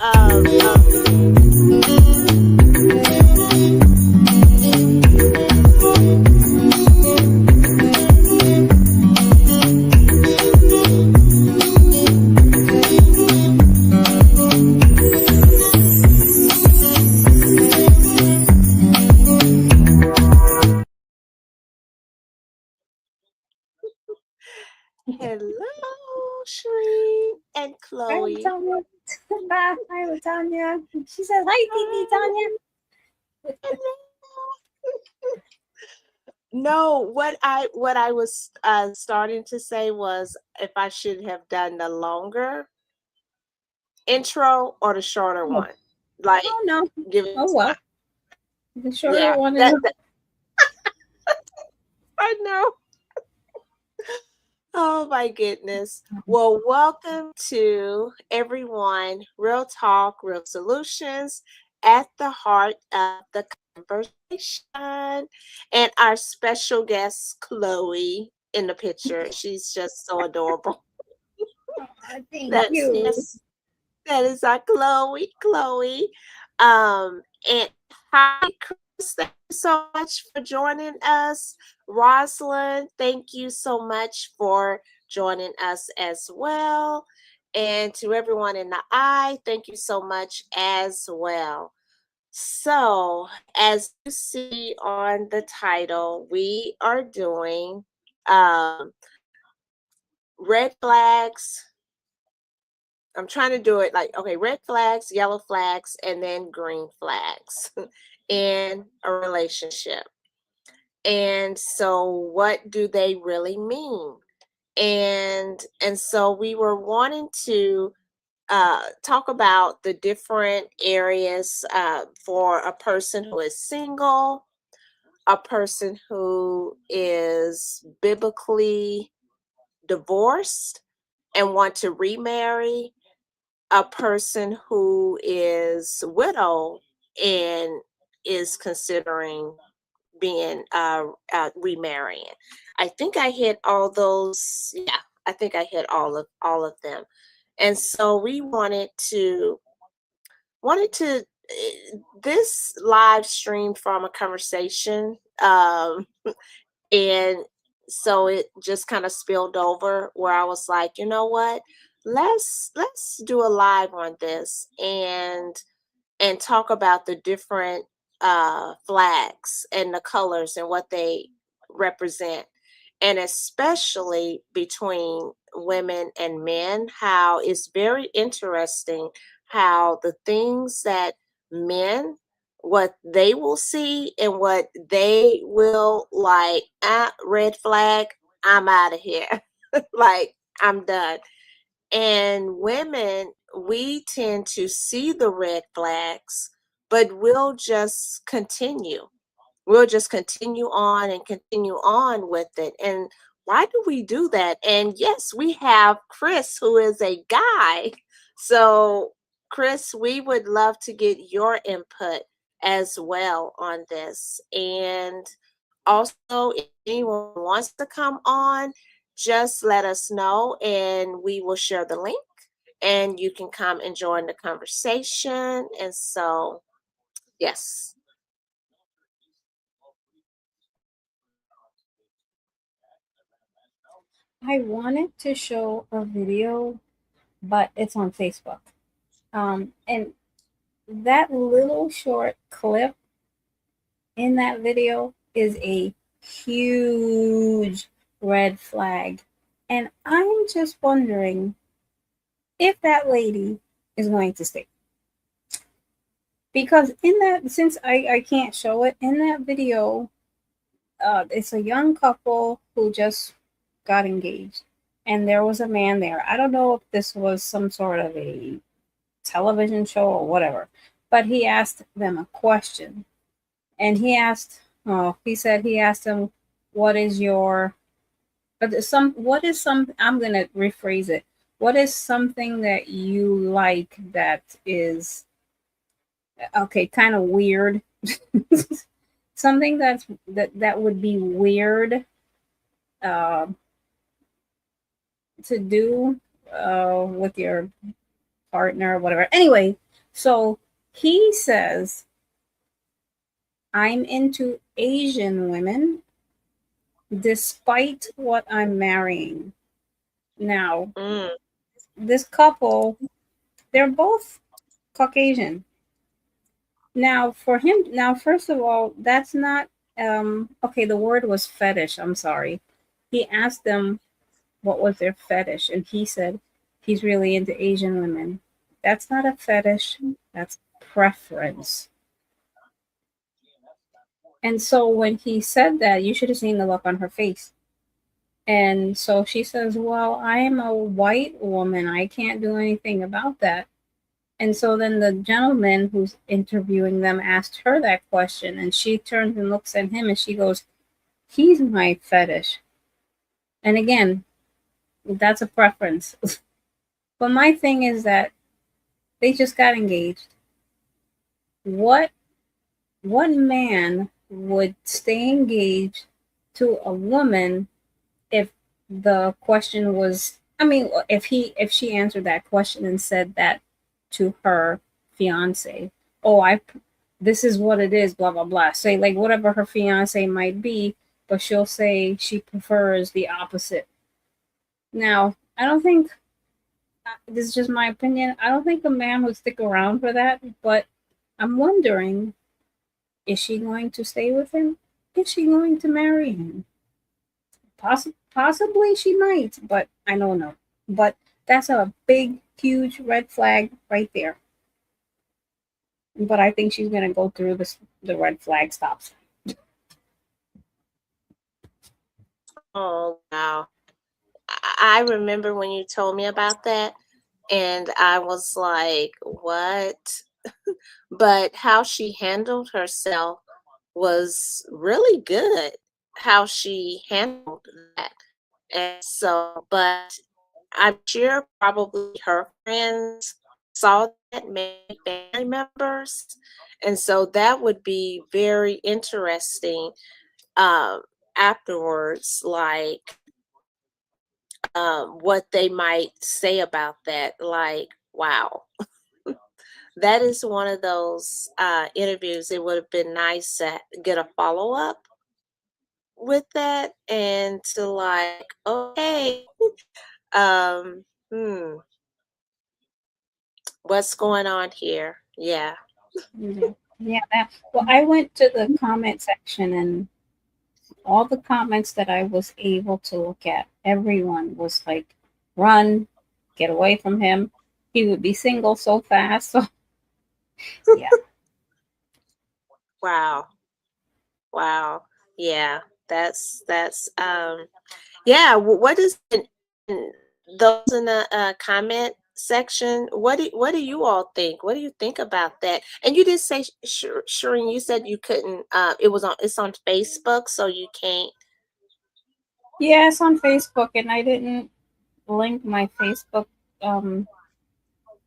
Hello, Shereen and Hi, Chloe. Latanya. Hi, Latanya. She says, hi, Titi Tanya. No, what I was starting to say was if I should have done the longer intro or the shorter Oh, one, like oh no. give it Oh, well. The shorter yeah, one is. that I know. Oh my goodness. Well, welcome to everyone. Real Talk, Real Solutions at the heart of the conversation. And our special guest, Chloe, in the picture. She's just so adorable. Thank That's you. yes, that is our Chloe. Chloe. And hi, Chris. Thank you so much for joining us. Rosalind, thank you so much for joining us as well. And to everyone in the eye, thank you so much as well. So, as you see on the title, we are doing um, red flags. I'm trying to do it like, okay, red flags, yellow flags, and then green flags in a relationship. And so what do they really mean? And so we were wanting to talk about the different areas for a person who is single, a person who is biblically divorced and want to remarry, a person who is widow and is considering being remarrying. I think I hit all those. Yeah, I think I hit all of them. And so we wanted to this live stream from a conversation, and so it just kind of spilled over where I was like, you know what, let's do a live on this and talk about the different flags and the colors and what they represent, and especially between women and men, how it's very interesting how the things that men, what they will see and what they will like, red flag, I'm out of here. Like, I'm done. And women, we tend to see the red flags, but we'll just continue. We'll just continue on and continue on with it. And why do we do that? And yes, we have Chris, who is a guy. So, Chris, we would love to get your input as well on this. And also, if anyone wants to come on, just let us know and we will share the link and you can come and join the conversation. And so, yes. I wanted to show a video, but it's on Facebook. And that little short clip in that video is a huge red flag. And I'm just wondering if that lady is going to stay. Because in that, since I can't show it, in that video, it's a young couple who just got engaged. And there was a man there. I don't know if this was some sort of a television show or whatever, but he asked them a question. And he said he asked them, what is your, what is some, I'm going to rephrase it. What is something that you like that is, okay, kind of weird? Something that would be weird uh, to do with your partner or whatever. Anyway, So he says, I'm into Asian women despite what I'm marrying. Now, Mm. this couple, they're both Caucasian. Now, for him, now, first of all, that's not, okay, the word was fetish. I'm sorry. He asked them what was their fetish, and he said he's really into Asian women. That's not a fetish, that's preference. And so when he said that, you should have seen the look on her face. And so she says, well, I am a white woman. I can't do anything about that. And so then the gentleman who's interviewing them asked her that question, and she turns and looks at him and she goes, he's my fetish. And again, that's a preference. But my thing is that they just got engaged. What what man would stay engaged to a woman if the question was, I mean, if she answered that question and said that to her fiance, oh, I this is what it is, blah blah blah, say like whatever her fiance might be, but she'll say she prefers the opposite. Now, I don't think, this is just my opinion, I don't think a man would stick around for that, but I'm wondering, is she going to stay with him? Is she going to marry him? Possibly she might, but I don't know. But that's a big, huge red flag right there. But I think she's gonna go through this. The red flag stops. Oh, wow. I remember when you told me about that, and I was like, what? But how she handled herself was really good. How she handled that. And so, but I'm sure probably her friends saw that, maybe family members. And so that would be very interesting um, afterwards, like what they might say about that. Like, wow, that is one of those interviews. It would have been nice to get a follow up with that and to like, okay, um, hmm, what's going on here? Yeah. Yeah, yeah. Well, I went to the comment section, and all the comments that I was able to look at, everyone was like, "Run, get away from him. He would be single so fast." So yeah, Wow. Wow. Yeah. That's yeah, what is in those in the comment section? What do you all think? What do you think about that? And you did say, Shireen, you said you couldn't. It's on Facebook, so you can't. yeah. It's on Facebook, and I didn't link my Facebook um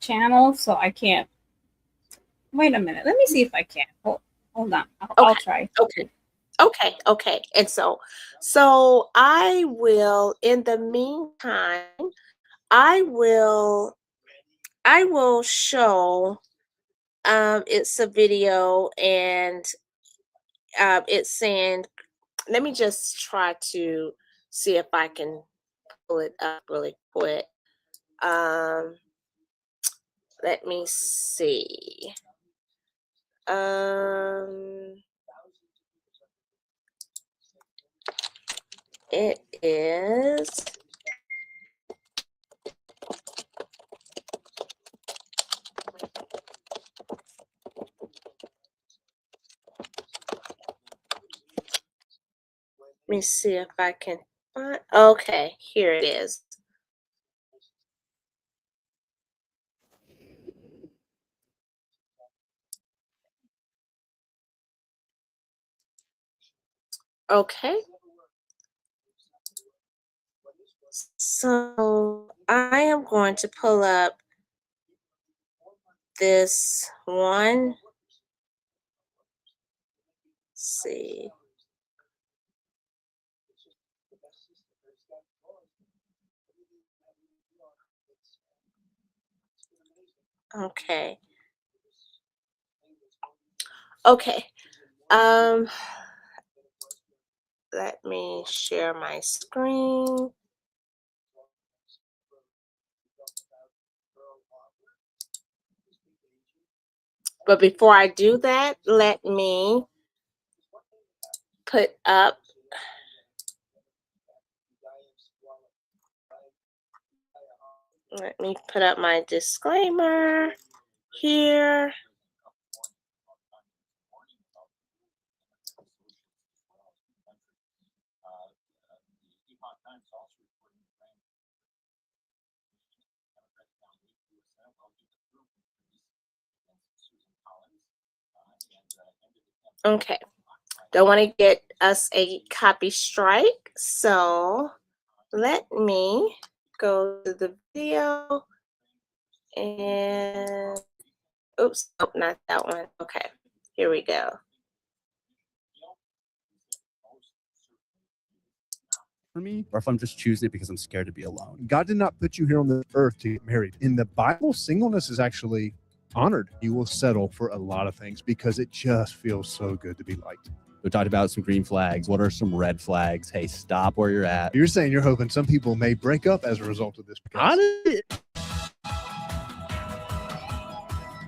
channel, so I can't. Wait a minute. Let me see if I can. Hold on. I'll Okay, try. okay, okay. And so I will. In the meantime, I will. I will show. It's a video, and it's saying, let me just try to see if I can pull it up really quick. Um, let me see. Um, it is. Let me see if I can find. Okay, here it is. Okay, so I am going to pull up this one. Let's see. Okay. Okay. Um, let me share my screen. But before I do that, let me put up my disclaimer here. Okay. Don't want to get us a copy strike. So let me go to the video and oops, nope, not that one. Okay, here we go. For me, or if I'm just choosing it because I'm scared to be alone. God did not put you here on the earth to get married. In the Bible, singleness is actually honored. You will settle for a lot of things because it just feels so good to be liked. We talked about some green flags. What are some red flags? Hey, stop where you're at. You're saying you're hoping some people may break up as a result of this. Honestly,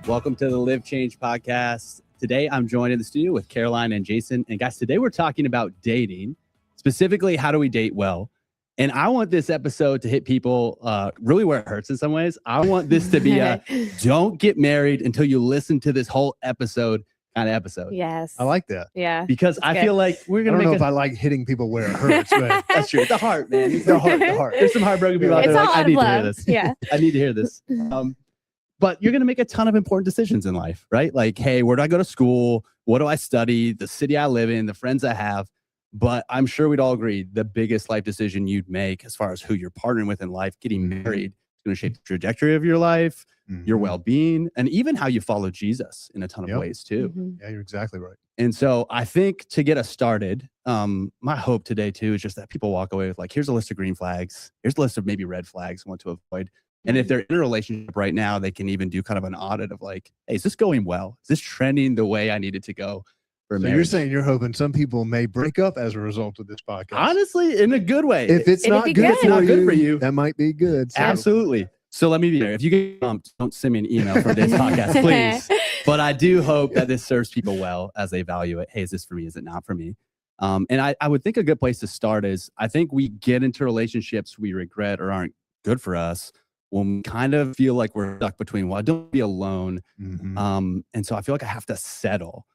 welcome to the Live Change podcast. Today, I'm joined in the studio with Caroline and Jason. And guys, today we're talking about dating. Specifically, how do we date well? And I want this episode to hit people really where it hurts in some ways. I want this to be a don't get married until you listen to this whole episode kind of episode. Yes. I like that. Yeah. Because I feel like we're going to I don't make know if I like hitting people where it hurts, but that's true. The heart, man. the heart. There's some heartbroken people out It's there all like, I out need of to hear love. this. Yeah. I need to hear this. But you're going to make a ton of important decisions in life, right? Like, hey, where do I go to school? What do I study? The city I live in, the friends I have. But I'm sure we'd all agree the biggest life decision you'd make as far as who you're partnering with in life, getting married, is going to shape the trajectory of your life, your well-being, and even how you follow Jesus in a ton of ways too. Yeah, you're exactly right. And so I think to get us started, my hope today too is just that people walk away with like, here's a list of green flags. Here's a list of maybe red flags I want to avoid. And if they're in a relationship right now, they can even do kind of an audit of like, hey, is this going well? Is this trending the way I need it to go? So you're saying you're hoping some people may break up as a result of this podcast. Honestly, in a good way. If it's not good for you, that might be good. So. Absolutely. So let me be there. If you get bumped, don't send me an email from this podcast, please. But I do hope that this serves people well as they evaluate, hey, is this for me? Is it not for me? And I would think a good place to start is I think we get into relationships we regret or aren't good for us when we kind of feel like we're stuck between, well, I don't be alone. And so I feel like I have to settle.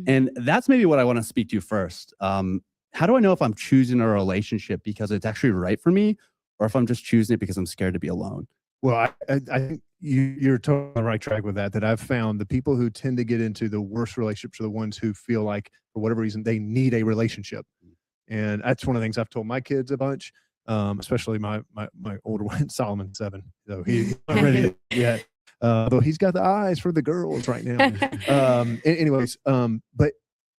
And that's maybe what I want to speak to first. How do I know if I'm choosing a relationship because it's actually right for me or if I'm just choosing it because I'm scared to be alone? Well, I think you're totally on the right track with that I've found the people who tend to get into the worst relationships are the ones who feel like, for whatever reason, they need a relationship. And that's one of the things I've told my kids a bunch, especially my older one, Solomon 7. So he's not ready yet. Though he's got the eyes for the girls right now. Anyways, but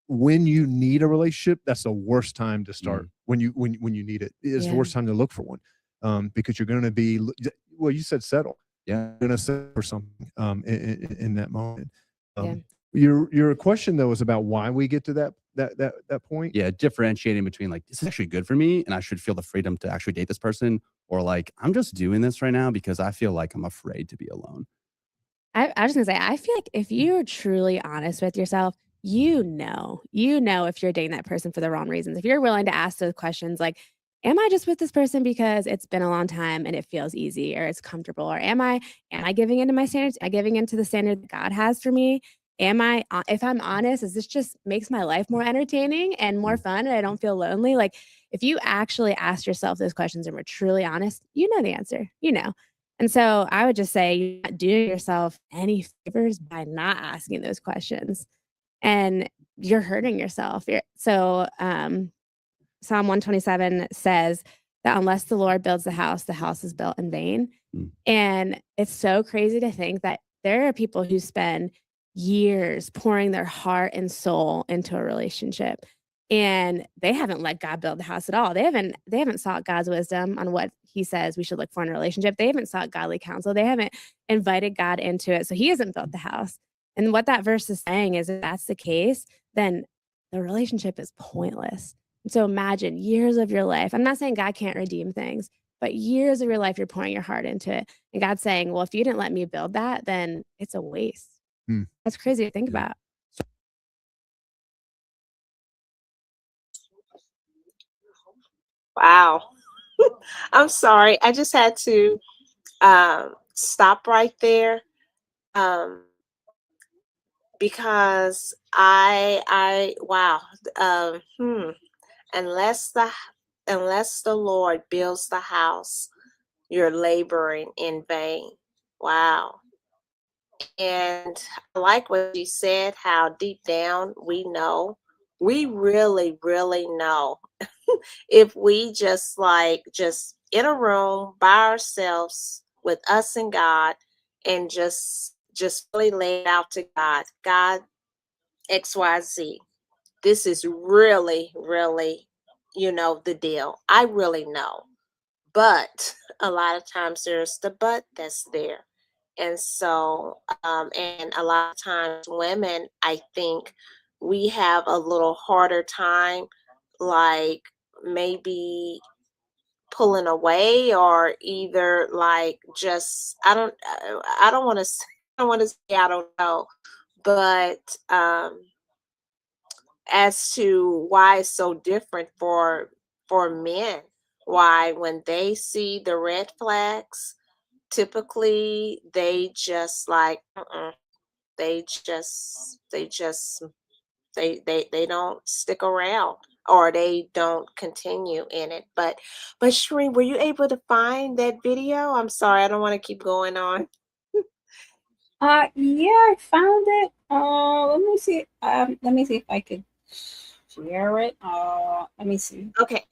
when you need a relationship, that's the worst time to start. When you need it, it's the worst time to look for one, because you're going to be, well, you said settle. Yeah, you're going to settle for something in that moment. Your question though was about why we get to that point. Yeah, differentiating between like this is actually good for me and I should feel the freedom to actually date this person, or like I'm just doing this right now because I feel like I'm afraid to be alone. I was gonna say, I feel like if you're truly honest with yourself, you know if you're dating that person for the wrong reasons. If you're willing to ask those questions like, am I just with this person because it's been a long time and it feels easy or it's comfortable? Or am I giving into my standards? Am I giving into the standard that God has for me? If I'm honest, is this just makes my life more entertaining and more fun and I don't feel lonely? Like if you actually ask yourself those questions and were truly honest, you know the answer, And so I would just say you're not doing yourself any favors by not asking those questions. And you're hurting yourself. Psalm 127 says that unless the Lord builds the house is built in vain. And it's so crazy to think that there are people who spend years pouring their heart and soul into a relationship. And they haven't let God build the house at all. They haven't sought God's wisdom on what he says we should look for in a relationship. They haven't sought godly counsel. They haven't invited God into it. So he hasn't built the house. And what that verse is saying is if that's the case, then the relationship is pointless. So imagine years of your life. I'm not saying God can't redeem things, but years of your life, you're pouring your heart into it. And God's saying, well, if you didn't let me build that, then it's a waste. That's crazy to think about. Wow. I'm sorry. I just had to stop right there because wow. Unless the Lord builds the house, you're laboring in vain. Wow. And I like what you said, how deep down we know, we really, really know if we just in a room by ourselves with us and God and just really lay it out to God, XYZ. This is really, really, the deal. I really know. But a lot of times there's the but that's there. And so, and a lot of times women, I think we have a little harder time, like maybe pulling away or either just, I don't want to say, I don't know, but, as to why it's so different for men, why when they see the red flags, typically they just they they don't stick around or they don't continue in it. But Shereen, were you able to find that video? I'm sorry, I don't want to keep going on. Yeah, I found it. Let me see. Let me see if I could share it. Let me see Okay.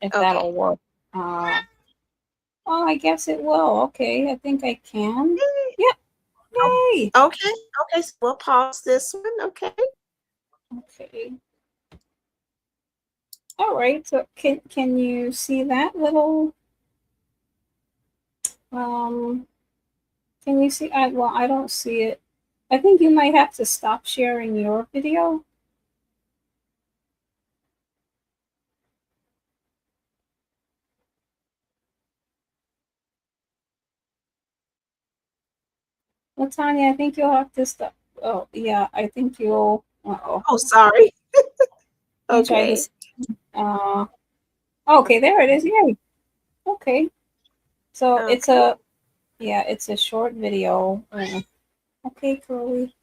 if that'll work. Oh, I guess it will. Okay, I think I can. Yep. Yay. Okay. So we'll pause this one. Okay. Okay. All right. So can you see that little? Can you see? Well, I don't see it. I think you might have to stop sharing your video. Well, Tanya, I think you'll have to stop. Oh, yeah, I think you'll. Uh-oh. Oh, sorry. Let me try Okay. this. Okay, there it is. Yay. Okay. So it's a short video. Okay, Curly.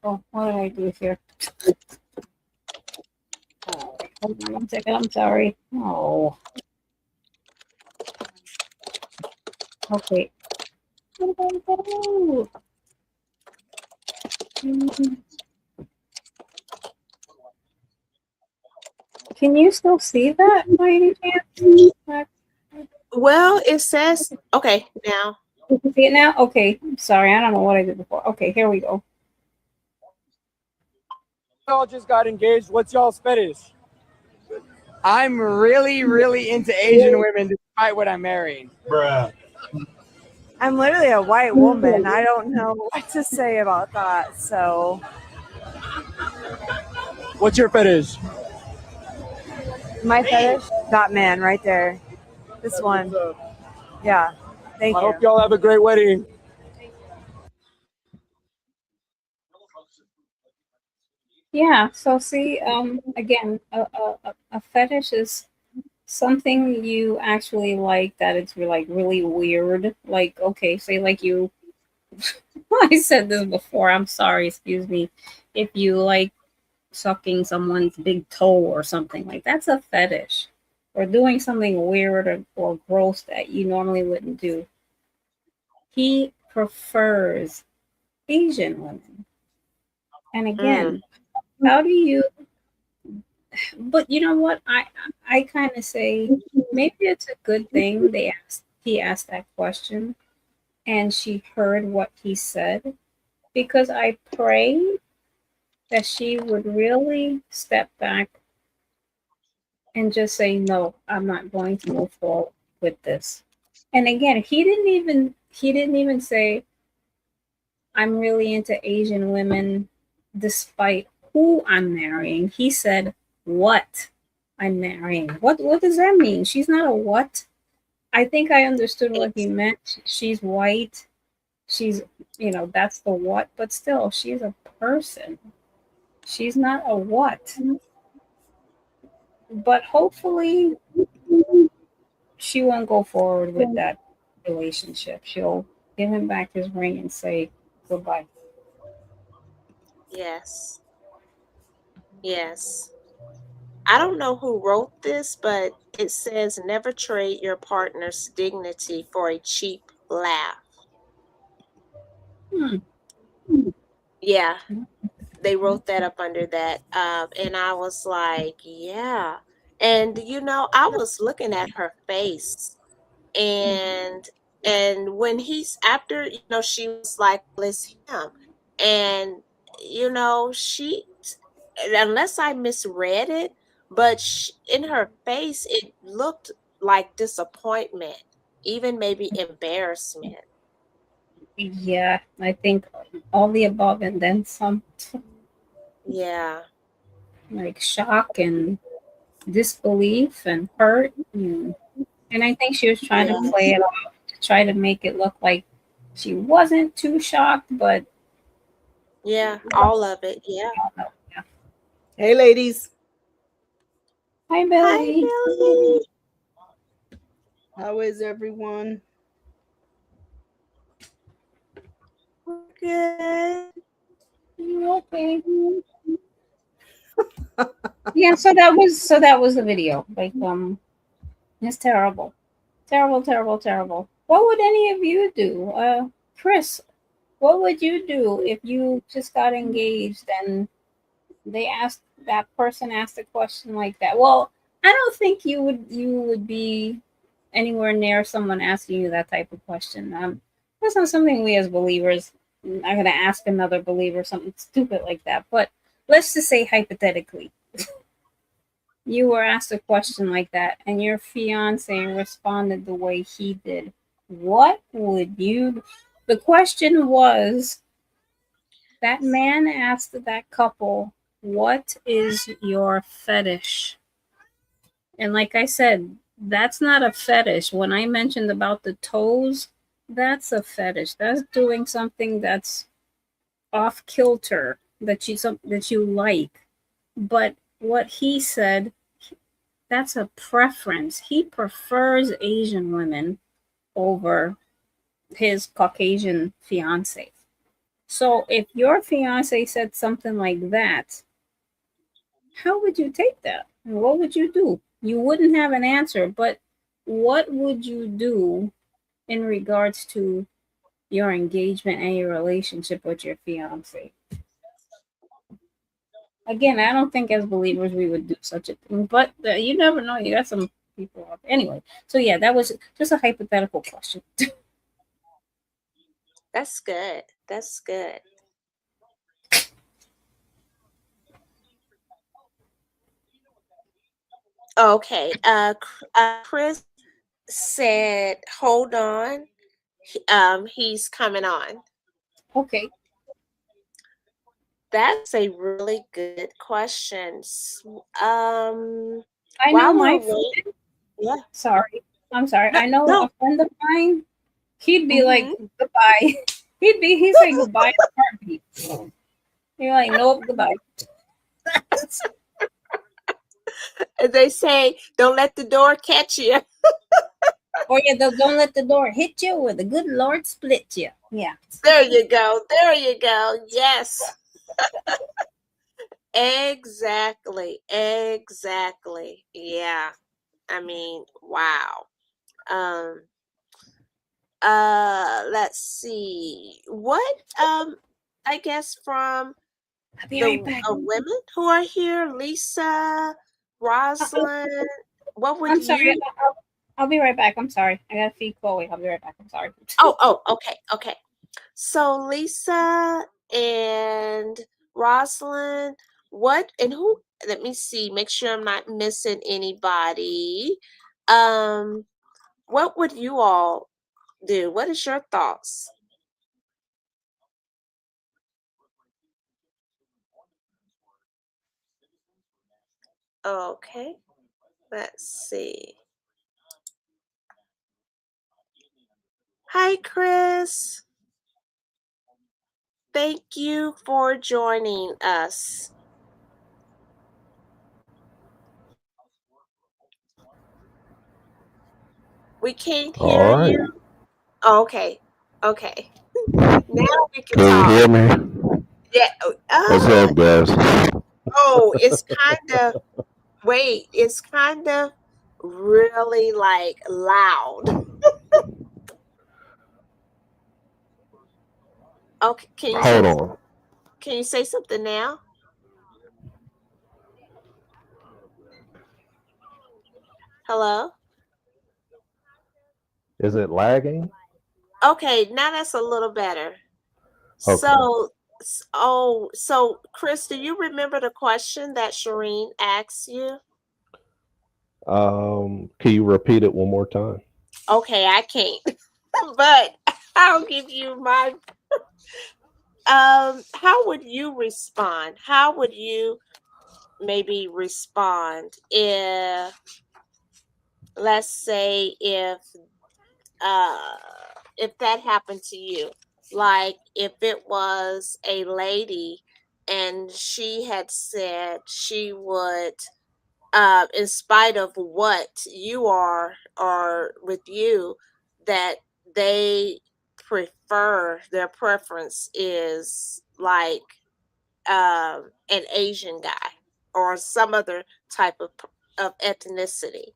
Oh, what did I do here? Oh, hold on 1 second. I'm sorry. Oh. Okay. Can you still see that by any chance? Well, it says okay now. You can see it now? Okay. Sorry, I don't know what I did before. Okay, here we go. Y'all just got engaged. What's y'all's fetish? I'm really, really into Asian women despite what I'm marrying. Bruh. I'm literally a white woman. I don't know what to say about that. So, What's your fetish? my fetish, that man right there. This one. Yeah. Thank I you. hope y'all have a great wedding. Yeah, so see, again, a fetish is something you actually like that it's really weird. Like, okay, say like you, I said this before, I'm sorry, excuse me. If you like sucking someone's big toe or something, like that's a fetish. Or doing something weird or gross that you normally wouldn't do. He prefers Asian women. And again, how do you, but you know what? I kind of say maybe it's a good thing he asked that question and she heard what he said, because I pray that she would really step back and just say, no, I'm not going to move forward with this. And again, he He didn't even say, I'm really into Asian women despite who I'm marrying. He said, what I'm marrying. What does that mean? She's not a what? I think I understood what he meant. She's white. She's, that's the what, but still, she's a person. She's not a what. But hopefully, she won't go forward with that relationship. She'll give him back his ring and say goodbye. Yes. Yes. I don't know who wrote this, but it says never trade your partner's dignity for a cheap laugh. Hmm. Yeah, they wrote that up under that. And I was like, yeah. And I was looking at her face, and when he's after, she was like, well, it's him. And she, unless I misread it, but in her face it looked like disappointment, even maybe embarrassment. Yeah, I think all the above and then some, Yeah. like shock and disbelief and hurt. And I think she was trying to play Yes. it off to try to make it look like she wasn't too shocked, but Yeah, all of it. Yeah. yeah. Hey, ladies. Hi, Hi, Billy. Billy. How is everyone? We're good. You okay? Yeah, so that was the video. Like, it's terrible. Terrible, terrible, terrible. What would any of you do? Chris, what would you do if you just got engaged and that person asked a question like that? Well, I don't think you would be anywhere near someone asking you that type of question. That's not something we as believers are gonna ask another believer something stupid like that. But let's just say hypothetically, you were asked a question like that and your fiance responded the way he did. What would you The question was, that man asked that couple, what is your fetish? And like I said, that's not a fetish. When I mentioned about the toes, that's a fetish. That's doing something that's off kilter that you like. But what he said, that's a preference. He prefers Asian women over his Caucasian fiance. So if your fiance said something like that, how would you take that? What would you do? You wouldn't have an answer, but what would you do in regards to your engagement and your relationship with your fiance? Again, I don't think as believers we would do such a thing, but you never know. You got some people out there. Anyway, so yeah, that was just a hypothetical question. That's good. That's good. Okay. Chris said, hold on. He's coming on. Okay. That's a really good question. I know While we're my waiting, friend. yeah. Sorry. I'm sorry. No, I know no. a friend of mine. He'd be like, Mhm. goodbye. He'd say goodbye in a heartbeat. You're like, nope, goodbye. They say, don't let the door catch you. Or yeah, don't let the door hit you or the good Lord split you. Yeah. There you go. There you go. Yes. Exactly. Exactly. Yeah. I mean, wow. Um, let's see. What I guess from I'll be the right back. women who are here, Lisa, Rosalind, what would I'm sorry. you I'll be right back. I'm sorry. I gotta feed Chloe. I'll be right back. I'm sorry. okay, okay. So Lisa and Rosalind, what and who, let me see, make sure I'm not missing anybody. What would you all do? What is your thoughts? Okay, let's see. Hi, Chris. Thank you for joining us. We can't All hear right. you. Oh, okay. Okay. Now we can Can you talk. hear me? Yeah. What's up, guys? It's kind of, wait, it's kind of really like loud. Okay, Hold on. can you say something now? Hello? Is it lagging? Okay, now that's a little better. Okay. So Chris, do you remember the question that Shireen asked you? Can you repeat it one more time? Okay, I can't. But I'll give you my how would you respond? How would you maybe respond let's say uh if that happened to you, like if it was a lady and she had said she would, in spite of what you are or with you, that they their preference is like an Asian guy or some other type of ethnicity.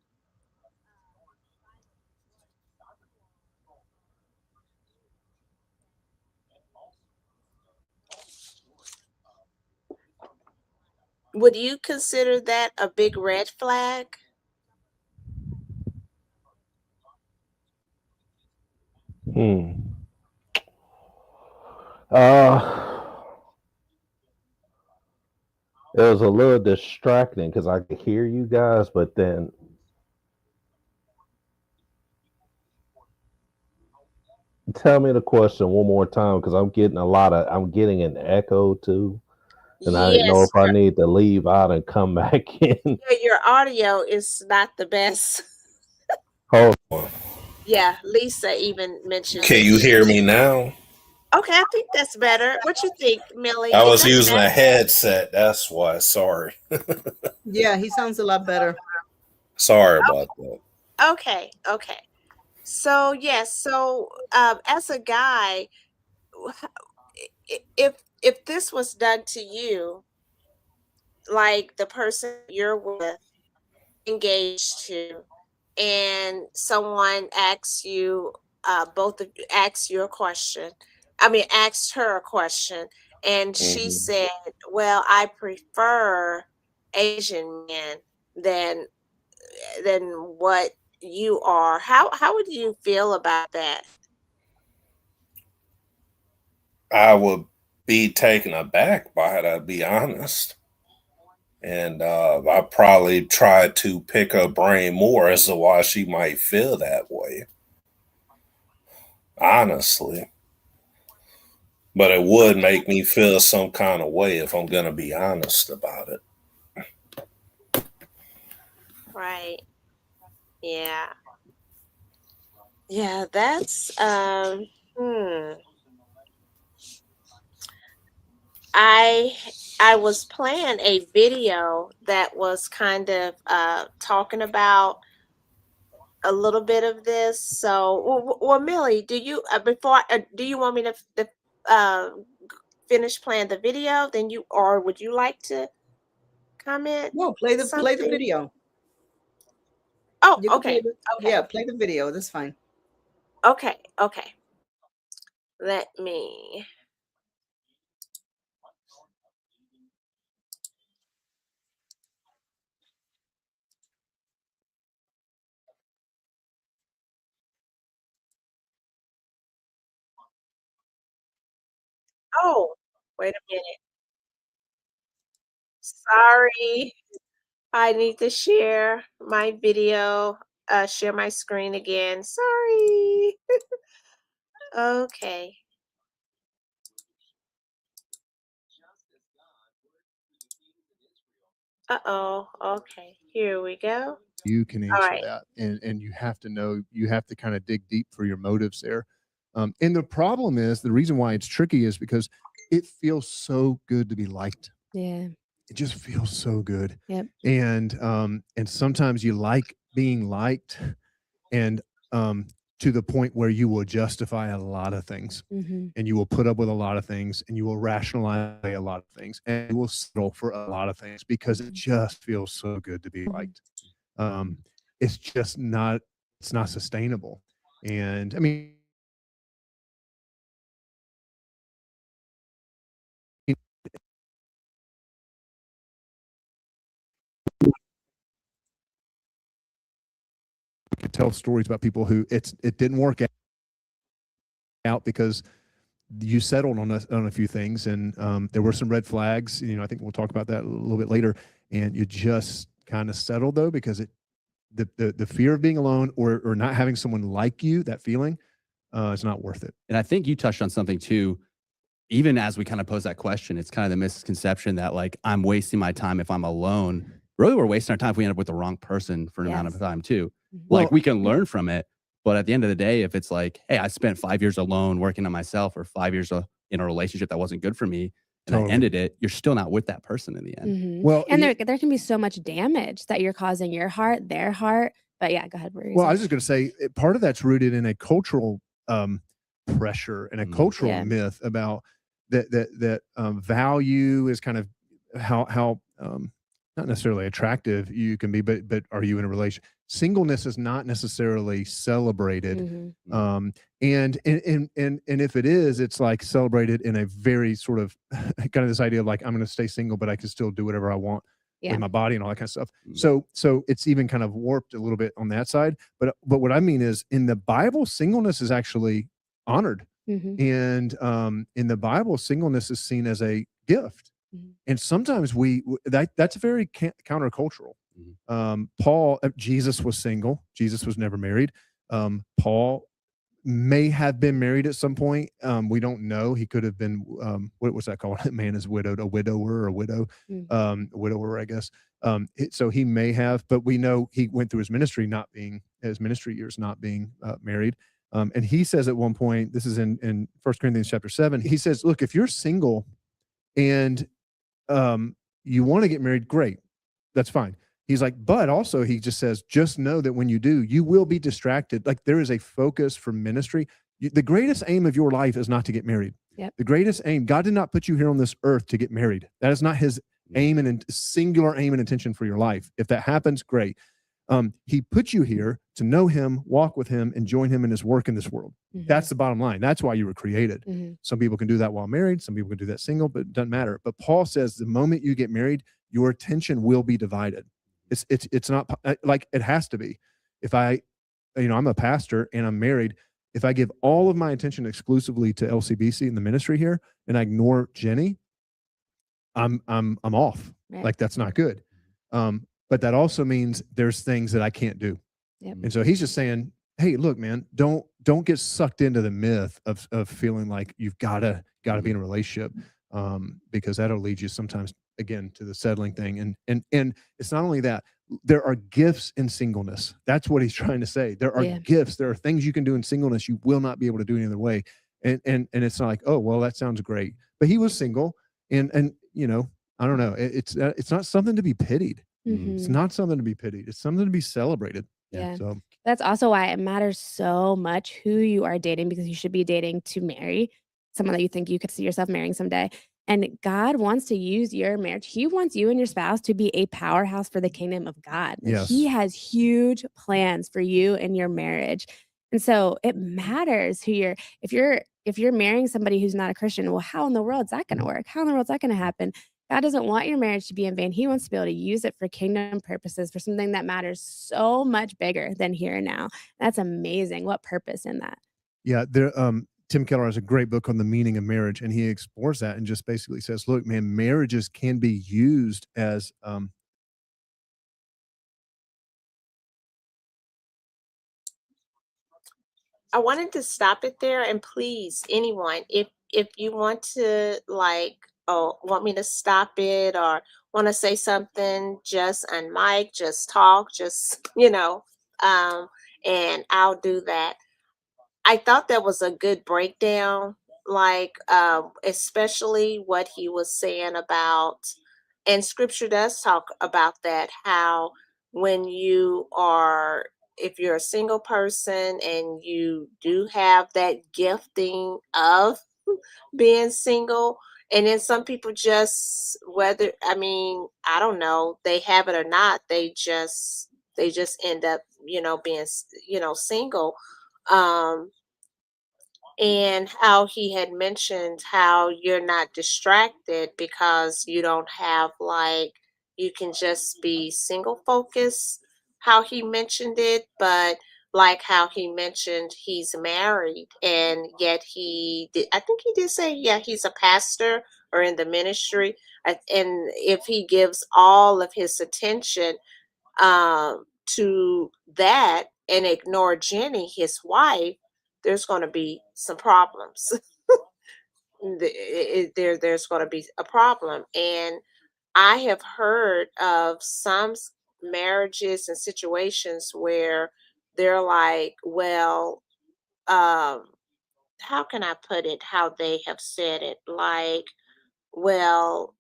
Would you consider that a big red flag? Hmm. Uh, it was a little distracting because I could hear you guys, but then tell me the question one more time because I'm getting an echo too, and I didn't know if Yes, I need to leave out and come back in. your audio is not the best. Hold on. Yeah, Lisa even mentioned Can that you hear me now? okay, I think that's better. What you think, Millie? I Is was that using better? a headset. That's why. Sorry. Yeah, he sounds a lot better. Sorry about that. Okay, okay. So yes, so as a guy, if this was done to you, like the person you're with, engaged to, and someone asks you, both of you asks you a question. I mean, asked her a question, and she Hmm. said, "Well, I prefer Asian men than than what you are." How would you feel about that? I would be taken aback by it, I'll be honest. And I probably try to pick her brain more as to why she might feel that way, honestly. But it would make me feel some kind of way if I'm going to be honest about it. Right. Yeah. Yeah, that's I I was playing a video that was kind of talking about a little bit of this. So, well, Millie, do you before do you want me to uh, finish playing the video? Then you or would you like to comment No, play the something? video. Oh, You can play okay, the okay, Yeah, play the video. That's fine. okay, okay. Let me. Oh, wait a minute. Sorry. I need to share my video, share my screen again. Sorry. Okay. Uh-oh. Okay. Here we go. You can All answer right. that, and you have to know, you have to kind of dig deep for your motives there. And the problem is, the reason why it's tricky is because it feels so good to be liked. Yeah. It just feels so good. Yep. And sometimes you like being liked, and to the point where you will justify a lot of things, Mm-hmm. and you will put up with a lot of things, and you will rationalize a lot of things, and you will settle for a lot of things because it just feels so good to be liked. Um, it's just not, it's not sustainable. And I mean, we could tell stories about people who it didn't work out because you settled on a few things, and there were some red flags. I think we'll talk about that a little bit later. And you just kind of settled though, because the fear of being alone, or not having someone like you, that feeling, is not worth it. And I think you touched on something too. Even as we kind of pose that question, it's kind of the misconception that like I'm wasting my time if I'm alone. Really, we're wasting our time if we end up with the wrong person for an amount of time too. Like Mm-hmm. we can learn from it, but at the end of the day, if it's like, hey, I spent 5 years alone working on myself, or 5 years in a relationship that wasn't good for me, and I ended it, you're still not with that person in the end. Mm-hmm. Well, And there can be so much damage that you're causing your heart, their heart. But yeah, go ahead. Well, I was just going to say, part of that's rooted in a cultural pressure and a cultural myth about that value is kind of how not necessarily attractive you can be, but are you in a relation? Singleness is not necessarily celebrated. Mm-hmm. And if it is, it's like celebrated in a very sort of kind of this idea of like, I'm going to stay single, but I can still do whatever I want with my body and all that kind of stuff. So it's even kind of warped a little bit on that side. But what I mean is, in the Bible, singleness is actually honored. Mm-hmm. And in the Bible, singleness is seen as a gift. Mm-hmm. And sometimes that's very countercultural. Jesus was single. Jesus was never married. Paul may have been married at some point. We don't know. He could have been, what was that called? A man is widowed, a widower, or a widow, a widower, I guess. So he may have, but we know he went through his ministry years not being married. And he says at one point, this is in 1 Corinthians chapter 7, he says, look, if you're single and you want to get married, great. That's fine. He's like, but also he just says, just know that when you do, you will be distracted. Like, there is a focus for ministry. The greatest aim of your life is not to get married. Yep. The greatest aim, God did not put you here on this earth to get married. That is not his aim and singular aim and intention for your life. If that happens, great. He put you here to know him, walk with him, and join him in his work in this world. Mm-hmm. That's the bottom line. That's why you were created. Mm-hmm. Some people can do that while married. Some people can do that single, but it doesn't matter. But Paul says the moment you get married, your attention will be divided. It's not like it has to be. If I'm a pastor and I'm married, if I give all of my attention exclusively to LCBC and the ministry here, and I ignore Jenny, I'm off. Right. Like, that's not good. But that also means there's things that I can't do. Yep. And so he's just saying, hey, look, man, don't get sucked into the myth of feeling like you've gotta be in a relationship, because that'll lead you sometimes again to the settling thing. And it's not only that, there are gifts in singleness. That's what he's trying to say. There are gifts. There are things you can do in singleness you will not be able to do any other way. And it's not like, oh, well, that sounds great. But he was single, and I don't know. It's not something to be pitied. Mm-hmm. It's not something to be pitied. It's something to be celebrated. Yeah. So that's also why it matters so much who you are dating, because you should be dating to marry someone that you think you could see yourself marrying someday. And God wants to use your marriage. He wants you and your spouse to be a powerhouse for the kingdom of God. Yes. He has huge plans for you and your marriage. And so it matters who if you're marrying somebody who's not a Christian, well, how in the world is that going to work? How in the world is that going to happen? God doesn't want your marriage to be in vain. He wants to be able to use it for kingdom purposes, for something that matters so much bigger than here and now. That's amazing. What purpose in that? Yeah, Tim Keller has a great book on the meaning of marriage, and he explores that and just basically says, look, man, marriages can be used as I wanted to stop it there, and please, anyone, if you want to like, oh, want me to stop it or want to say something, just unmic, just talk, just um, and I'll do that. I thought that was a good breakdown, like especially what he was saying about, and scripture does talk about that, how when you are, if you're a single person and you do have that gifting of being single, and then some people just, whether, I mean, I don't know, they have it or not, they just end up, being, single. um and how he had mentioned how you're not distracted because you don't have, like, you can just be single focused, how he mentioned it, but like how he mentioned he's married and yet he did, I think he did say, yeah, he's a pastor or in the ministry. And if he gives all of his attention to that and ignore Jenny, his wife, there's going to be some problems. There's going to be a problem. And I have heard of some marriages and situations where they're like, well, um, how can I put it? How they have said it, like, well,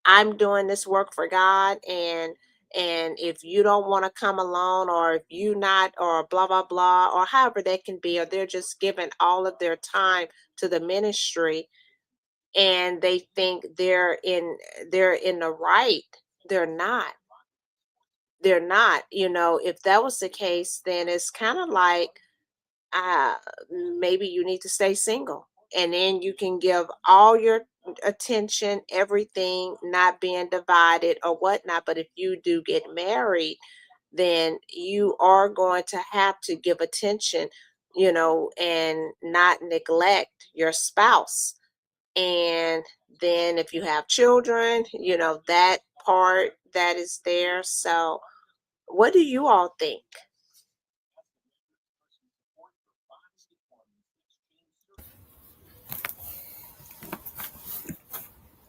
I'm doing this work for God, and if you don't want to come along, or if you not, or blah blah blah, or however that can be, or they're just giving all of their time to the ministry, and they think they're in the right. They're not. They're not. If that was the case, then it's kind of like, uh, maybe you need to stay single, and then you can give all your attention, everything, not being divided or whatnot. But if you do get married, then you are going to have to give attention, and not neglect your spouse. And then if you have children, that part that is there. So what do you all think?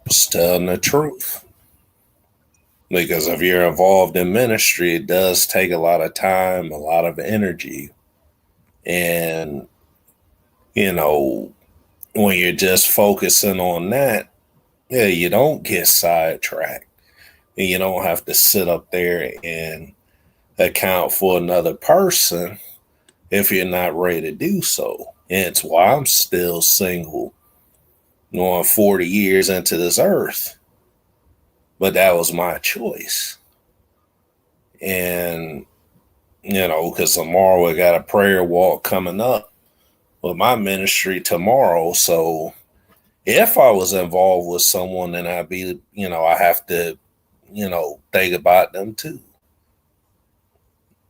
Just telling the truth. Because if you're involved in ministry, it does take a lot of time, a lot of energy. And, you know, when you're just focusing on that, yeah, you don't get sidetracked. And you don't have to sit up there and account for another person if you're not ready to do so. And it's why I'm still single, going 40 years into this earth. But that was my choice. And, because tomorrow we got a prayer walk coming up with my ministry tomorrow. So if I was involved with someone, then I'd be, I have to, think about them too.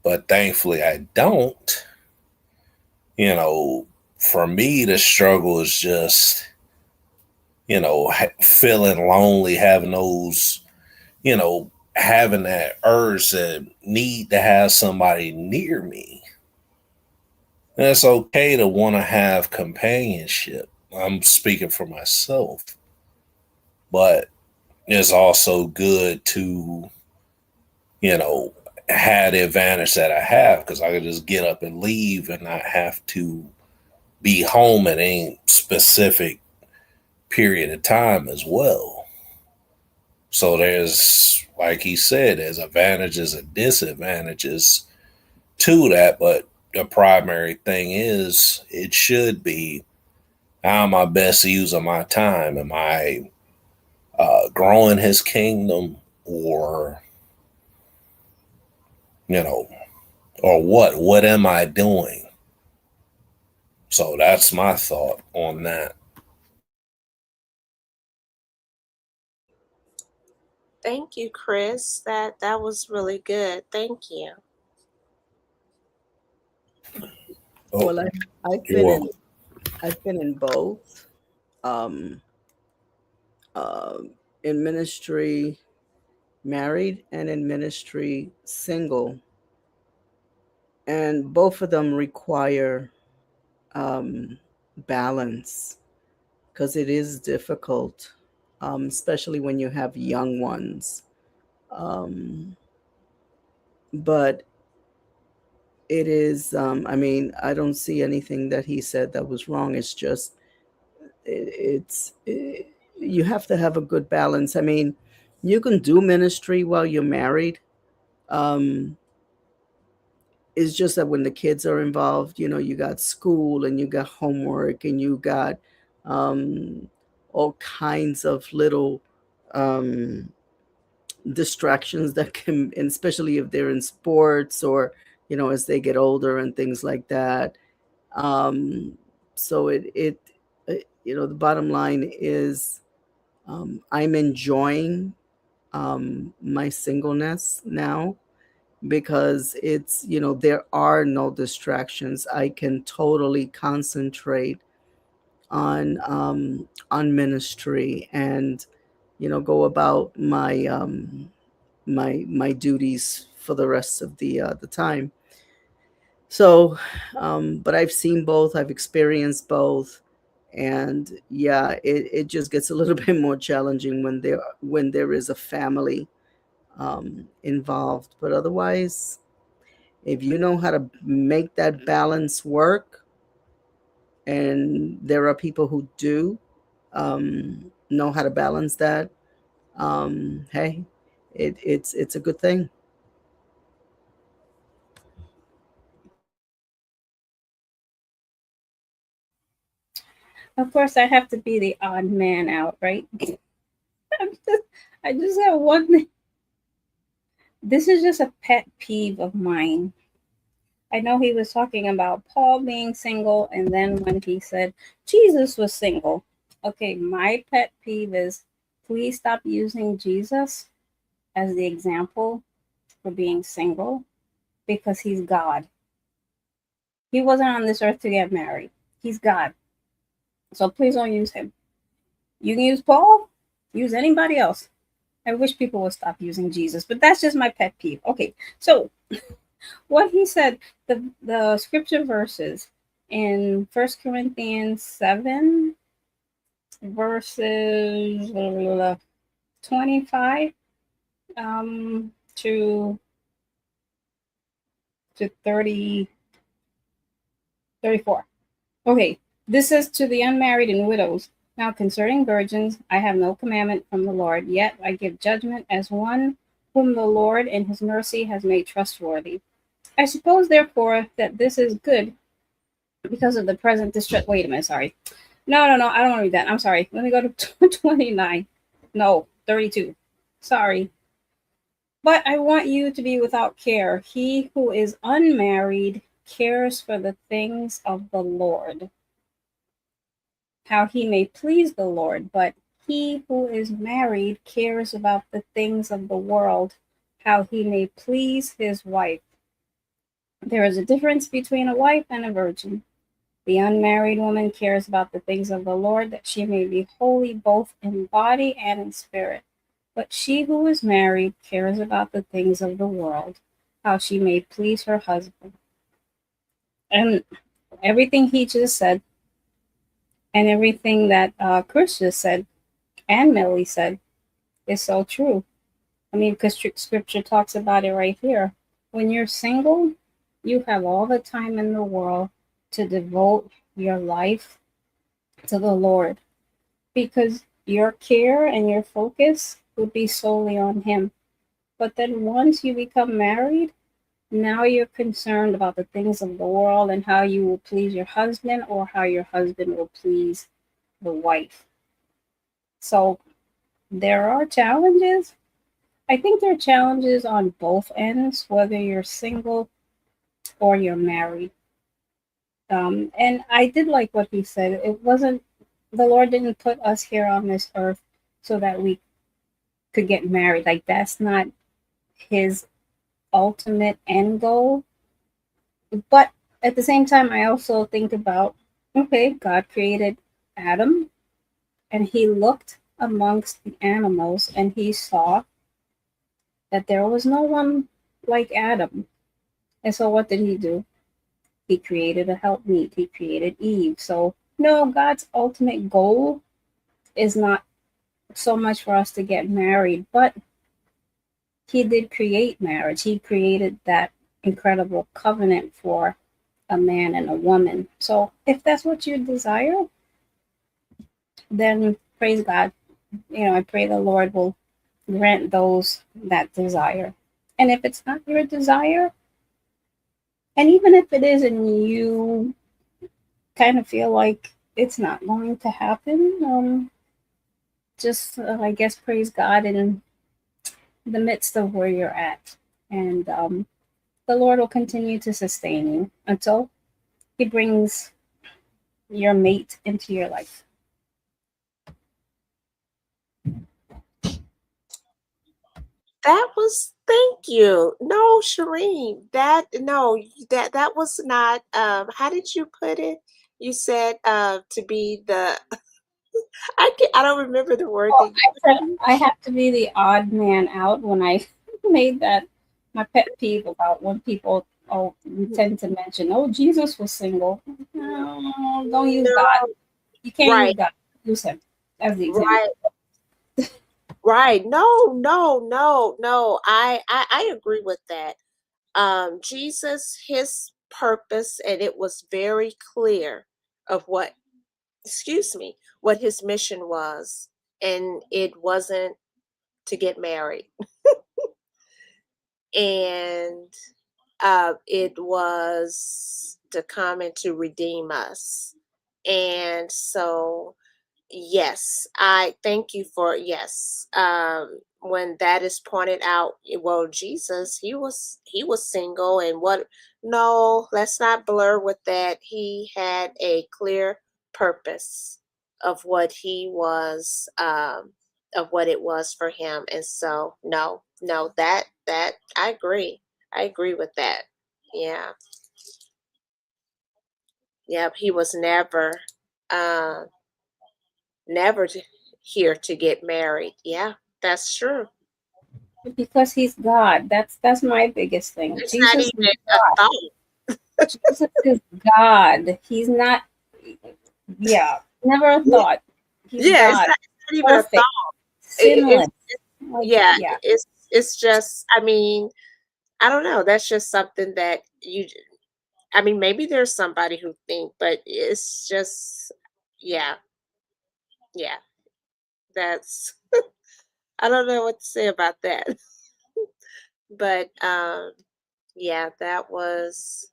But thankfully I don't. For me, the struggle is just, feeling lonely, having those, having that urge to need to have somebody near me. And it's okay to want to have companionship. I'm speaking for myself. But it's also good to, have the advantage that I have, because I can just get up and leave and not have to be home at any specific period of time as well. So there's, like he said, there's advantages and disadvantages to that. But the primary thing is, it should be, how am I best using my time? Am I growing his kingdom, or, or what? What am I doing? So that's my thought on that. Thank you, Chris. That was really good. Thank you. Oh, Well, I've you're been welcome. I've been in both. Um, in ministry married, and in ministry single. And both of them require balance, because it is difficult, especially when you have young ones. But it is, I mean, I don't see anything that he said that was wrong. It's just, you have to have a good balance. I mean, you can do ministry while you're married. Um, it's just that when the kids are involved, you know, you got school and you got homework and you got um, all kinds of little um, distractions that can, and especially if they're in sports or, you know, as they get older and things like that. Um, so you know, the bottom line is, I'm enjoying my singleness now, because it's, you know, there are no distractions. I can totally concentrate on ministry, and, you know, go about my duties for the rest of the time. So, but I've seen both, I've experienced both, and yeah, it just gets a little bit more challenging when there is a family involved. But otherwise, if you know how to make that balance work, and there are people who do know how to balance that, hey, it's a good thing. Of course, I have to be the odd man out, right? I just have one thing. This is just a pet peeve of mine. I know he was talking about Paul being single, and then when he said Jesus was single. Okay, my pet peeve is, please stop using Jesus as the example for being single, because he's God. He wasn't on this earth to get married. He's God. So please don't use him. You can use Paul, use anybody else. I wish people would stop using Jesus, but that's just my pet peeve. Okay, so what he said, the scripture verses in 1 Corinthians 7, verses 25 to 30, 34. Okay, this says, to the unmarried and widows, now concerning virgins, I have no commandment from the Lord, yet I give judgment as one whom the Lord in his mercy has made trustworthy. I suppose, therefore, that this is good because of the present distress. Wait a minute, sorry. No, I don't want to read that. I'm sorry. Let me go to 29. No, 32. Sorry. But I want you to be without care. He who is unmarried cares for the things of the Lord, how he may please the Lord. But he who is married cares about the things of the world, how he may please his wife. There is a difference between a wife and a virgin. The unmarried woman cares about the things of the Lord, that she may be holy both in body and in spirit. But she who is married cares about the things of the world, how she may please her husband. And everything he just said, and everything that Chris just said, and Millie said, is so true. I mean, because scripture talks about it right here. When you're single, you have all the time in the world to devote your life to the Lord, because your care and your focus would be solely on him. But then once you become married, now you're concerned about the things of the world and how you will please your husband, or how your husband will please the wife. So there are challenges. I think there are challenges on both ends, whether you're single or you're married. And I did like what he said. It wasn't, the Lord didn't put us here on this earth so that we could get married. Like, that's not his ultimate end goal. But at the same time, I also think about, okay, God created Adam, and he looked amongst the animals and he saw that there was no one like Adam. And so what did he do? He created a helpmeet. He created Eve. So no, God's ultimate goal is not so much for us to get married, but he did create marriage. He created that incredible covenant for a man and a woman. So if that's what you desire, then praise God. I pray the Lord will grant those that desire. And if it's not your desire, and even if it is and you kind of feel like it's not going to happen, just I guess praise God in the midst of where you're at. And the Lord will continue to sustain you until he brings your mate into your life. Thank you. No, Shireen, that was not, how did you put it? You said, to be the, I don't remember the word that I said I have to be the odd man out when I made that my pet peeve about when people tend to mention, Jesus was single. No, don't use God. You can't use God. Use him as the example. Right. No. I agree with that. Jesus, his purpose, and it was very clear of what his mission was. And it wasn't to get married. And it was to come and to redeem us. And so, yes, I thank you for, when that is pointed out, well, Jesus, he was single, and no, let's not blur with that. He had a clear purpose of what he was, of what it was for him. And so, no, that I agree with that. Yeah. Yep, he was never here to get married. Yeah, that's true. Because he's God. That's my biggest thing. It's Jesus not is even God. a thought. Jesus is God. He's not. Yeah, never a thought. He's God. It's not even a thought. Sinless. It's just, I mean, I don't know. That's just something that maybe there's somebody who think, but it's just, yeah. That's, I don't know what to say about that. But yeah, that's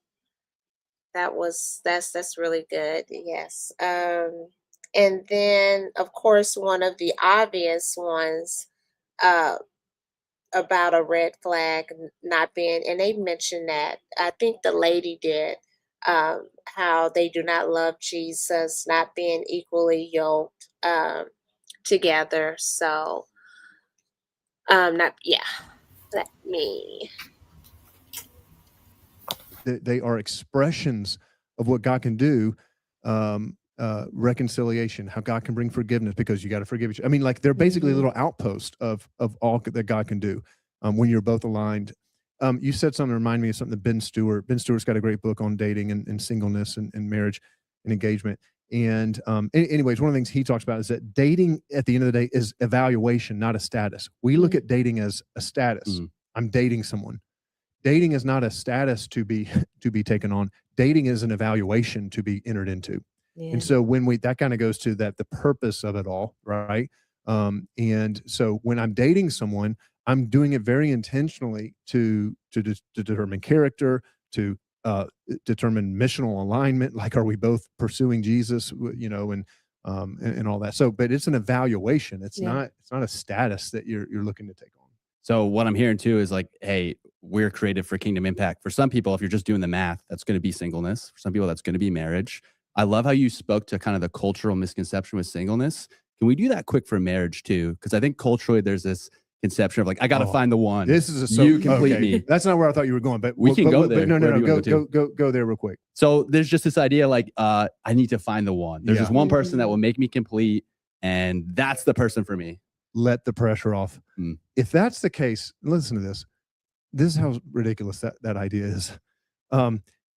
really good. Yes. And then of course one of the obvious ones, uh about a red flag not being, and they mentioned that, I think the lady did, how they do not love Jesus, not being equally yoked together. So not let me. They are expressions of what God can do. Reconciliation, how God can bring forgiveness, because you got to forgive each. I mean, like they're basically a little outpost of all that God can do when you're both aligned. You said something to remind me of something that Ben Stewart's got a great book on dating and singleness and marriage and engagement. And anyways, one of the things he talks about is that dating at the end of the day is evaluation, not a status. We look at dating as a status. I'm dating someone. Dating is not a status to be taken on. Dating is an evaluation to be entered into. Yeah. And so when that kind of goes to that, the purpose of it all, right? And so when I'm dating someone, I'm doing it very intentionally to determine character, to determine missional alignment. Like, are we both pursuing Jesus? And all that. So, but it's an evaluation. It's not a status that you're looking to take on. So what I'm hearing too is like, hey, we're created for kingdom impact. For some people, if you're just doing the math, that's going to be singleness. For some people, that's going to be marriage. I love how you spoke to kind of the cultural misconception with singleness. Can we do that quick for marriage too? Because I think culturally there's this conception of like, I got to find the one. This is you complete me. That's not where I thought you were going, but we can go there. No, go there real quick. So there's just this idea like, I need to find the one. There's just one person that will make me complete, and that's the person for me. Let the pressure off. If that's the case, listen to this. This is how ridiculous that idea is.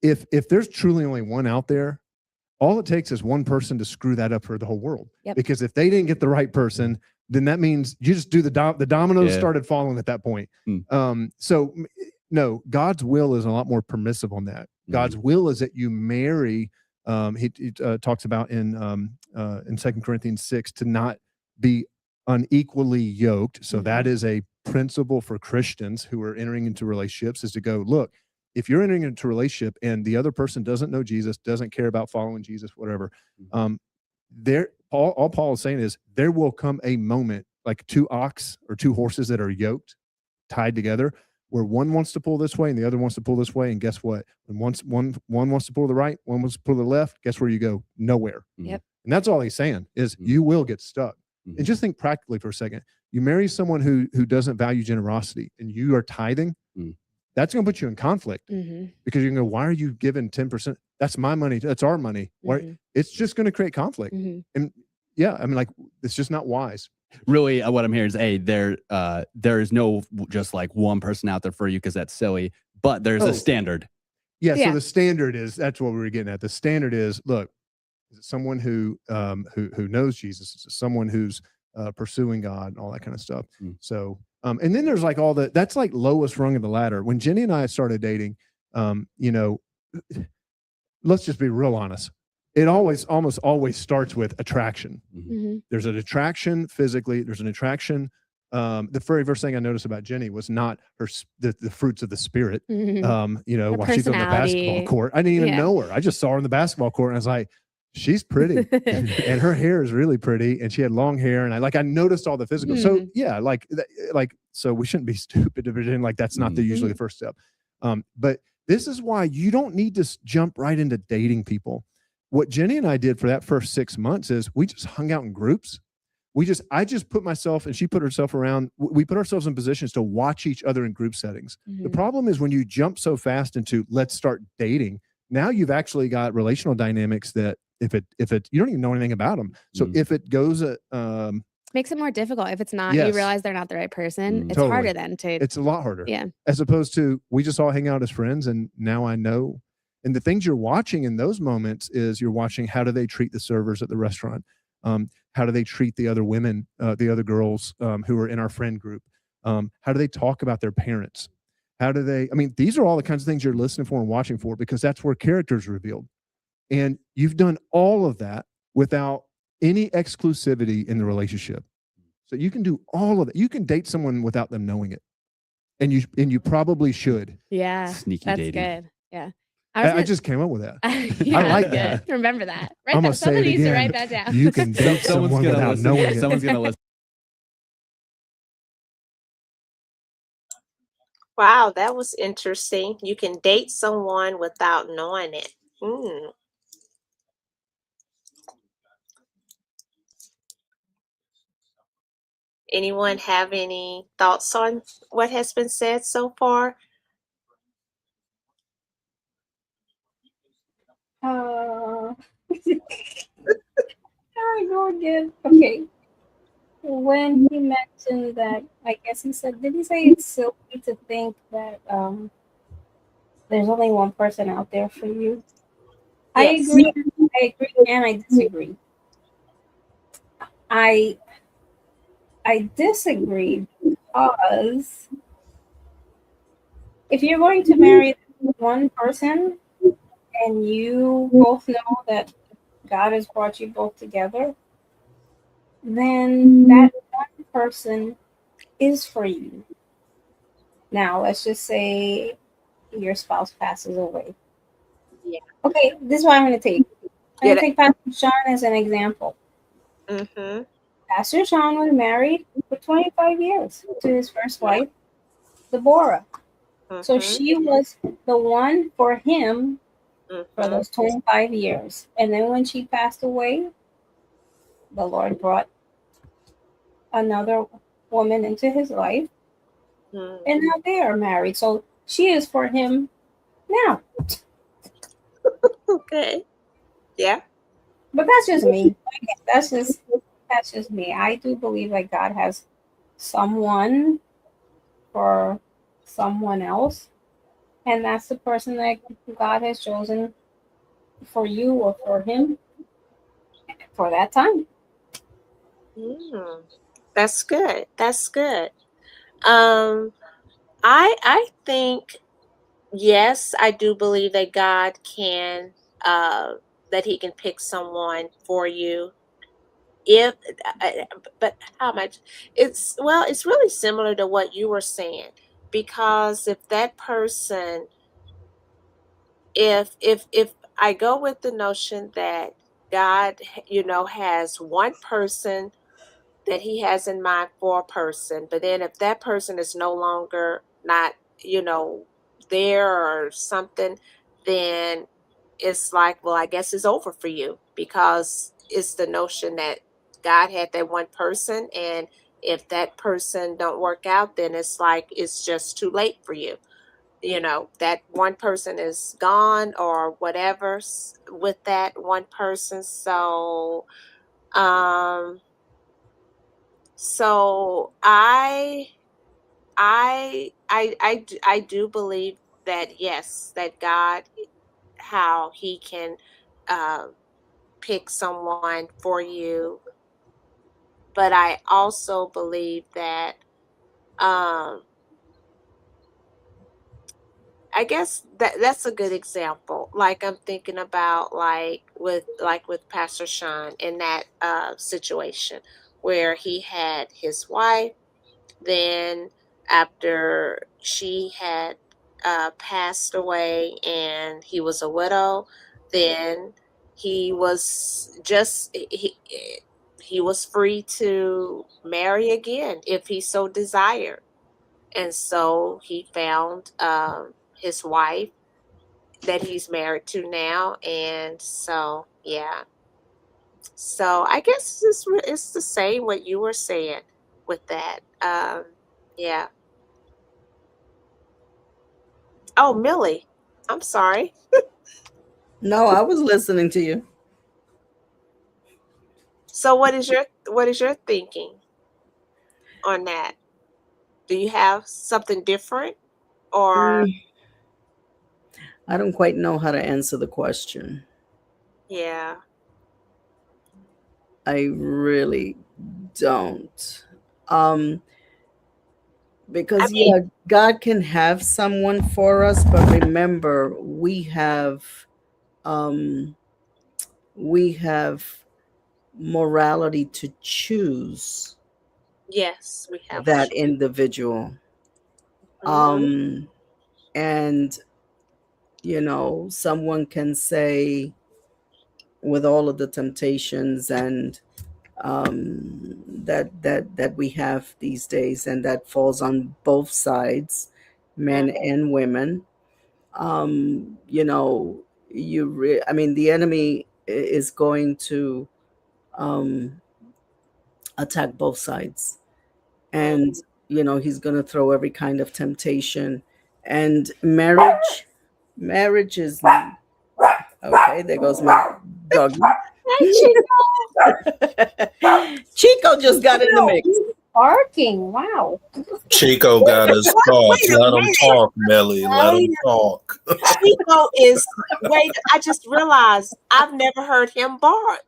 if there's truly only one out there, all it takes is one person to screw that up for the whole world. Yep. Because if they didn't get the right person, then that means you just do the dominoes Yeah. started falling at that point. Mm. So no, God's will is a lot more permissive on that. God's will is that you marry. He talks about in 2 Corinthians 6 to not be unequally yoked. So that is a principle for Christians who are entering into relationships, is to go, look, if you're entering into a relationship and the other person doesn't know Jesus, doesn't care about following Jesus, whatever, all Paul is saying is there will come a moment, like two ox or two horses that are yoked, tied together, where one wants to pull this way and the other wants to pull this way. And guess what? When one wants to pull the right, one wants to pull the left, guess where you go? Nowhere. Yep. And that's all he's saying is you will get stuck. And just think practically for a second. You marry someone who doesn't value generosity and you are tithing, that's going to put you in conflict because you're going to go, why are you giving 10%? That's my money. That's our money. Why? It's just going to create conflict. And yeah, I mean, like, it's just not wise. Really, what I'm hearing is, there is no just like one person out there for you because that's silly, but there's a standard. Yeah. So the standard is, that's what we were getting at. The standard is, look, is it someone who knows Jesus? Is it someone who's pursuing God and all that kind of stuff? So, and then there's like that's like lowest rung of the ladder. When Jenny and I started dating, let's just be real honest. It almost always starts with attraction. There's an attraction physically. There's an attraction. The very first thing I noticed about Jenny was not the fruits of the spirit. While she's on the basketball court, I didn't even know her. I just saw her on the basketball court, and I was like, she's pretty, and her hair is really pretty, and she had long hair, and I noticed all the physical. So yeah, so we shouldn't be stupid to pretend like that's not usually the first step. But this is why you don't need to jump right into dating people. What Jenny and I did for that first 6 months is we just hung out in groups. I just put myself and she put herself around. We put ourselves in positions to watch each other in group settings. The problem is when you jump so fast into let's start dating, now you've actually got relational dynamics that if it you don't even know anything about them. So if it goes makes it more difficult. If it's not, Yes. you realize they're not the right person. It's Totally. harder then to. It's a lot harder. Yeah. As opposed to we just all hang out as friends and now I know. And the things you're watching in those moments is you're watching how do they treat the servers at the restaurant? How do they treat the other women, the other girls who are in our friend group? How do they talk about their parents? These are all the kinds of things you're listening for and watching for because that's where character's revealed. And you've done all of that without any exclusivity in the relationship. So you can do all of that. You can date someone without them knowing it. And you probably should. Yeah. Sneaky that's dating. Good. Yeah. I just came up with that. Yeah, I like that. Remember that. Right? I'm gonna say it Somebody needs to again. write that down. You can date someone without listen. knowing it. Someone's gonna listen. Wow, that was interesting. You can date someone without knowing it. Anyone have any thoughts on what has been said so far? There we go again. Okay. When he mentioned that, I guess he said, did he say it's silly to think that there's only one person out there for you? Yes. I agree and I disagree. I disagree because if you're going to marry one person and you both know that God has brought you both together, then that one person is for you. Now, let's just say your spouse passes away. Yeah. Okay, this is what I'm going to take. I'm going to take Pastor Sean as an example. Pastor Sean was married for 25 years to his first wife, Deborah. So she was the one for him for those 25 years. And then when she passed away, the Lord brought another woman into his life. And now they are married. So she is for him now. Okay. Yeah. But that's just me. That's just me. I do believe that God has someone for someone else. And that's the person that God has chosen for you or for him for that time. Mm, that's good. That's good. Um, I think yes, I do believe that God can that he can pick someone for you. If uh, but how much it's really similar to what you were saying, because if that person, if I go with the notion that God, has one person that he has in mind for a person, but then if that person is no longer not, you know, there or something, then it's like, well, I guess it's over for you, because it's the notion that God had that one person, and if that person don't work out, then it's like it's just too late for you. That one person is gone or whatever with that one person. Um so I do believe that yes, that God, how he can uh, pick someone for you, but I also believe that um I guess that's a good example. Like I'm thinking about like with Pastor Sean in that situation where he had his wife. Then after she had passed away and he was a widow, then he was just he was free to marry again if he so desired. And so he found his wife that he's married to now. And so, yeah. So I guess it's the same what you were saying with that. Yeah. Oh, Millie, I'm sorry. No, I was listening to you. So what is your thinking on that? Do you have something different, or I don't quite know how to answer the question. yeah? I really don't. Um, I because mean, yeah, God can have someone for us, but remember, um we have morality to choose yes, we have. that individual. Mm-hmm. Um and someone can say, with all of the temptations and that we have these days, and that falls on both sides, men and women. You know, I mean, the enemy is going to um, attack both sides, and he's going to throw every kind of temptation. And marriage is okay. There goes my doggy. Hey, Chico. Chico just got in the mix. Barking. Wow. Chico got his thoughts. Wait a Let him minute. talk, Millie. Let him Wait talk. Chico is wait. I just realized I've never heard him bark.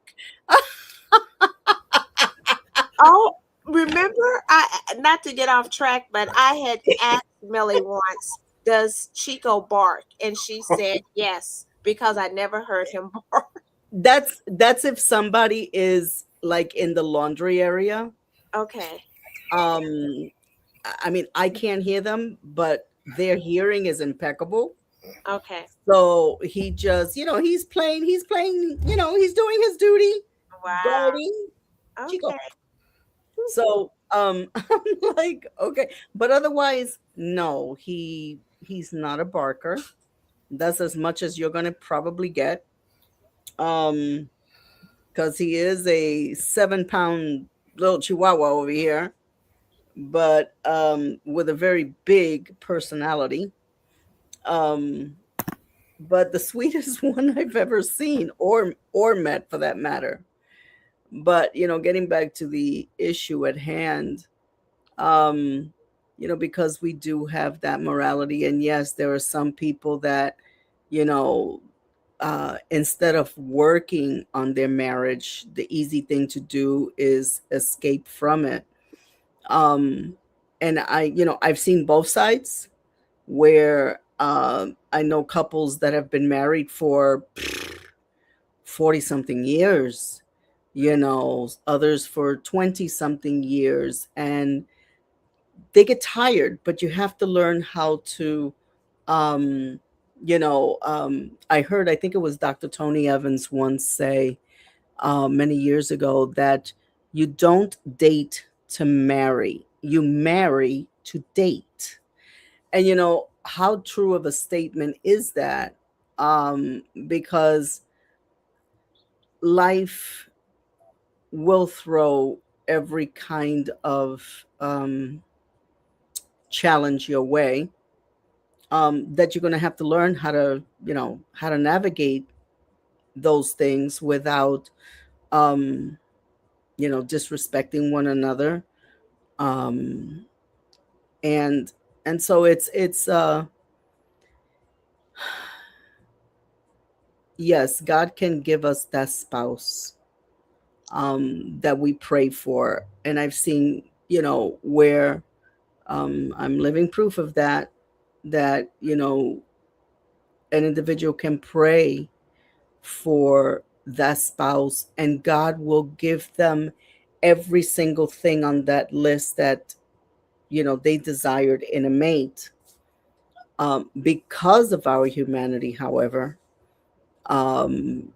Oh, remember, I not to get off track, but I had asked Millie once, "Does Chico bark?" And she said yes, because I never heard him bark. That's if somebody is like in the laundry area. Okay. um I mean, I can't hear them, but their hearing is impeccable. Okay. So he just, he's playing, he's doing his duty, Wow. guarding Chico. Okay. So I'm like, okay, but otherwise, no, he's not a barker. That's as much as you're gonna probably get. Um, because he is a 7-pound little chihuahua over here, but with a very big personality. Um, but the sweetest one I've ever seen, or met, for that matter. But getting back to the issue at hand, um, because we do have that morality. And yes, there are some people that, instead of working on their marriage, the easy thing to do is escape from it. And I've seen both sides, where I know couples that have been married for 40 something years, others for 20 something years, and they get tired, but you have to learn how to, I think it was Dr. Tony Evans once say, many years ago, that you don't date to marry, you marry to date. And how true of a statement is that? Because life will throw every kind of challenge your way, that you're going to have to learn how to navigate those things without disrespecting one another. um and so it's yes, God can give us that spouse that we pray for. And I've seen, where I'm living proof of that an individual can pray for that spouse, and God will give them every single thing on that list that they desired in a mate. Because of our humanity, however,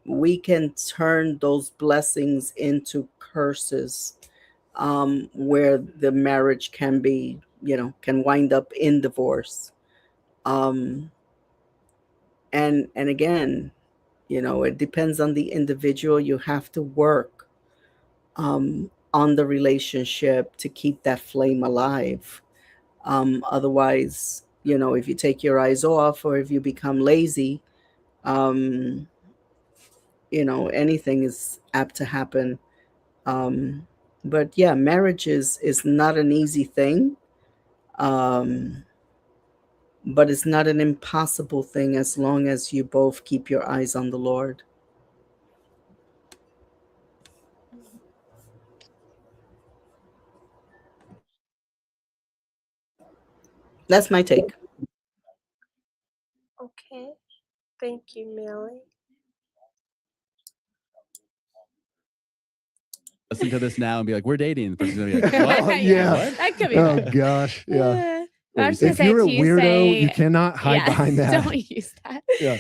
we can turn those blessings into curses, where the marriage can be, can wind up in divorce. And again, it depends on the individual. You have to work on the relationship to keep that flame alive. Otherwise, if you take your eyes off, or if you become lazy, anything is apt to happen. But yeah, marriage is not an easy thing. But it's not an impossible thing, as long as you both keep your eyes on the Lord. That's my take. Okay. Thank you, Millie. Listen to this now and be like, "We're dating." The person's gonna be like, "What?" Yeah. What? That could be Oh fun. gosh. Yeah. I was just If gonna say you're a to you weirdo, saying, you cannot hide behind that. Don't use that. Yeah.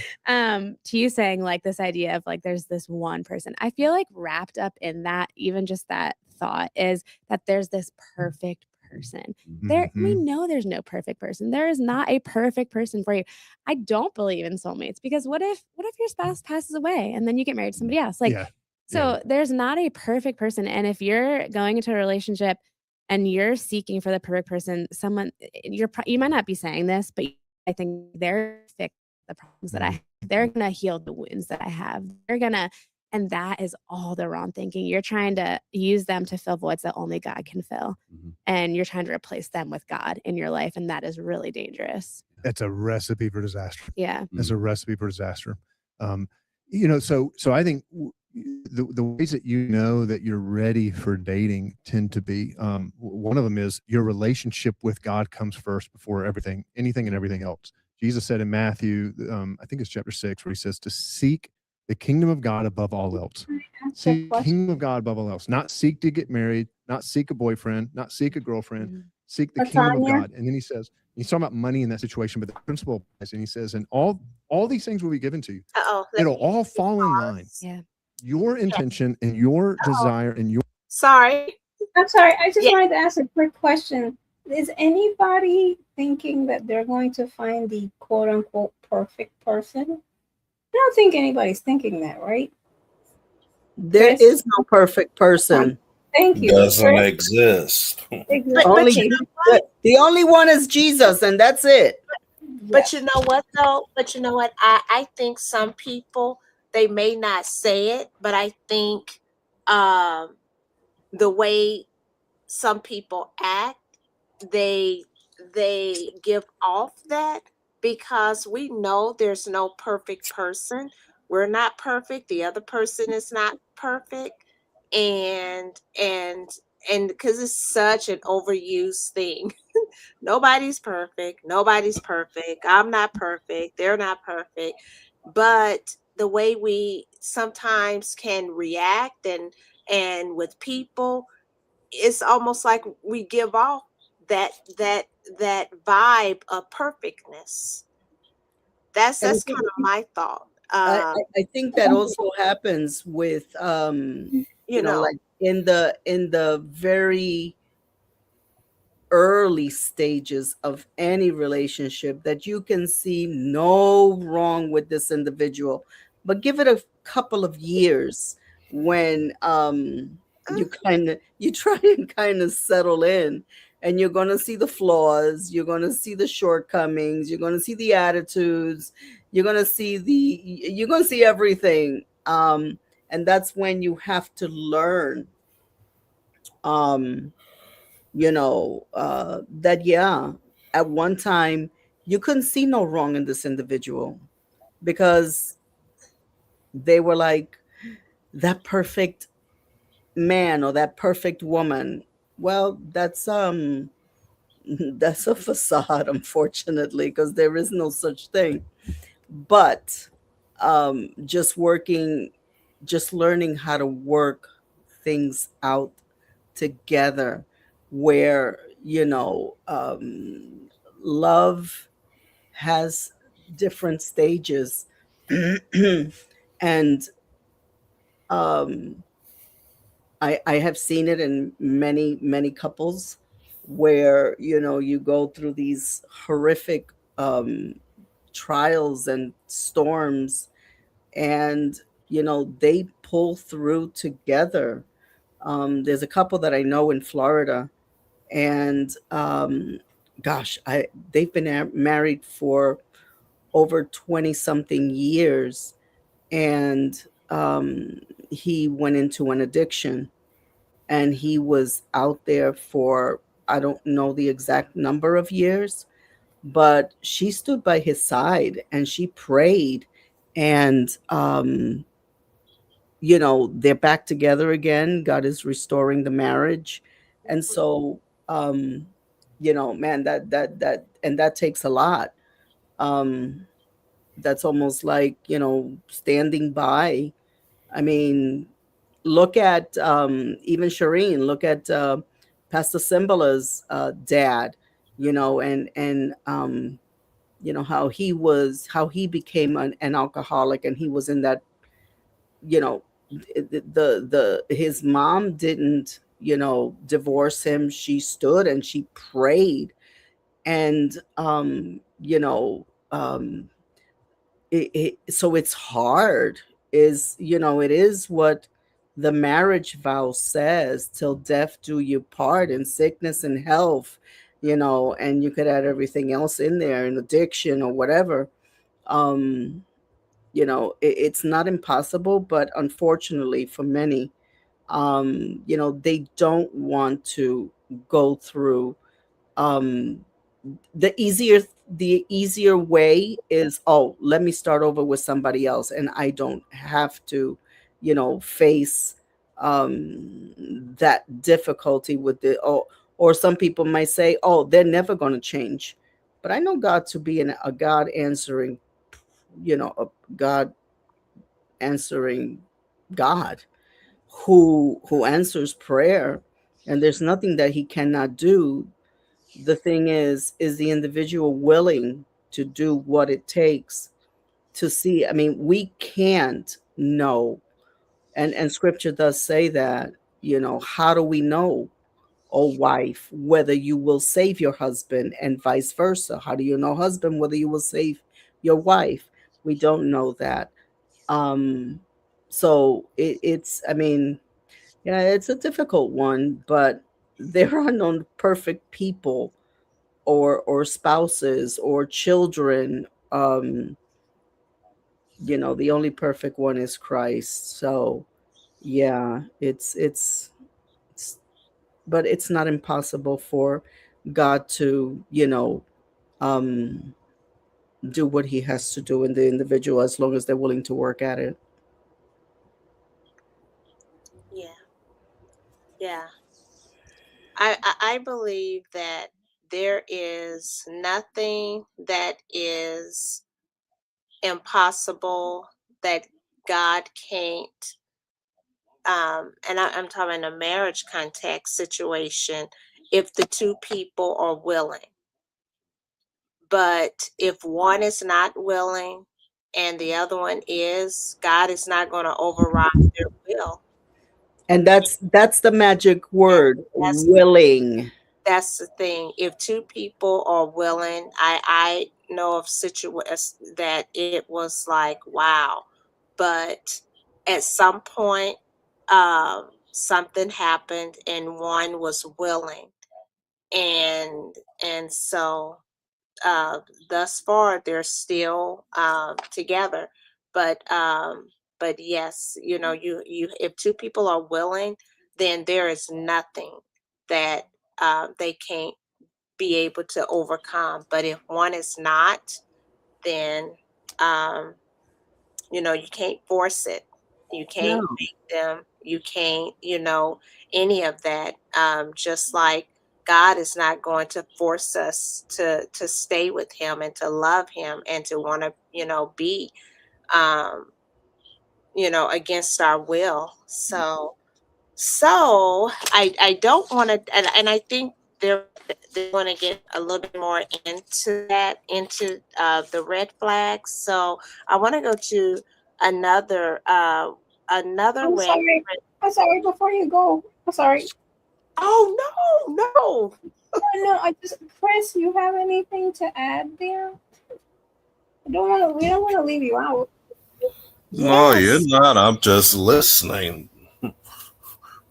To you saying like this idea of like there's this one person. I feel like wrapped up in that, even just that thought, is that there's this perfect person. We Mhm. know there's no perfect person. There is not a perfect person for you. I don't believe in soulmates, because what if your spouse passes away and then you get married to somebody else? Like, Yeah. so there's not a perfect person. And if you're going into a relationship and you're seeking for the perfect person, someone you might not be saying this, but I think they're fix the problems that I have. They're gonna heal the wounds that I have. And that is all the wrong thinking. You're trying to use them to fill voids that only God can fill. And you're trying to replace them with God in your life. And that is really dangerous. That's a recipe for disaster. Yeah. That's a recipe for disaster. So I think the ways that that you're ready for dating tend to be, one of them is your relationship with God comes first before anything and everything else. Jesus said in Matthew, I think it's chapter 6, where he says to seek the kingdom of God above all else. Seek the kingdom of God above all else. Not seek to get married, not seek a boyfriend, not seek a girlfriend. Seek the kingdom of God. And then he says, he's talking about money in that situation, but the principle applies. And he says, and all these things will be given to you. It'll all fall in line. Yeah. Your intention and your desire and your. Sorry. I'm sorry. I just wanted to ask a quick question. Is anybody thinking that they're going to find the quote unquote perfect person? I don't think anybody's thinking that, right? There is no perfect person. Thank you. Doesn't exist. Only the only one is Jesus, and that's it. But you know what though? But you know what? I think some people, they may not say it, but I think the way some people act, they they give off that, because we know there's no perfect person. We're not perfect. The other person is not perfect. And and and because it's such an overused thing. Nobody's perfect. Nobody's perfect. I'm not perfect. They're not perfect. But the way we sometimes can react and with people, it's almost like we give off that that that vibe of perfectness. That's And I that's think kind of my thought. I think that also happens with You know, like in the very early stages of any relationship, that you can see no wrong with this individual, but give it a couple of years when you try and kind of settle in, and you're going to see the flaws, you're going to see the shortcomings, you're going to see the attitudes, you're going to see everything, and that's when you have to learn, um that, yeah, at one time you couldn't see no wrong in this individual, because they were like that perfect man or that perfect woman. Well, that's that's a facade, unfortunately, because there is no such thing. But just learning how to work things out together, where love has different stages. And um I have seen it in many many couples, where you go through these horrific trials and storms, and they pull through together. There's a couple that I know in Florida, and gosh, I they've been married for over 20 something years, and he went into an addiction, and he was out there for, I don't know the exact number of years, but she stood by his side and she prayed, and they're back together again. God is restoring the marriage. And so man, that takes a lot. um that's almost like standing by. I mean, look at even Shireen, look at Pastor Simbala's dad, and how he became an alcoholic, and he was in that, you know his mom didn't divorce him. She stood and she prayed, and so it's hard. It is what the marriage vow says: till death do you part, in sickness and health, and you could add everything else in there, in addiction or whatever. um it's not impossible, but unfortunately for many, they don't want to go through. um the easier way is, oh, let me start over with somebody else, and I don't have to face that difficulty with the, or some people might say, oh, they're never going to change. But I know God to be a God answering, a God answering God, who answers prayer, and there's nothing that he cannot do. The thing is the individual willing to do what it takes to see? I mean, we can't know, and scripture does say that. How do we know, oh wife, whether you will save your husband, and vice versa? How do you know, husband, whether you will save your wife? We don't know that. um so it's, I mean, yeah, it's a difficult one, but there are no perfect people, or spouses, or children. The only perfect one is Christ. So yeah, it's but it's not impossible for God to, do what he has to do in the individual as long as they're willing to work at it. Yeah. Yeah. I believe that there is nothing that is impossible that God can't. And I'm talking in a marriage context situation, if the two people are willing. But if one is not willing and the other one is, God is not going to override their will. And that's the magic word, That's willing. that's the thing. If two people are willing, I know of situations that it was like, wow. But at some point, something happened and one was willing, and so uh, thus far they're still together. But yes, you if two people are willing, then there is nothing that they can't be able to overcome. But if one is not, then um, you can't force it. You can't No. make them. You can't, any of that. Just like God is not going to force us to stay with Him and to love Him and to want to, be, um, against our will. So I don't want to, and I think they're going to get a little bit more into that, into the red flags. So I want to go to another I'm red. sorry. I'm sorry. Before you go, I'm sorry. Oh no. No, Chris, you have anything to add there? We don't want to leave you out. No, you're Yes. not. I'm just listening.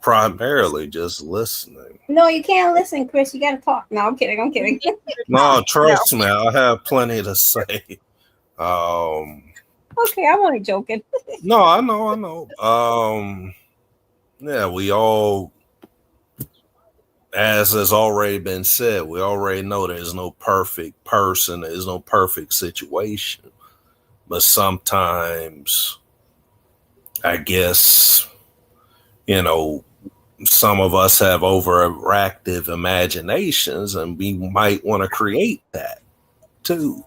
Primarily just listening. No, you can't listen, Chris. You got to talk. No, I'm kidding. I'm kidding. No, trust me, I have plenty to say. Okay, I'm only joking. No, I know. Yeah, we all, as has already been said, we already know there's no perfect person, there's no perfect situation. But sometimes, I guess, some of us have overactive imaginations and we might want to create that too.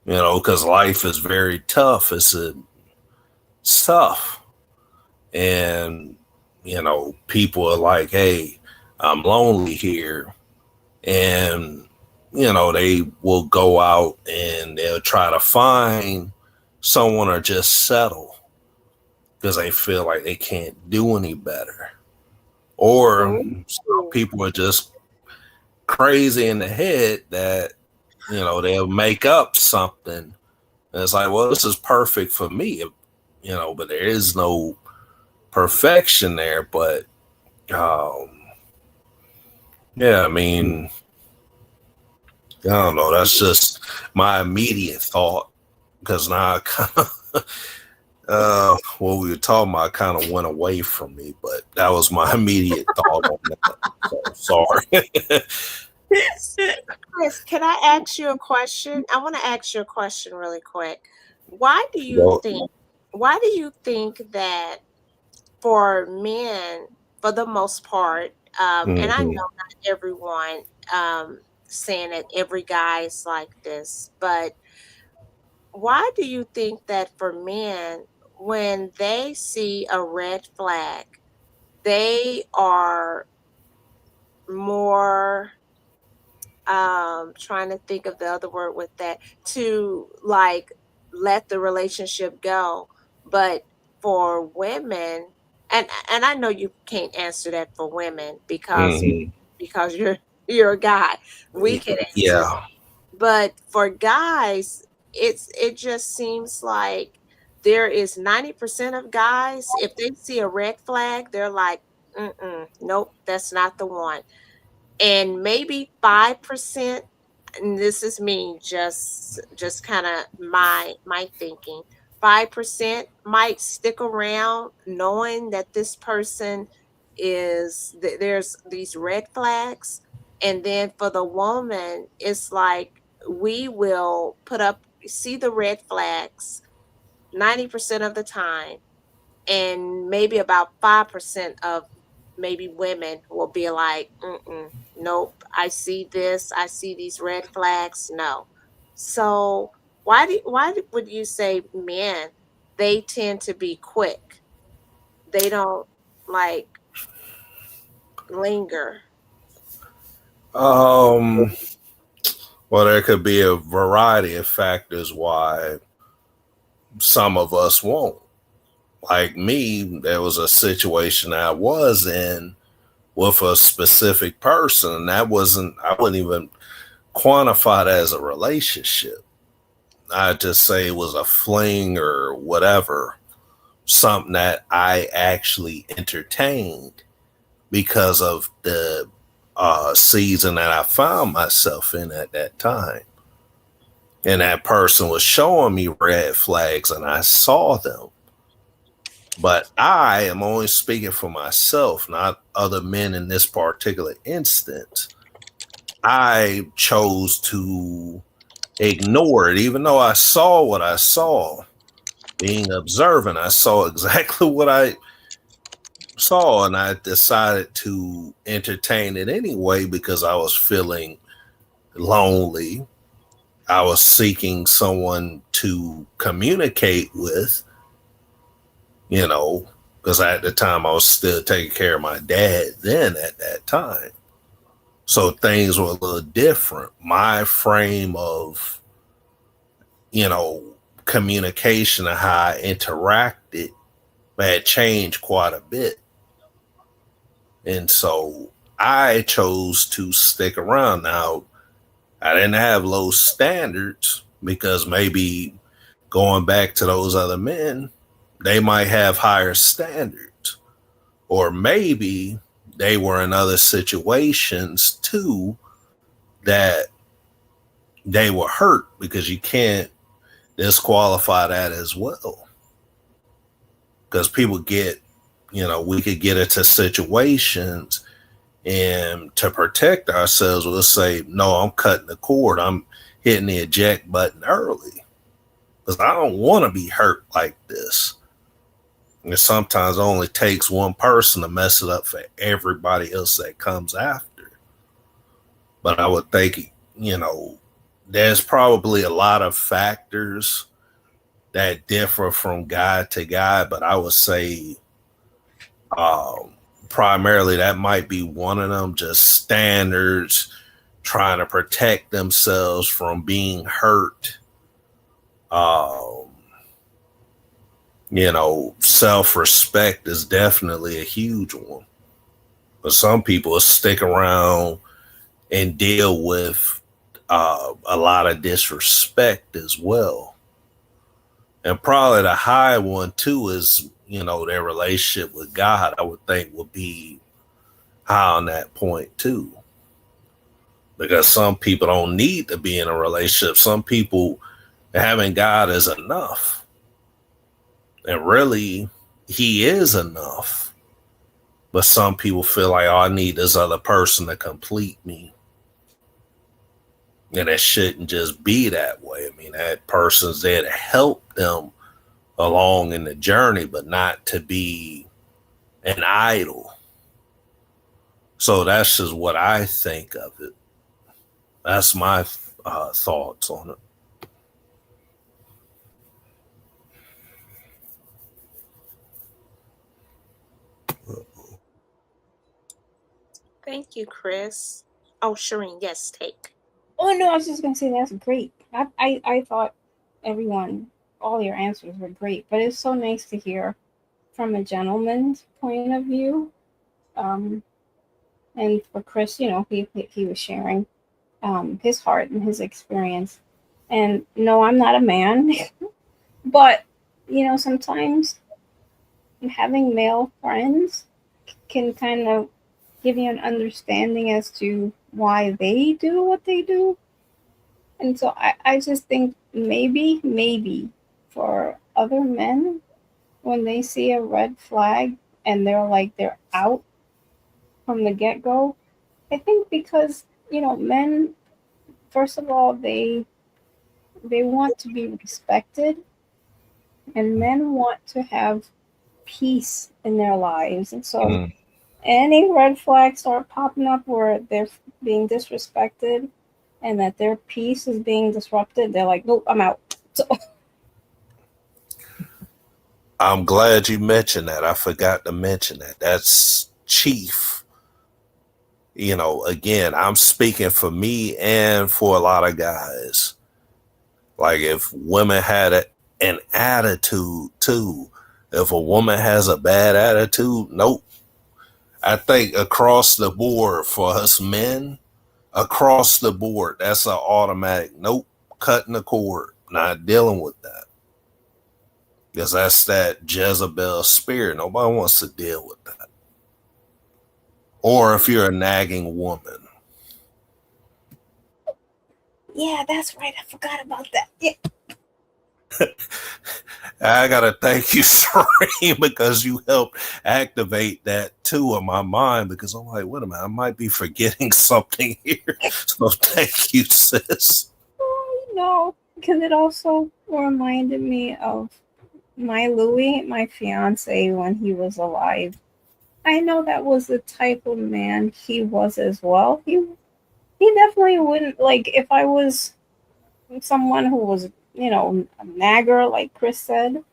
Because life is very tough. It's tough. And, people are like, hey, I'm lonely here. And, they will go out and they'll try to find someone or just settle because they feel like they can't do any better. Or some people are just crazy in the head that, they'll make up something. And it's like, well, this is perfect for me, but there is no perfection there. But yeah, I mean, I don't know. That's just my immediate thought because now I kind of, what we were talking about kind of went away from me, but that was my immediate thought on that. So, sorry. Chris, can I ask you a question? I want to ask you a question really quick. Why do you Well, think? Why do you think that for men, for the most part, and I know mhm. not everyone saying that every guy is like this, but why do you think that for men, when they see a red flag, they are more trying to think of the other word with that, to like let the relationship go? But for women, and I know you can't answer that for women because Mhm. you're a guy, we can answer. Yeah. But for guys, it just seems like there is 90% of guys, if they see a red flag, they're like, nope, that's not the one. And maybe 5%, and this is me just kind of my thinking, 5% might stick around knowing that this person is there's these red flags, And then for the woman, it's like we will see the red flags 90% of the time, and maybe about 5% of maybe women will be like, nope, I see this, I see these red flags, no. So why would you say men, they tend to be quick? They don't like linger. Well, there could be a variety of factors why some of us won't. Like me, there was a situation I was in with a specific person, and I wouldn't even quantify that as a relationship. I'd just say it was a fling or whatever, something that I actually entertained because of the season that I found myself in at that time. And that person was showing me red flags and I saw them. But I am only speaking for myself, not other men in this particular instance. I chose to ignore it, even though I saw what I saw. Being observant, I saw exactly what I saw, and I decided to entertain it anyway because I was feeling lonely. I was seeking someone to communicate with, because at the time I was still taking care of my dad then at that time. So things were a little different. My frame of, communication and how I interacted had changed quite a bit. And so I chose to stick around. Now, I didn't have low standards because maybe going back to those other men, they might have higher standards. Or maybe they were in other situations too that they were hurt, because you can't disqualify that as well. Because people get, we could get into situations, and to protect ourselves, we'll say, no, I'm cutting the cord. I'm hitting the eject button early because I don't want to be hurt like this. And sometimes it only takes one person to mess it up for everybody else that comes after. But I would think, there's probably a lot of factors that differ from guy to guy, but I would say primarily that might be one of them, just standards, trying to protect themselves from being hurt. Self-respect is definitely a huge one. But some people stick around and deal with a lot of disrespect as well. And probably the high one too is, their relationship with God, I would think would be high on that point too. Because some people don't need to be in a relationship. Some people, having God is enough. And really, he is enough. But some people feel like, I need this other person to complete me. And it shouldn't just be that way. I mean, that person's there to help them along in the journey, but not to be an idol. So that's just what I think of it. That's my thoughts on it. Thank you, Chris. Oh, Shireen, yes, take. Oh no, I was just gonna say that's great. I thought all your answers were great, but it's so nice to hear from a gentleman's point of view. And for Chris, he was sharing his heart and his experience. And no, I'm not a man, but sometimes having male friends can kind of give you an understanding as to why they do what they do. And so I just think maybe for other men, when they see a red flag and they're out from the get-go, I think because men, first of all, they want to be respected, and men want to have peace in their lives. And so any red flags start popping up where they're being disrespected and that their peace is being disrupted, they're like, nope, I'm out. So, I'm glad you mentioned that. I forgot to mention that. That's chief. Again, I'm speaking for me and for a lot of guys. Like, if women had an attitude too, if a woman has a bad attitude, nope. I think across the board for us men, across the board, that's an automatic nope, cutting the cord, not dealing with that. Because that's that Jezebel spirit. Nobody wants to deal with that. Or if you're a nagging woman. yeah, that's right. I forgot about that. Yeah. I gotta thank you, Serene, because you helped activate that too in my mind, because I'm like, wait a minute, I might be forgetting something here. So thank you, sis. No, because it also reminded me of my Louis, my fiance, when he was alive. I know that was the type of man he was as well. He definitely wouldn't, like, if I was someone who was, a nagger, like Chris said,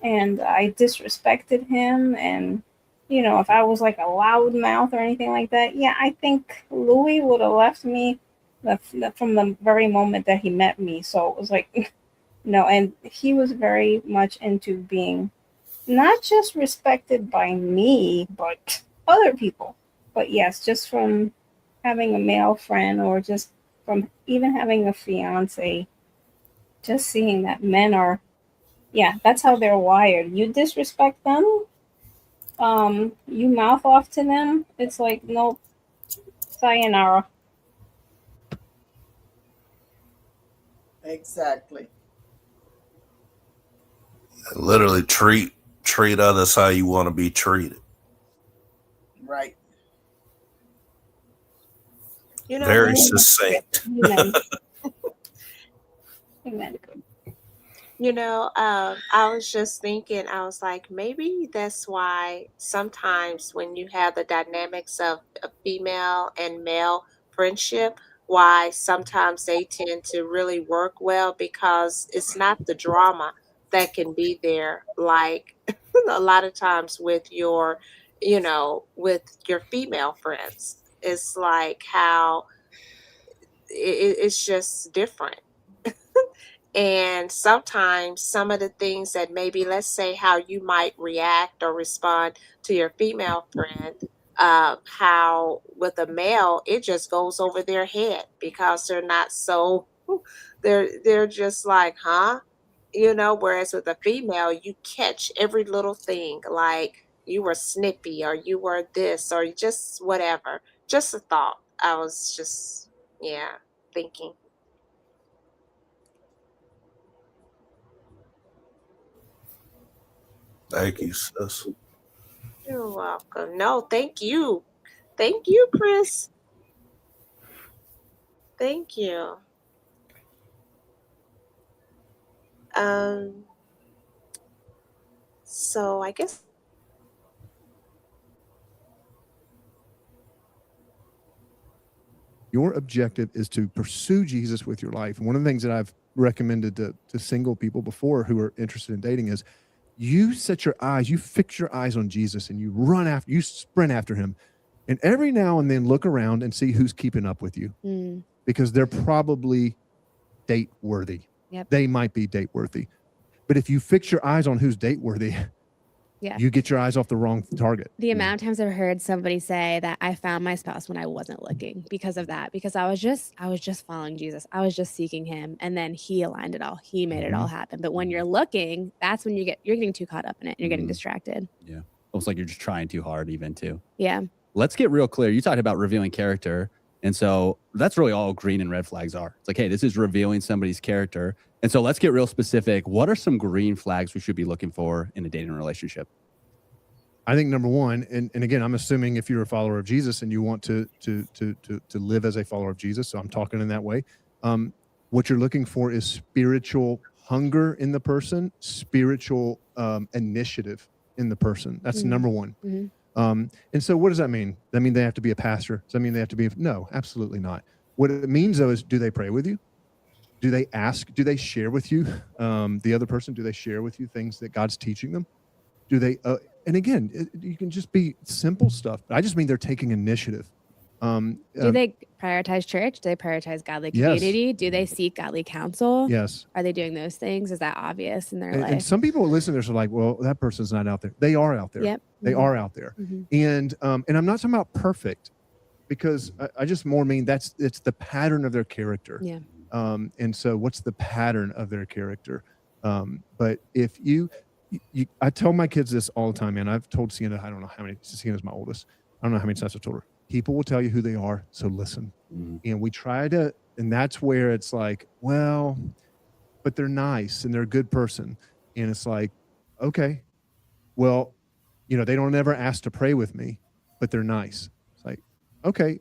and I disrespected him, and, if I was like a loud mouth or anything like that, yeah, I think Louis would have left me from the very moment that he met me. So it was like, no, and he was very much into being not just respected by me, but other people. But yes, just from having a male friend or just from even having a fiance, just seeing that men are, yeah, that's how they're wired. You disrespect them, you mouth off to them, it's like, nope, sayonara. Exactly. Literally treat others how you want to be treated. Right. Very succinct. Amen. Amen. I was just thinking, I was like, maybe that's why sometimes when you have the dynamics of a female and male friendship, why sometimes they tend to really work well, because it's not the drama that can be there. Like a lot of times with with your female friends, it's like how it's just different. And sometimes some of the things that maybe, let's say, how you might react or respond to your female friend, how with a male, it just goes over their head because they're not so, they're just like, huh? Whereas with a female, you catch every little thing, like you were snippy or you were this or just whatever. Just a thought. I was just, yeah, thinking. Thank you, sis. You're welcome. No, thank you. Thank you, Chris. Thank you. Um, so I guess Your objective is to pursue Jesus with your life. And one of the things that I've recommended to single people before who are interested in dating is you fix your eyes on Jesus and you sprint after him. And every now and then look around and see who's keeping up with you, because they're probably date worthy. Yep. They might be date worthy. But if you fix your eyes on who's date worthy, Yeah. you get your eyes off the wrong target. The amount of times I've heard somebody say that I found my spouse when I wasn't looking because of that, because I was just following Jesus. I was just seeking him, and then he aligned it all. He made it all happen. But when you're looking, that's when you're getting too caught up in it and you're getting distracted. Yeah. Almost like you're just trying too hard even too. Yeah. Let's get real clear. You talked about revealing character. And so that's really all green and red flags are. It's like, hey, this is revealing somebody's character. And so let's get real specific. What are some green flags we should be looking for in a dating relationship? I think number one, and again, I'm assuming if you're a follower of Jesus and you want to live as a follower of Jesus, so I'm talking in that way. What you're looking for is spiritual hunger in the person, spiritual initiative in the person. That's number one. And so what does that mean? That mean they have to be a pastor? Does that mean they have to be? No, absolutely not. What it means though is, do they pray with you? Do they ask? Do they share with you the other person? Do they share with you things that God's teaching them? Do they? And again, you can just be simple stuff. But I just mean they're taking initiative. Do they prioritize church? Do they prioritize godly Yes. community? Do they seek godly counsel? Yes. Are they doing those things? Is that obvious in their And life? some people listen to this are like, well, that person's not out there. They are out there. Yep. They are out there. And I'm not talking about perfect, because I just more mean it's the pattern of their character. Yeah. And so what's the pattern of their character? But if I tell my kids this all the time, man. I've told Sienna, I don't know how many, Sienna's my oldest. I don't know how many times I've told her, people will tell you who they are, so listen. And we try to, and that's where it's like, well, but they're nice and they're a good person. And it's like, okay, well, they don't ever ask to pray with me, but they're nice. It's like, okay,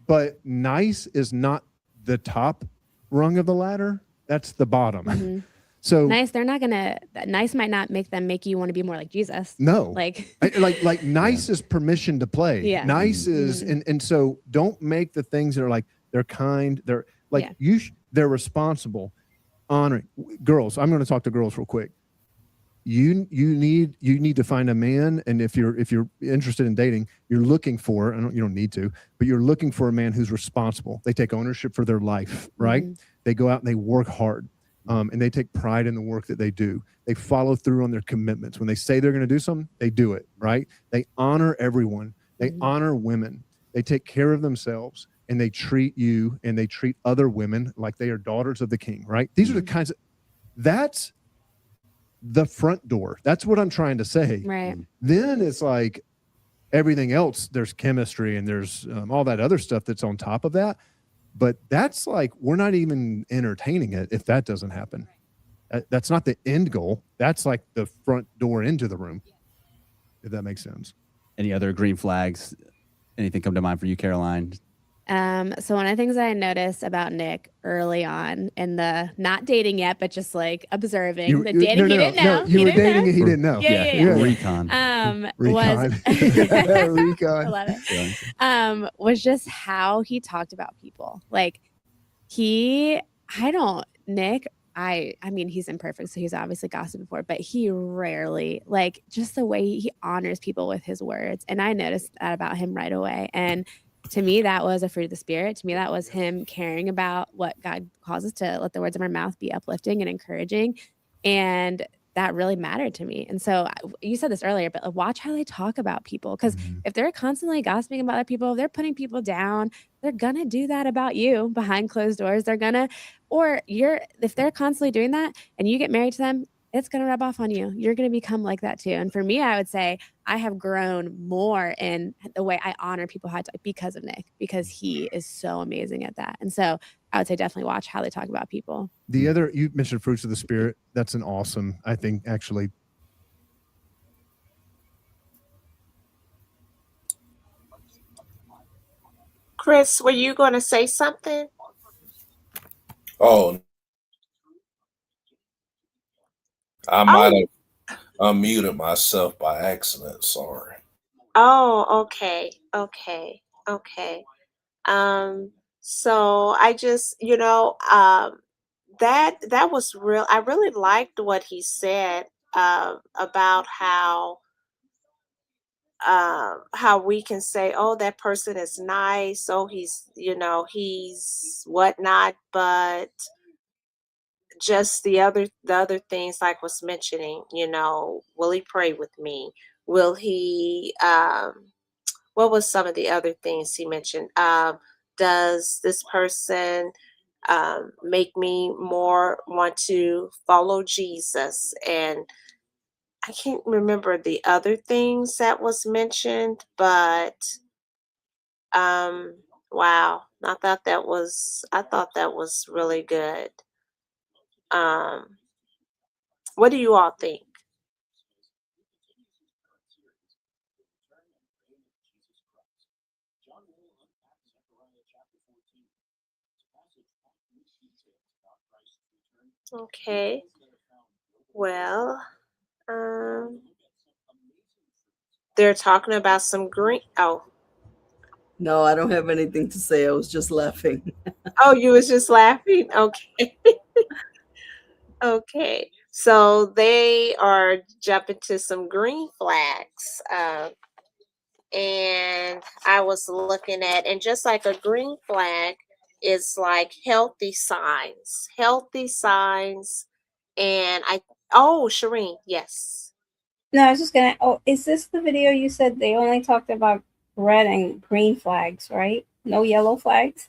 but nice is not the top rung of the ladder. That's the bottom. So nice might not make you want to be more like Jesus. No, like nice is permission to play. Yeah. Nice is, and so don't make the things that are like, they're kind, they're like, they're responsible, honoring. Girls, I'm going to talk to girls real quick. You need to find a man, and if you're interested in dating, you're looking for, you don't need to, but you're looking for a man who's responsible. They take ownership for their life, right? They go out and they work hard. And they take pride in the work that they do. They follow through on their commitments. When they say they're going to do something, they do it, right? They honor everyone. They honor women. They take care of themselves, and they treat you and they treat other women like they are daughters of the king, right? These are the kinds of, that's the front door. That's what I'm trying to say. Right. Then it's like everything else, there's chemistry and there's all that other stuff that's on top of that. But that's like, we're not even entertaining it if that doesn't happen. That's not the end goal. That's like the front door into the room, if that makes sense. Any other green flags? Anything come to mind for you, Caroline? So one of the things I noticed about Nick early on in the not dating yet, but just like observing the dating, he didn't know. You were dating and he didn't know. Yeah. Recon. Was Recon. I love it. Was just how he talked about people. Like Nick, I mean, he's imperfect, so he's obviously gossiped before, but he rarely, like, just the way he honors people with his words. And I noticed that about him right away. And to me, that was a fruit of the spirit. To me, that was him caring about what God calls us to let the words of our mouth be uplifting and encouraging. And that really mattered to me. And so you said this earlier, but watch how they talk about people. Because if they're constantly gossiping about other people, they're putting people down, they're going to do that about you behind closed doors. If they're constantly doing that and you get married to them, it's going to rub off on you. You're going to become like that too. And for me, I would say I have grown more in the way I honor people because of Nick, because he is so amazing at that. And so I would say definitely watch how they talk about people. The other, you mentioned fruits of the spirit. That's an awesome, I think, actually. Chris, were you going to say something? Oh, I might have unmuted myself by accident. Sorry. Oh, okay. So I just, that was real. I really liked what he said about how we can say, oh, that person is nice, oh, he's whatnot, but just the other things, like was mentioning, will he pray with me? Will he what was some of the other things he mentioned? Does this person make me more want to follow Jesus? And I can't remember the other things that was mentioned, but wow, I thought that was really good. What do you all think? Okay. Well, um, they're talking about some green. Oh, No, I don't have anything to say. I was just laughing. oh, you was just laughing. Okay. Okay. So they are jumping to some green flags. And I was looking at, and just like a green flag is like healthy signs. And oh, Shireen, yes. No, I was just gonna. Oh, is this the video you said they only talked about red and green flags, right? No yellow flags.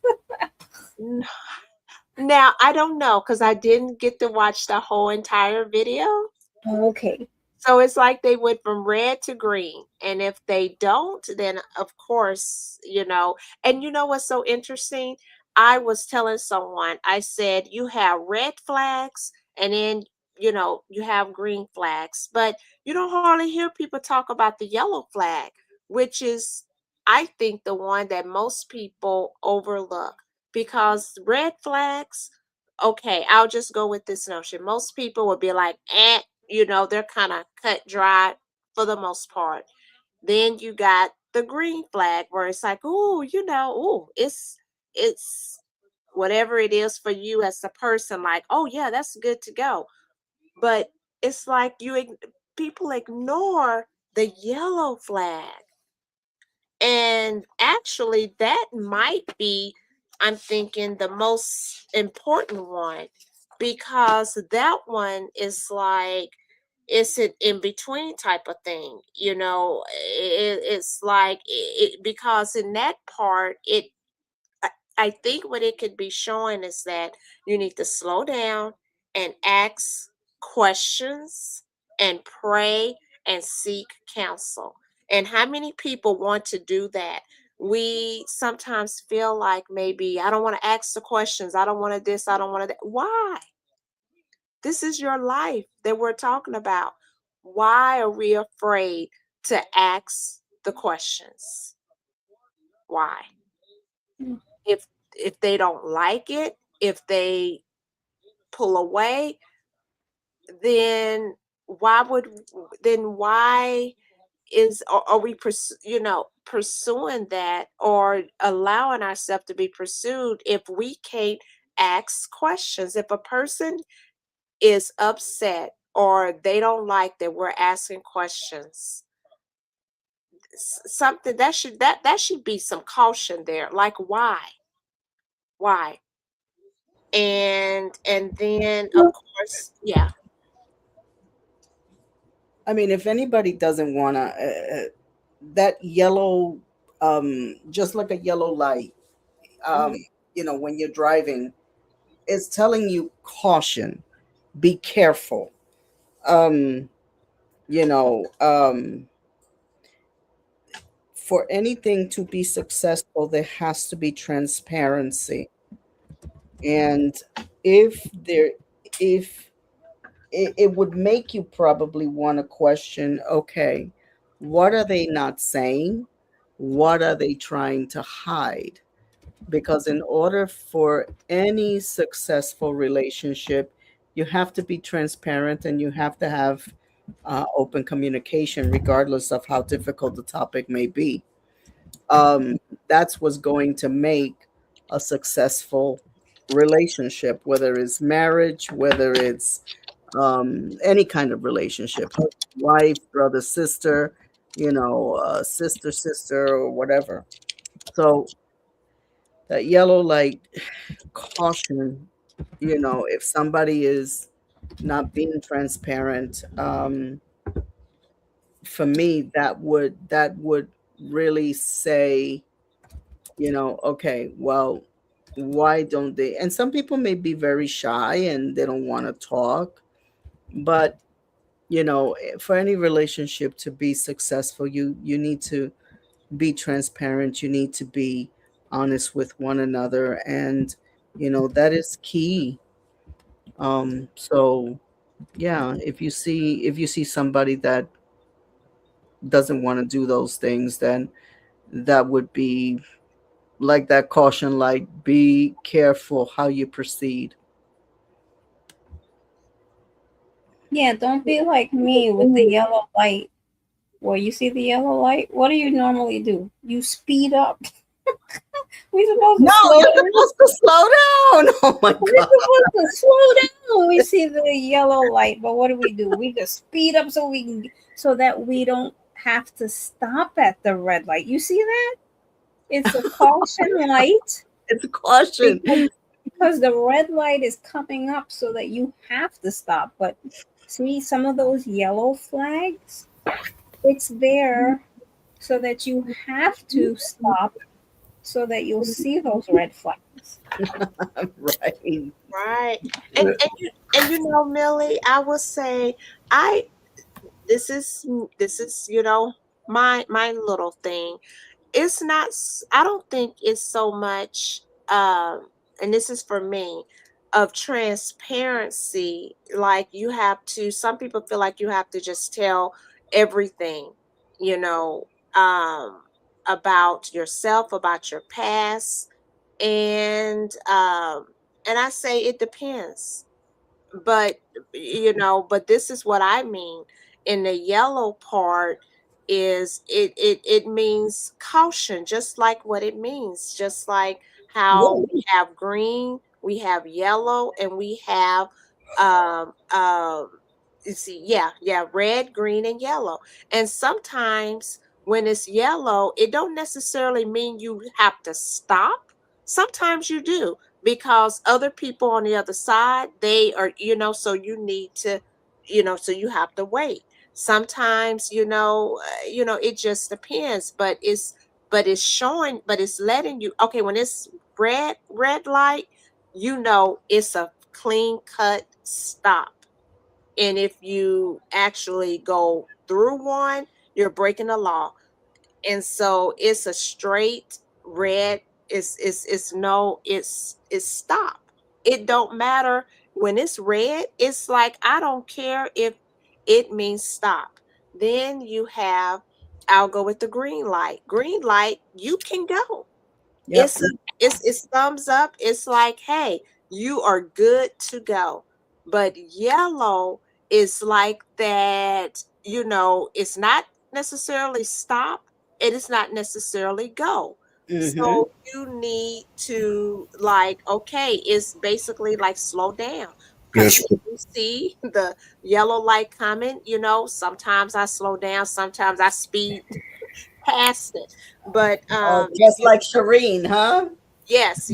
Now, I don't know because I didn't get to watch the whole entire video. Okay. So it's like they went from red to green. And if they don't, then of course, and you know what's so interesting? I was telling someone, I said, you have red flags and then, you have green flags, but you don't hardly hear people talk about the yellow flag, which is, I think, the one that most people overlook because red flags, okay, I'll just go with this notion. Most people would be like, they're kind of cut dry for the most part. Then you got the green flag where it's like, it's whatever it is for you as a person, like, oh yeah, that's good to go. But it's like people ignore the yellow flag. And actually, that might be, I'm thinking, the most important one because that one is like, it's an in between type of thing. It's like, because in that part, I think what it could be showing is that you need to slow down and ask questions and pray and seek counsel. And how many people want to do that? We sometimes feel like maybe I don't want to ask the questions. I don't want to this. I don't want to that. Why? This is your life that we're talking about. Why are we afraid to ask the questions? Why? If they don't like it, if they pull away, then why are we pursuing that or allowing ourselves to be pursued if we can't ask questions? If a person is upset or they don't like that we're asking questions, something that should be some caution there. Like, why? And then of course, yeah. I mean, if anybody doesn't want to, that yellow, just like a yellow light, um, when you're driving, it's telling you caution, be careful. Um, you know, um, for anything to be successful, there has to be transparency. And if there, if it would make you probably want to question, okay, what are they not saying? What are they trying to hide? Because in order for any successful relationship, you have to be transparent and you have to have open communication, regardless of how difficult the topic may be. That's what's going to make a successful relationship, whether it's marriage, whether it's any kind of relationship, husband, wife, brother, sister, sister, sister, or whatever. So that yellow light, caution, if somebody is not being transparent, for me, that would really say, okay, well, why don't they? And some people may be very shy and they don't want to talk, but for any relationship to be successful, you need to be transparent. You need to be honest with one another, and that is key. So yeah, if you see somebody that doesn't want to do those things, then that would be like that caution light. Be careful how you proceed. Yeah, don't be like me with the yellow light. Well, you see the yellow light? What do you normally do? You speed up. We supposed to No, slow you're down. supposed to slow down. Oh my We're God. supposed to slow down when we see the yellow light, but what do? We just speed up so we can, so that we don't have to stop at the red light. You see that? It's a caution light It's a caution. because the red light is coming up so that you have to stop. But see, some of those yellow flags, it's there so that you have to stop so that you'll see those red flags. Right. Right. And you know, Millie, I will say I this is my little thing. It's not I don't think it's so much and this is for me of transparency. Like you have to, some people feel like you have to just tell everything, you know, about yourself, about your past, and I say it depends, but but this is what I mean. In the yellow part is it means caution, just like what it means, just like how we have green, we have yellow, and we have you see, yeah, red, green, and yellow. And sometimes when it's yellow, it don't necessarily mean you have to stop. Sometimes you do, because other people on the other side, they are, so you need to, so you have to wait. Sometimes, it just depends, but it's showing, but it's letting you, okay, when it's red light, it's a clean cut stop. And if you actually go through one, you're breaking the law. And so it's a straight red. It's no, it's stop. It don't matter when it's red. It's like, I don't care if it means stop. Then you have, I'll go with the green light. Green light, you can go. Yep. It's thumbs up. It's like, hey, you are good to go. But yellow is like that, it's not necessarily stop. It is not necessarily go. Mm-hmm. So you need to, like, okay, it's basically like slow down. Because Yes. when you see the yellow light coming, sometimes I slow down, sometimes I speed past it. But Just like Shireen, huh? yes,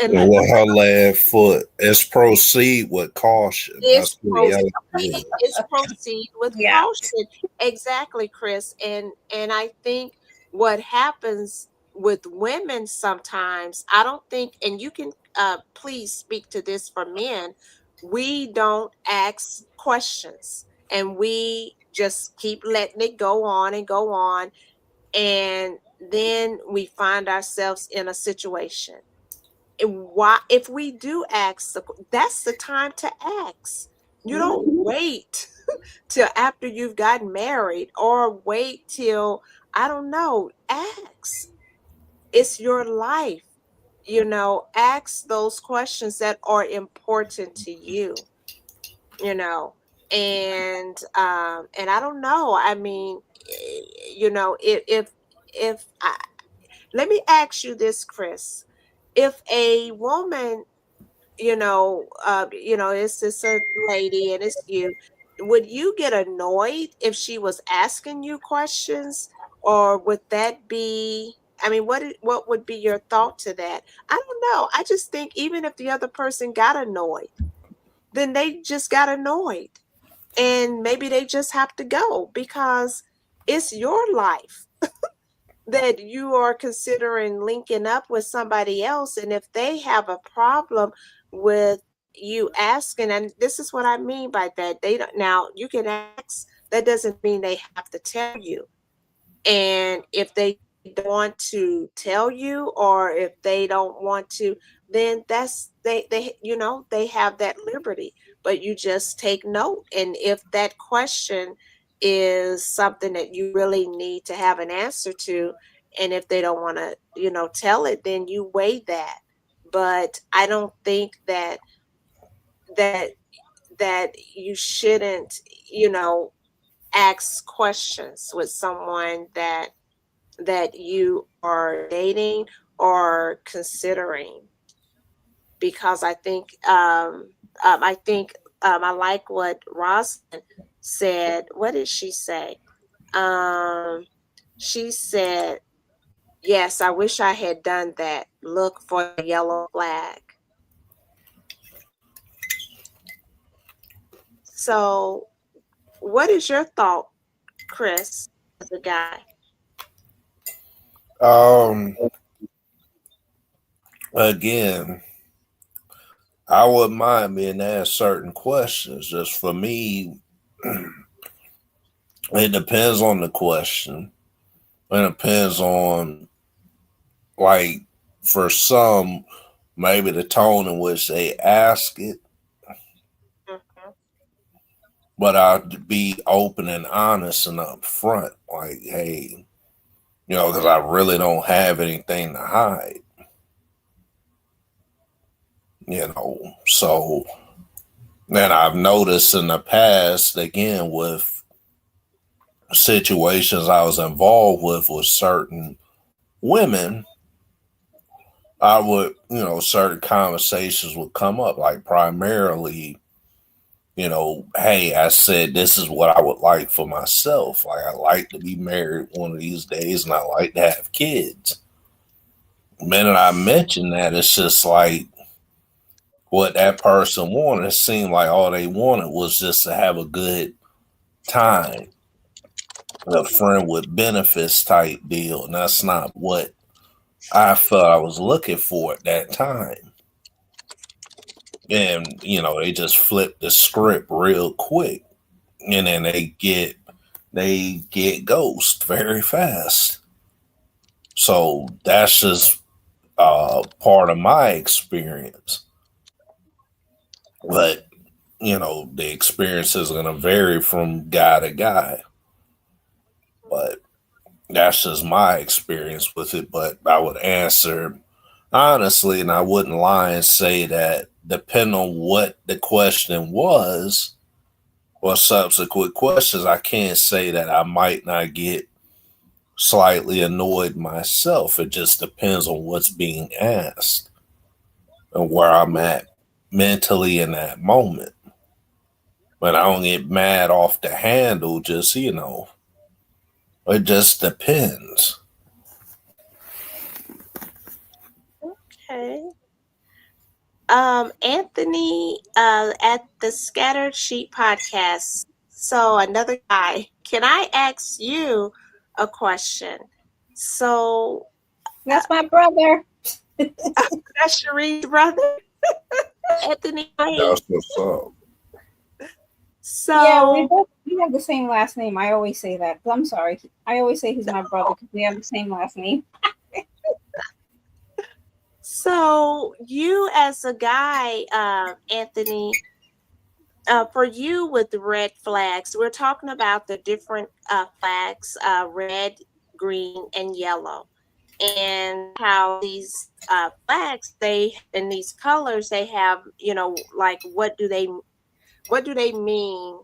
and And with her left foot, it's proceed with caution. it's That's what proceed. yellow is. It's proceed with Yeah. caution. Exactly, Chris. And I think what happens with women sometimes, I don't think, and you can please speak to this for men, we don't ask questions, and we just keep letting it go on and go on, and then we find ourselves in a situation. And why, if we do ask, that's the time to ask. You don't wait till after you've gotten married, or wait till, I don't know, ask. It's your life. Ask those questions that are important to you, you know. And I don't know. I mean, if I, let me ask you this, Chris. If a woman, it's just a lady and it's you, would you get annoyed if she was asking you questions, or would that be? I mean, what would be your thought to that? I don't know. I just think even if the other person got annoyed, then they just got annoyed, and maybe they just have to go, because it's your life that you are considering linking up with somebody else. And if they have a problem with you asking, and this is what I mean by that, they don't, now you can ask, that doesn't mean they have to tell you. And if they don't want to tell you, or if they don't want to, then that's, they have that liberty. But you just take note, and if that question is something that you really need to have an answer to, And if they don't want to, tell it, then you weigh that. But I don't think that you shouldn't, ask questions with someone that you are dating or considering, because I think I like what Rosalind said. What did she say? She said, "Yes, I wish I had done that. Look for the yellow flag." So, what is your thought, Chris, as a guy? Again, I wouldn't mind being asked certain questions. Just for me, it depends on the question. It depends on, like, for some, maybe the tone in which they ask it. Mhm. But I'd be open and honest and upfront. Like, hey, because I really don't have anything to hide. So then I've noticed in the past, again, with situations I was involved with certain women, I would, certain conversations would come up, like primarily, hey, I said this is what I would like for myself. Like, I like to be married one of these days and I like to have kids. The minute I mentioned that, it's just like what that person wanted. It seemed like all they wanted was just to have a good time, a friend with benefits type deal. And that's not what I felt I was looking for at that time. And, they just flip the script real quick. And then they get ghost very fast. So that's just part of my experience. But, the experience is going to vary from guy to guy. But that's just my experience with it. But I would answer honestly, and I wouldn't lie and say that depending on what the question was or subsequent questions, I can't say that I might not get slightly annoyed myself. It just depends on what's being asked and where I'm at mentally in that moment. But I don't get mad off the handle, just, it just depends. Okay. Anthony, at the Scattered Sheep podcast. So another guy. Can I ask you a question? So That's my brother. that's Cherie's brother, Anthony. That's what's up. Yeah, So we have the same last name. I always say that. I'm sorry. I always say he's my brother because we have the same last name. So you as a guy, Anthony, for you with the red flags, we're talking about the different flags, red, green, and yellow, and how these flags, they in these colors, they have, like what do they mean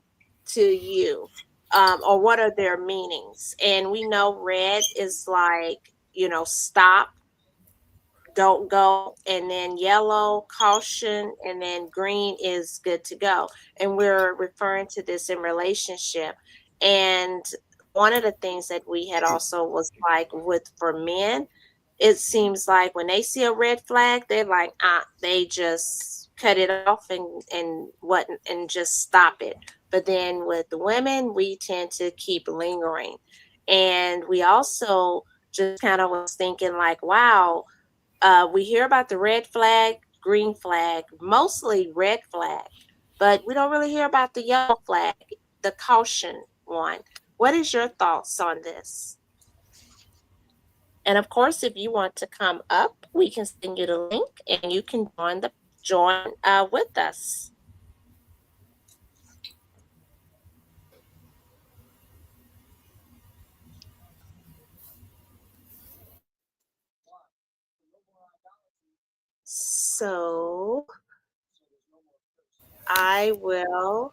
to you, or what are their meanings? And we know red is like, stop, don't go, and then yellow, caution, and then green is good to go. And we're referring to this in relationship. And one of the things that we had also was like for men, it seems like when they see a red flag, they're like, they just cut it off and just stop it. But then with the women, we tend to keep lingering. And we also just kind of was thinking like, wow, we hear about the red flag, green flag, mostly red flag, but we don't really hear about the yellow flag, the caution one. What is your thoughts on this? And of course, if you want to come up, we can send you the link and you can join with us. So I will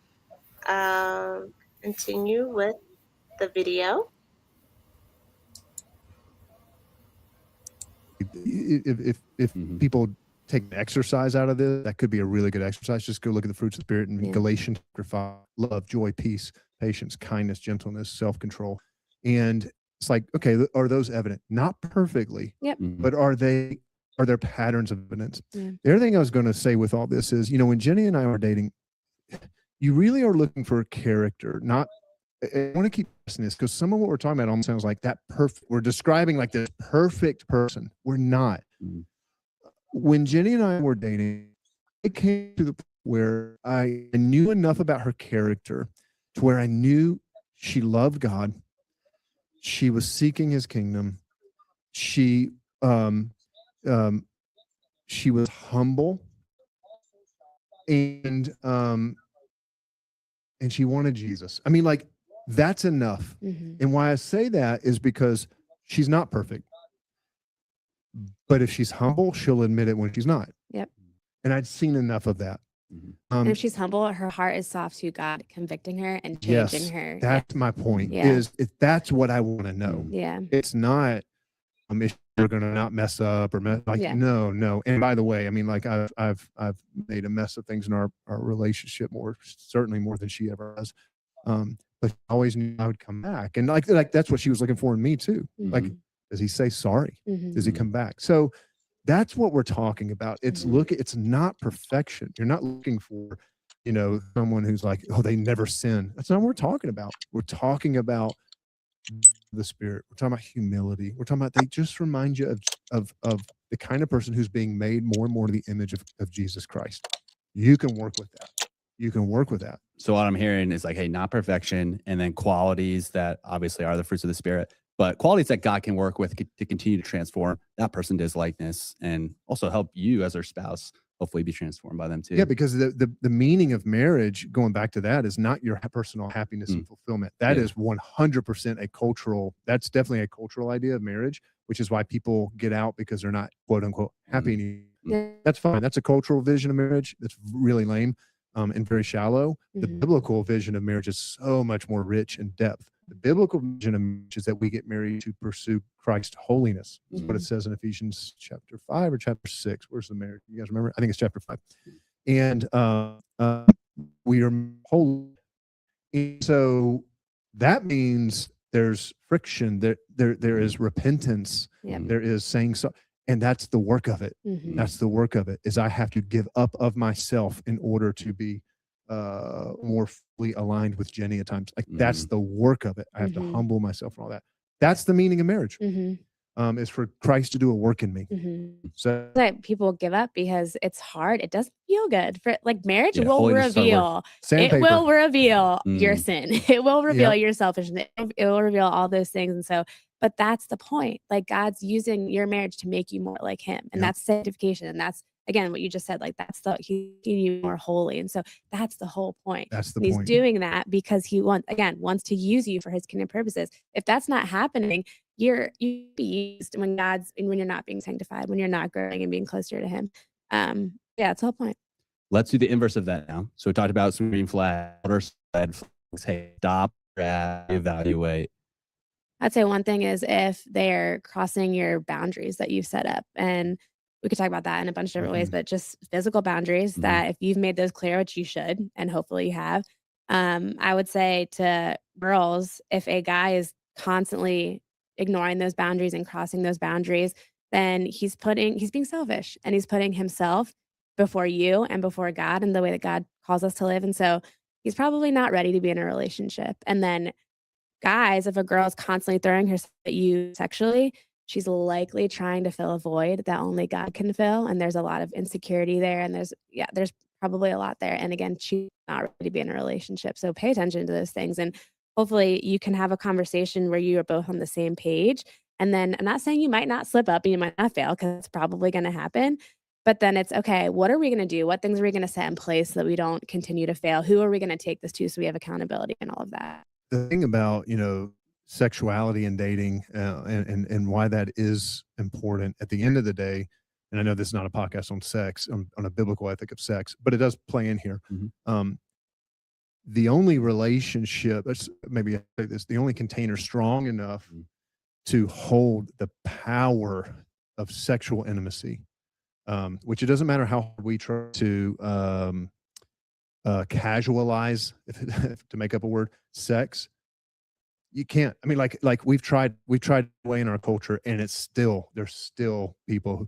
continue with the video. If Mhm. people take an exercise out of this, that could be a really good exercise. Just go look at the fruits of the spirit in Yeah. Galatians chapter 5: love, joy, peace, patience, kindness, gentleness, self-control. And it's like, okay, are those evident? Not perfectly, Yep. Mhm. but are there patterns of evidence? Yeah. The other thing I was going to say with all this is, when Jenny and I were dating, you really are looking for a character, not. I want to keep stressing this because some of what we're talking about almost sounds like that perfect. We're describing like this perfect person. We're not. Mhm. When Jenny and I were dating, it came to the point where I knew enough about her character to where I knew she loved God. She was seeking His kingdom. She she was humble, and she wanted Jesus. I mean, like, that's enough. Mhm. And why I say that is because she's not perfect. But if she's humble, she'll admit it when she's not. Yep. And I'd seen enough of that. Mhm. And if she's humble, her heart is soft to God, convicting her and changing Yes, her. that's my point. Yeah. Is if that's what I want to know. Yeah. It's not if you're going to not mess up or Yeah. no. And by the way, I mean, like, I've made a mess of things in our relationship, certainly more than she ever has. But I always knew I would come back, and like that's what she was looking for in me too. Like, Mhm. does he say sorry? Mhm. Does he come back? So that's what we're talking about. It's Mhm. it's not perfection. You're not looking for, someone who's like, oh, they never sin. That's not what we're talking about. We're talking about the Spirit. We're talking about humility. We're talking about, they just remind you of the kind of person who's being made more and more to the image of Jesus Christ. You can work with that. You can work with that. So what I'm hearing is like, hey, not perfection, and then qualities that obviously are the fruits of the Spirit, but qualities that God can work with to continue to transform that person to His likeness, and also help you as their spouse hopefully be transformed by them too. Yeah, because the meaning of marriage, going back to that, is not your personal happiness and fulfillment. That is 100% a cultural. That's definitely a cultural idea of marriage, which is why people get out, because they're not, quote unquote, happy anymore. Yeah. That's fine. That's a cultural vision of marriage. That's really lame and very shallow. The Mhm. biblical vision of marriage is so much more rich in depth. The biblical vision of marriage is that we get married to pursue Christ's holiness. That's what it says in Ephesians chapter 5 or chapter 6. Where's the marriage? You guys remember? I think it's chapter 5. And we are holy. And so that means there's friction. There is repentance. Yep. There is saying so. And that's the work of it. Mhm. That's the work of it, is I have to give up of myself in order to be more fully aligned with Jenny at times. Like, that's the work of it. I have to humble myself and all that. That's the meaning of marriage. Mhm. Is for Christ to do a work in me. Mhm. So That people give up because it's hard. It doesn't feel good. For like, marriage Yeah, will holiness is hard work. reveal. It sandpaper. will reveal your Mm. sin. It will reveal Yep. your selfishness. It will reveal all those things. And so, but that's the point. Like, God's using your marriage to make you more like Him, and Yep. that's sanctification. And that's, again, what you just said. Like, that's He's making you more holy. And so that's the whole point. That's the And He's point. doing that because He wants to use you for His kingdom purposes. If that's not happening, you be used when you're not being sanctified, when you're not growing and being closer to Him. Yeah, that's the whole point. Let's do the inverse of that now. So we talked about some green flags, red flags. Hey, stop, evaluate. I'd say one thing is if they're crossing your boundaries that you've set up, and we could talk about that in a bunch of different ways, but just physical boundaries that if you've made those clear, which you should, and hopefully you have, I would say to girls, if a guy is constantly ignoring those boundaries and crossing those boundaries, then he's being selfish, and he's putting himself before you and before God and the way that God calls us to live. And so he's probably not ready to be in a relationship. And then guys, if a girl is constantly throwing herself at you sexually, she's likely trying to fill a void that only God can fill. And there's a lot of insecurity there. And there's probably a lot there. And again, she's not ready to be in a relationship. So pay attention to those things. And hopefully you can have a conversation where you are both on the same page. And then I'm not saying you might not slip up and you might not fail, because it's probably going to happen. But then it's okay, what are we going to do? What things are we going to set in place so that we don't continue to fail? Who are we going to take this to so we have accountability and all of that? The thing about, sexuality and dating and why that is important, at the end of the day, and I know this is not a podcast on sex, on a biblical ethic of sex, but it does play in here. The only relationship, maybe I say this, the only container strong enough to hold the power of sexual intimacy, which it doesn't matter how hard we try to casualize, to make up a word, sex. You can't. I mean, like we've tried way in our culture, and there's still people who,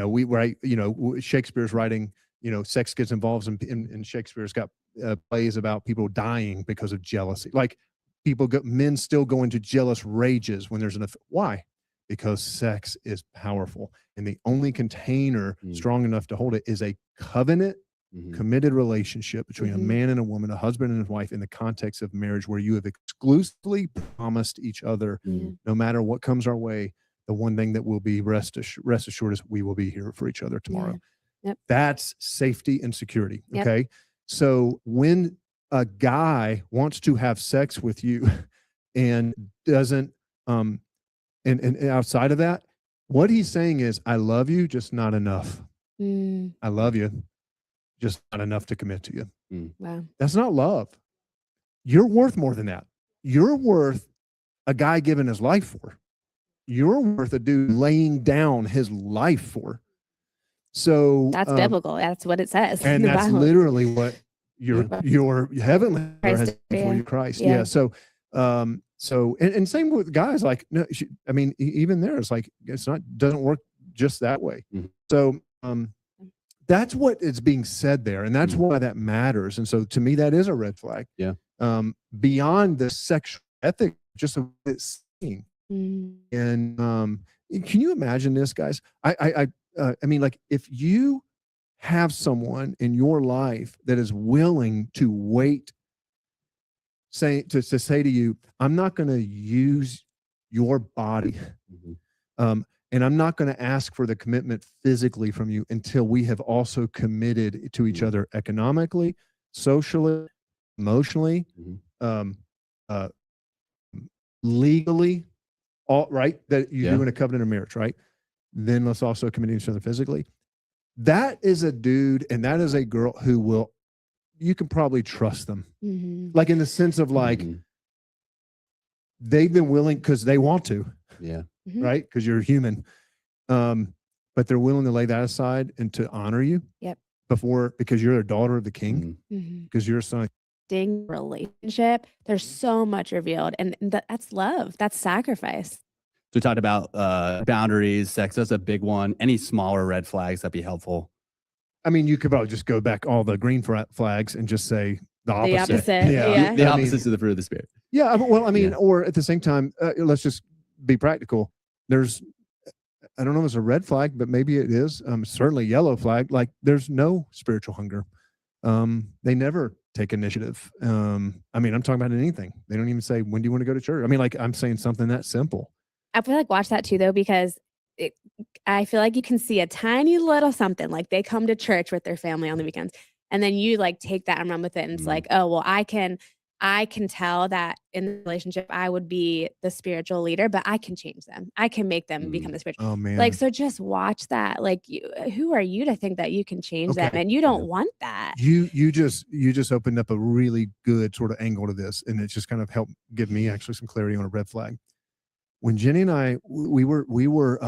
we write, Shakespeare's writing, sex gets involved in Shakespeare's got plays about people dying because of jealousy. Like men still go into jealous rages when there's why? Because sex is powerful, and the only container strong enough to hold it is a covenant, committed relationship between a man and a woman, a husband and his wife, in the context of marriage, where you have exclusively promised each other, no matter what comes our way, the one thing that will be rest assured is we will be here for each other tomorrow. Yep. That's safety and security. Okay. So when a guy wants to have sex with you and doesn't, and outside of that, what he's saying is, I love you, just not enough. I love you, just not enough to commit to you. Wow. That's not love. You're worth more than that. You're worth a guy giving his life for. You're worth a dude laying down his life for. So that's biblical. That's what it says. And that's Bible. Literally what your heavenly Father has done for you, Christ. Yeah. So and same with guys. Like, no, I mean, even there, it's like, doesn't work just that way. So that's what is being said there, and that's why that matters. And so to me, that is a red flag. Yeah. Beyond the sexual ethic, just what it's saying. And can you imagine this, guys? I mean, like, if you have someone in your life that is willing to wait, to say to you, I'm not going to use your body, and I'm not going to ask for the commitment physically from you until we have also committed to each other economically, socially, emotionally, legally, all right, that you do in a covenant of marriage, right? Then let's also commit to each other physically. That is a dude and that is a girl who you can probably trust them. Like, in the sense of like, they've been willing because they want to. Yeah. Right? Because you're human. But they're willing to lay that aside and to honor you. Yep. Because you're a daughter of the king. Because you're a son. Relationship. There's so much revealed, and that's love. That's sacrifice. So we talked about boundaries, sex. That's a big one. Any smaller red flags that'd be helpful? I mean, you could probably just go back all the green flags and just say the opposite. Yeah. The opposites of the fruit of the spirit. Yeah. Well, I mean, or at the same time, let's just be practical. There's, I don't know if it's a red flag, but maybe it is. Certainly yellow flag. Like, there's no spiritual hunger. They never take initiative. I mean, I'm talking about anything. They don't even say, when do you want to go to church? I mean, like, I'm saying something that simple. I feel like watch that too, though, because I feel like you can see a tiny little something, like they come to church with their family on the weekends, and then you like take that and run with it, and it's like, oh, well, I can tell that in the relationship I would be the spiritual leader, but I can change them. I can make them become the spiritual. Oh man! Like, so just watch that. Like, who are you to think that you can change them? And you don't want that. You just opened up a really good sort of angle to this, and it's just kind of helped give me actually some clarity on a red flag. When Jenny and I, we were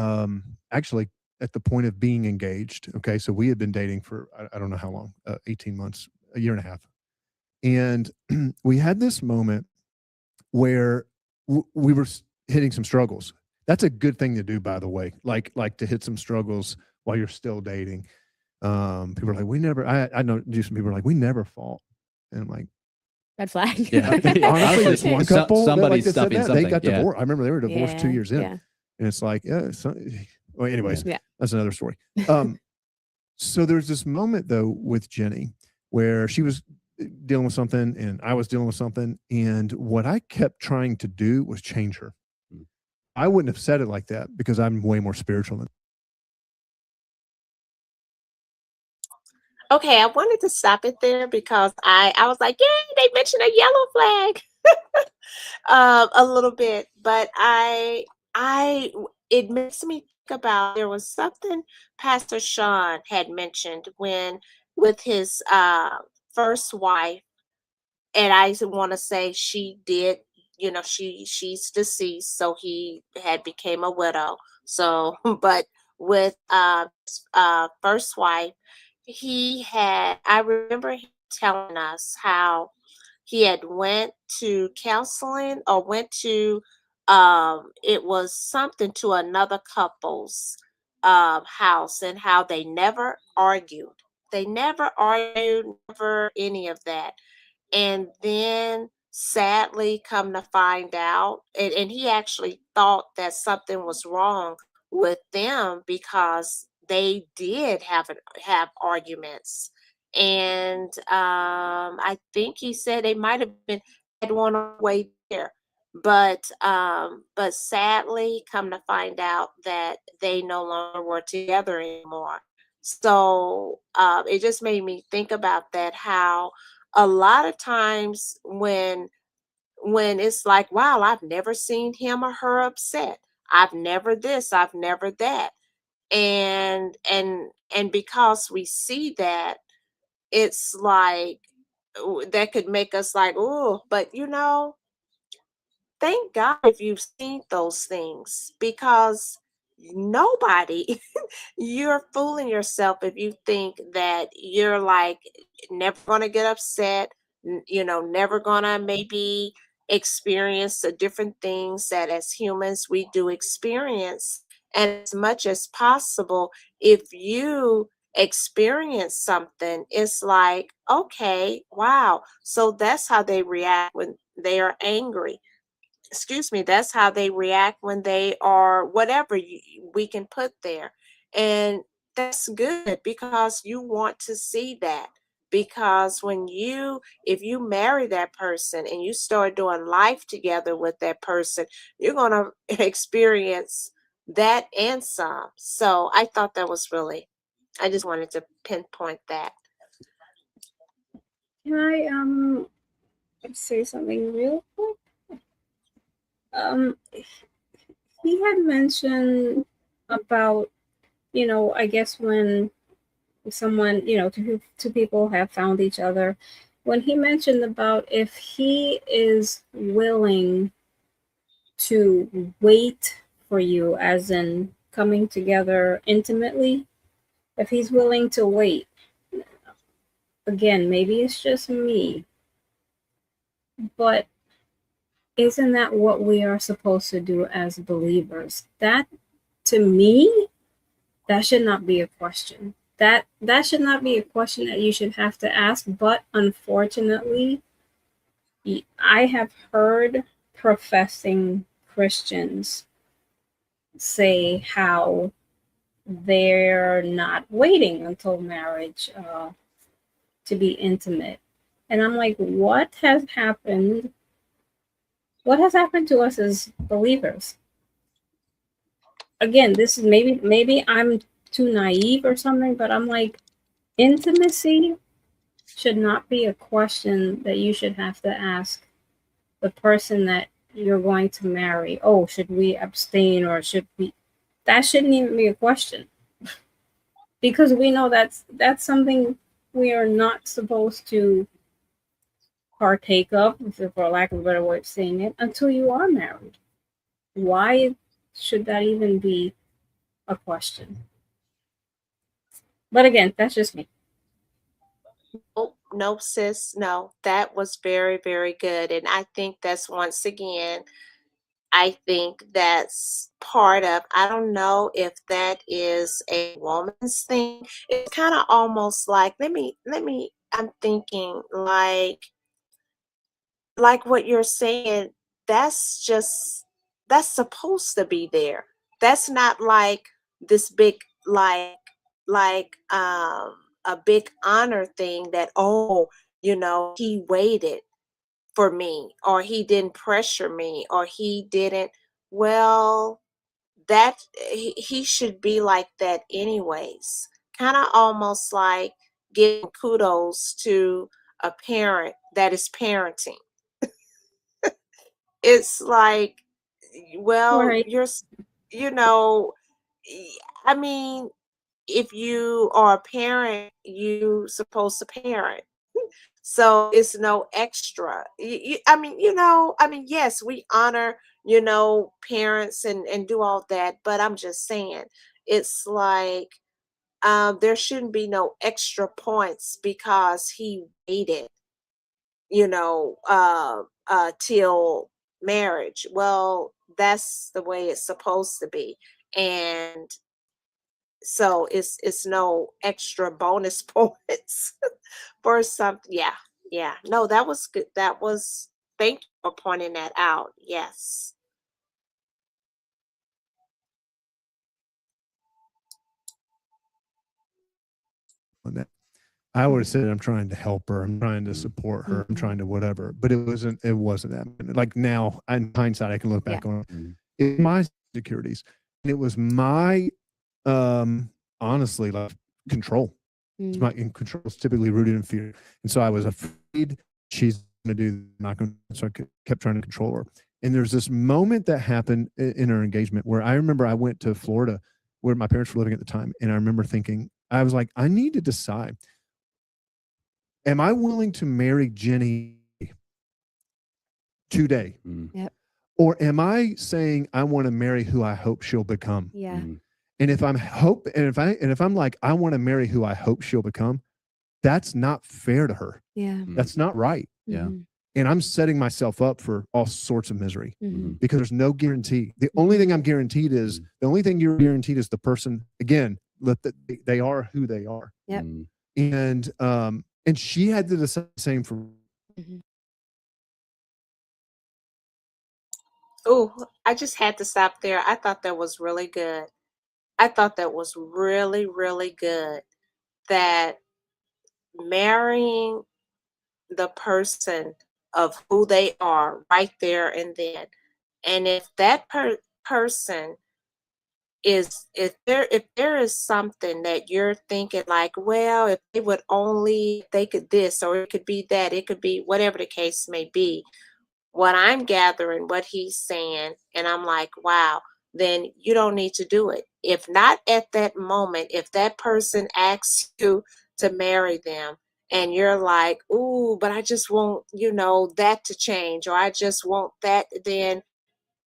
actually at the point of being engaged. Okay. So we had been dating for, I don't know how long, 18 months, a year and a half. And we had this moment where we were hitting some struggles. That's a good thing to do, by the way, like to hit some struggles while you're still dating. People are like, I know some people are like, we never fought. And I'm like, red flag. Yeah. Honestly, there's one couple somebody's that stuffing they got something. divorced. I remember they were divorced 2 years in. Yeah. And it's like, well, anyways, that's another story. So there's this moment though with Jenny where she was dealing with something and I was dealing with something. And what I kept trying to do was change her. I wouldn't have said it like that because I'm way more spiritual than. Okay, I wanted to stop it there because I was like, yay, they mentioned a yellow flag a little bit, but it makes me about, there was something Pastor Sean had mentioned when with his first wife, and I want to say she did, she's deceased, so he had became a widow. So, but with his, first wife, I remember him telling us how he had went to counseling or went to it was something to another couple's house, and how they never argued, never any of that. And then sadly come to find out, and he actually thought that something was wrong with them because they did have arguments. And I think he said they might have been had one on the way there. But sadly come to find out that they no longer were together anymore. So it just made me think about that, how a lot of times when it's like, wow, I've never seen him or her upset, I've never this, I've never that. And because we see that, it's like that could make us like, oh, but thank God if you've seen those things, because nobody you're fooling yourself if you think that you're like never going to get upset, never going to maybe experience the different things that as humans we do experience. And as much as possible, if you experience something, it's like, okay, wow, so that's how they react when they are angry. Excuse me, that's how they react when they are whatever we can put there. And that's good, because you want to see that, because if you marry that person and you start doing life together with that person, you're going to experience that and some. So I thought that was really, I just wanted to pinpoint that. Can I say something real quick? He had mentioned about, I guess when someone, two people have found each other, when he mentioned about if he is willing to wait for you, as in coming together intimately, if he's willing to wait, again, maybe it's just me, but isn't that what we are supposed to do as believers? That, to me, that should not be a question. That should not be a question that you should have to ask. But unfortunately, I have heard professing Christians say how they're not waiting until marriage to be intimate. And I'm like, what has happened? What has happened to us as believers? Again, this is maybe I'm too naive or something, but I'm like, intimacy should not be a question that you should have to ask the person that you're going to marry. Oh, should we abstain, or should we? That shouldn't even be a question, because we know that's something we are not supposed to partake of, for lack of a better way of saying it, until you are married. Why should that even be a question? But again, that's just me. Oh, no, sis, no, that was very, very good. And I think that's once again, I think that's part of, I don't know if that is a woman's thing. It's kind of almost like, I'm thinking like what you're saying, that's supposed to be there. That's not like this big, like a big honor thing that, oh, he waited for me, or he didn't pressure me, or he didn't. Well, that he should be like that anyways. Kind of almost like giving kudos to a parent that is parenting. It's like, well, Right. you know I mean, if you are a parent, you supposed to parent. So it's no extra. I mean, yes, we honor, parents and do all that, but I'm just saying, it's like there shouldn't be no extra points because he waited, till marriage. Well, that's the way it's supposed to be. And so it's no extra bonus points for something. Yeah. Yeah. No, that was good. Thank you for pointing that out. Yes. On that. I would have said I'm trying to help her, I'm trying to support her, I'm trying to whatever, but it wasn't that. Like now, in hindsight, I can look back on it, my insecurities, and it was my honestly, like, control. It's my control is typically rooted in fear, and so I was afraid she's going to do not going to. So I kept trying to control her. And there's this moment that happened in our engagement where I remember I went to Florida, where my parents were living at the time, and I remember thinking, I was like, I need to decide: am I willing to marry Jenny today? Yep. Or am I saying I want to marry who I hope she'll become? Yeah. And if I'm like, I want to marry who I hope she'll become, that's not fair to her. Yeah. That's not right. Yeah. And I'm setting myself up for all sorts of misery Mhm. because there's no guarantee. The only thing the only thing you're guaranteed is the person, again, they are who they are. Yep. And she had to decide the same for. Oh, I just had to stop there. I thought that was really good. I thought that was really, really good, that marrying the person of who they are right there and then. And if that person if there is something that you're thinking like, well, if they would only, they could this, or it could be that, it could be whatever the case may be, what I'm gathering, what he's saying, and I'm like, wow, then you don't need to do it. If not at that moment, if that person asks you to marry them and you're like, ooh, but I just want, that to change, or I just want that, then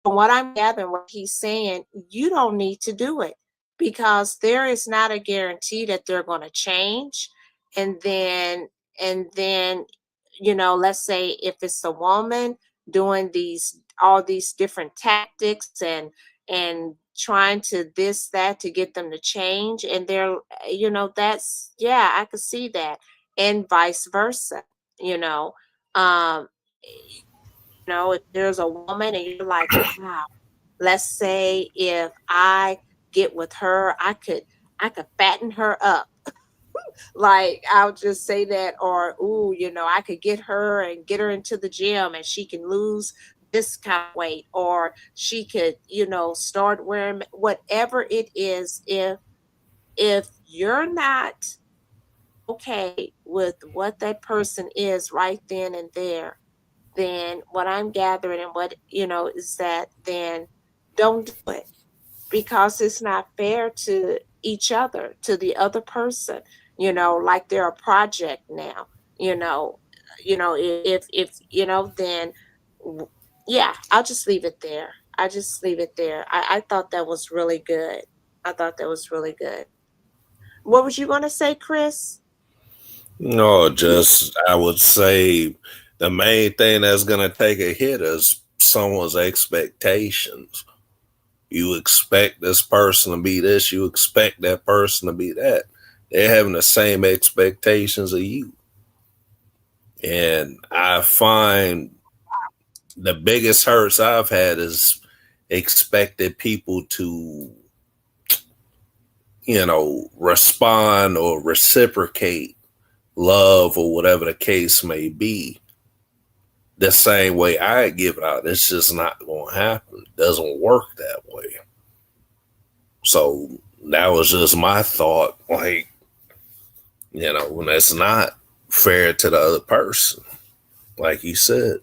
from what I'm gathering, what he's saying, you don't need to do it because there is not a guarantee that they're going to change. And then, let's say if it's a woman doing all these different tactics and trying to this, that to get them to change. And that's, yeah, I could see that. And vice versa, you know. Um, if there's a woman and you're like, wow, let's say if I get with her, I could fatten her up. Like, I'll just say that, or ooh, I could get her and get her into the gym and she can lose this kind of weight, or she could, start wearing whatever it is. If you're not okay with what that person is right then and there, then what I'm gathering and what, is that then don't do it, because it's not fair to each other, to the other person, like they're a project now, if then yeah, I'll just leave it there. I just leave it there. I thought that was really good. I thought that was really good. What was you going to say, Chris? No, just I would say the main thing that's going to take a hit is someone's expectations. You expect this person to be this, you expect that person to be that. They're having the same expectations of you. And I find the biggest hurts I've had is expected people to, respond or reciprocate love or whatever the case may be the same way I give it out. It's just not going to happen. It doesn't work that way. So that was just my thought. Like, when it's not fair to the other person, like you said.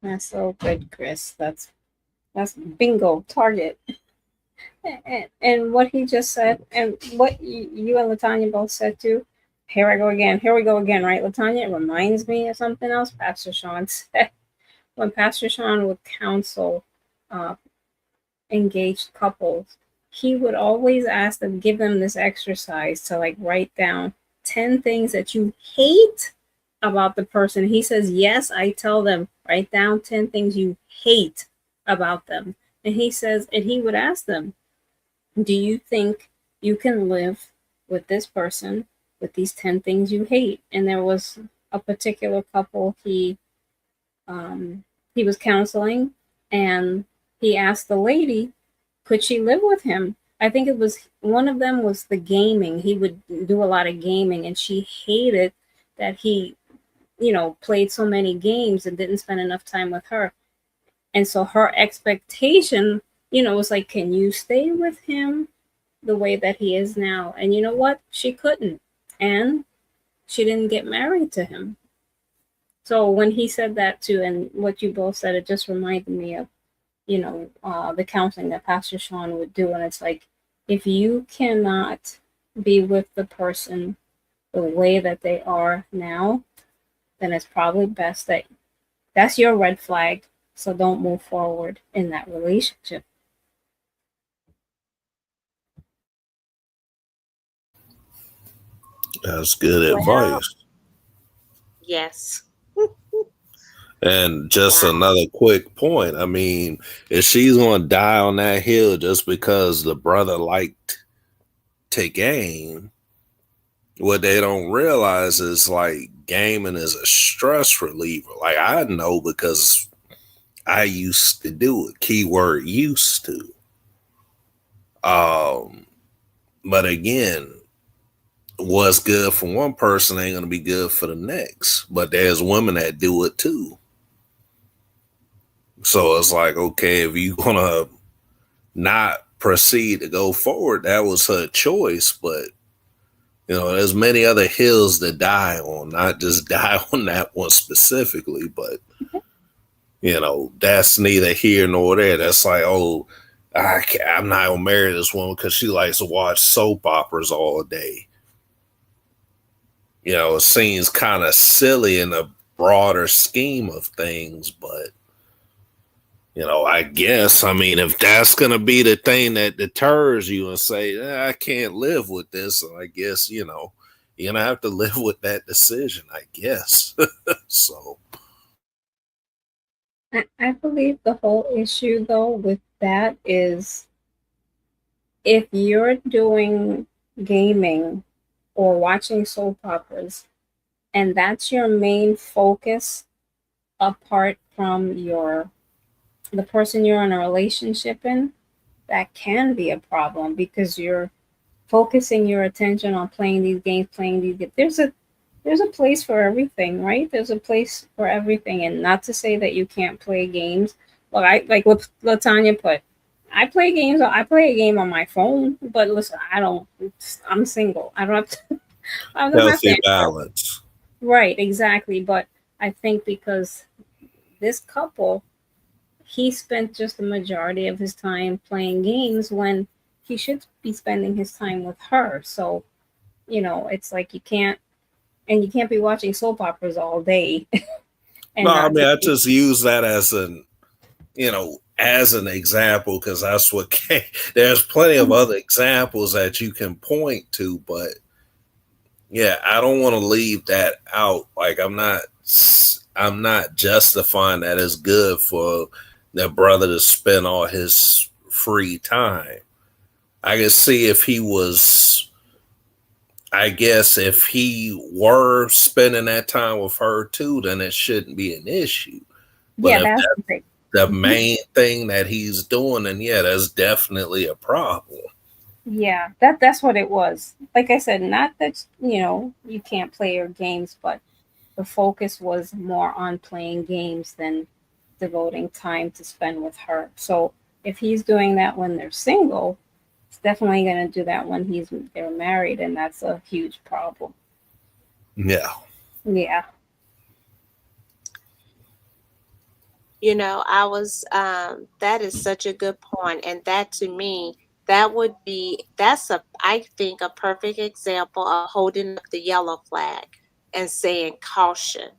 That's so good, Chris. That's That's bingo, target. And what he just said, and what you and Latanya both said too. Here I go again. Here we go again, right, Latanya? It reminds me of something else Pastor Sean said. When Pastor Sean would counsel uh, engaged couples, he would always ask them, give them this exercise to like write down 10 things that you hate about the person. He says, yes, I tell them, write down 10 things you hate about them. And he says, and he would ask them, do you think you can live with this person with these 10 things you hate? And there was a particular couple he was counseling, and he asked the lady, could she live with him? I think it was one of them was the gaming. He would do a lot of gaming, and she hated that he, played so many games and didn't spend enough time with her. And so her expectation, was like, can you stay with him the way that he is now? And you know what? She couldn't. And she didn't get married to him. So when he said that too, and what you both said, it just reminded me of, the counseling that Pastor Sean would do. And it's like, if you cannot be with the person the way that they are now, then it's probably best that that's your red flag. So don't move forward in that relationship. That's good advice. Yes. And just another quick point. I mean, if she's going to die on that hill just because the brother liked to game, what they don't realize is like gaming is a stress reliever. Like I know because I used to do it. Keyword used to. But again, what's good for one person ain't going to be good for the next. But there's women that do it too. So it's like, okay, if you're going to not proceed to go forward, that was her choice. But, there's many other hills to die on, not just die on that one specifically. But, that's neither here nor there. That's like, oh, I'm not going to marry this woman because she likes to watch soap operas all day. It seems kind of silly in the broader scheme of things, but I guess, if that's going to be the thing that deters you and say, I can't live with this, I guess, you're going to have to live with that decision, I guess. So. I believe the whole issue, though, with that is if you're doing gaming or watching soap operas and that's your main focus apart from the person you're in a relationship in, that can be a problem because you're focusing your attention on playing these games. There's a place for everything, right? There's a place for everything. And not to say that you can't play games. Well, I like what Latanya put. I play games. I play a game on my phone, but listen, I'm single. I don't have to. I don't have Healthy to. balance. Right, exactly. But I think because this couple, he spent just the majority of his time playing games when he should be spending his time with her. So, it's like you can't be watching soap operas all day. I just use that as an example because that's what there's plenty of other examples that you can point to, but yeah, I don't want to leave that out. Like I'm not justifying that it's good for their brother to spend all his free time. I can see if he were spending that time with her too, then it shouldn't be an issue. But yeah, that's great. The main thing that he's doing, and yeah, that's definitely a problem. Yeah, that's what it was. Like I said, not that you can't play your games, but the focus was more on playing games than devoting time to spend with her. So if he's doing that when they're single, it's definitely going to do that when they're married, and that's a huge problem. Yeah. Yeah. You know, that is such a good point. And that to me, I think, a perfect example of holding up the yellow flag and saying caution.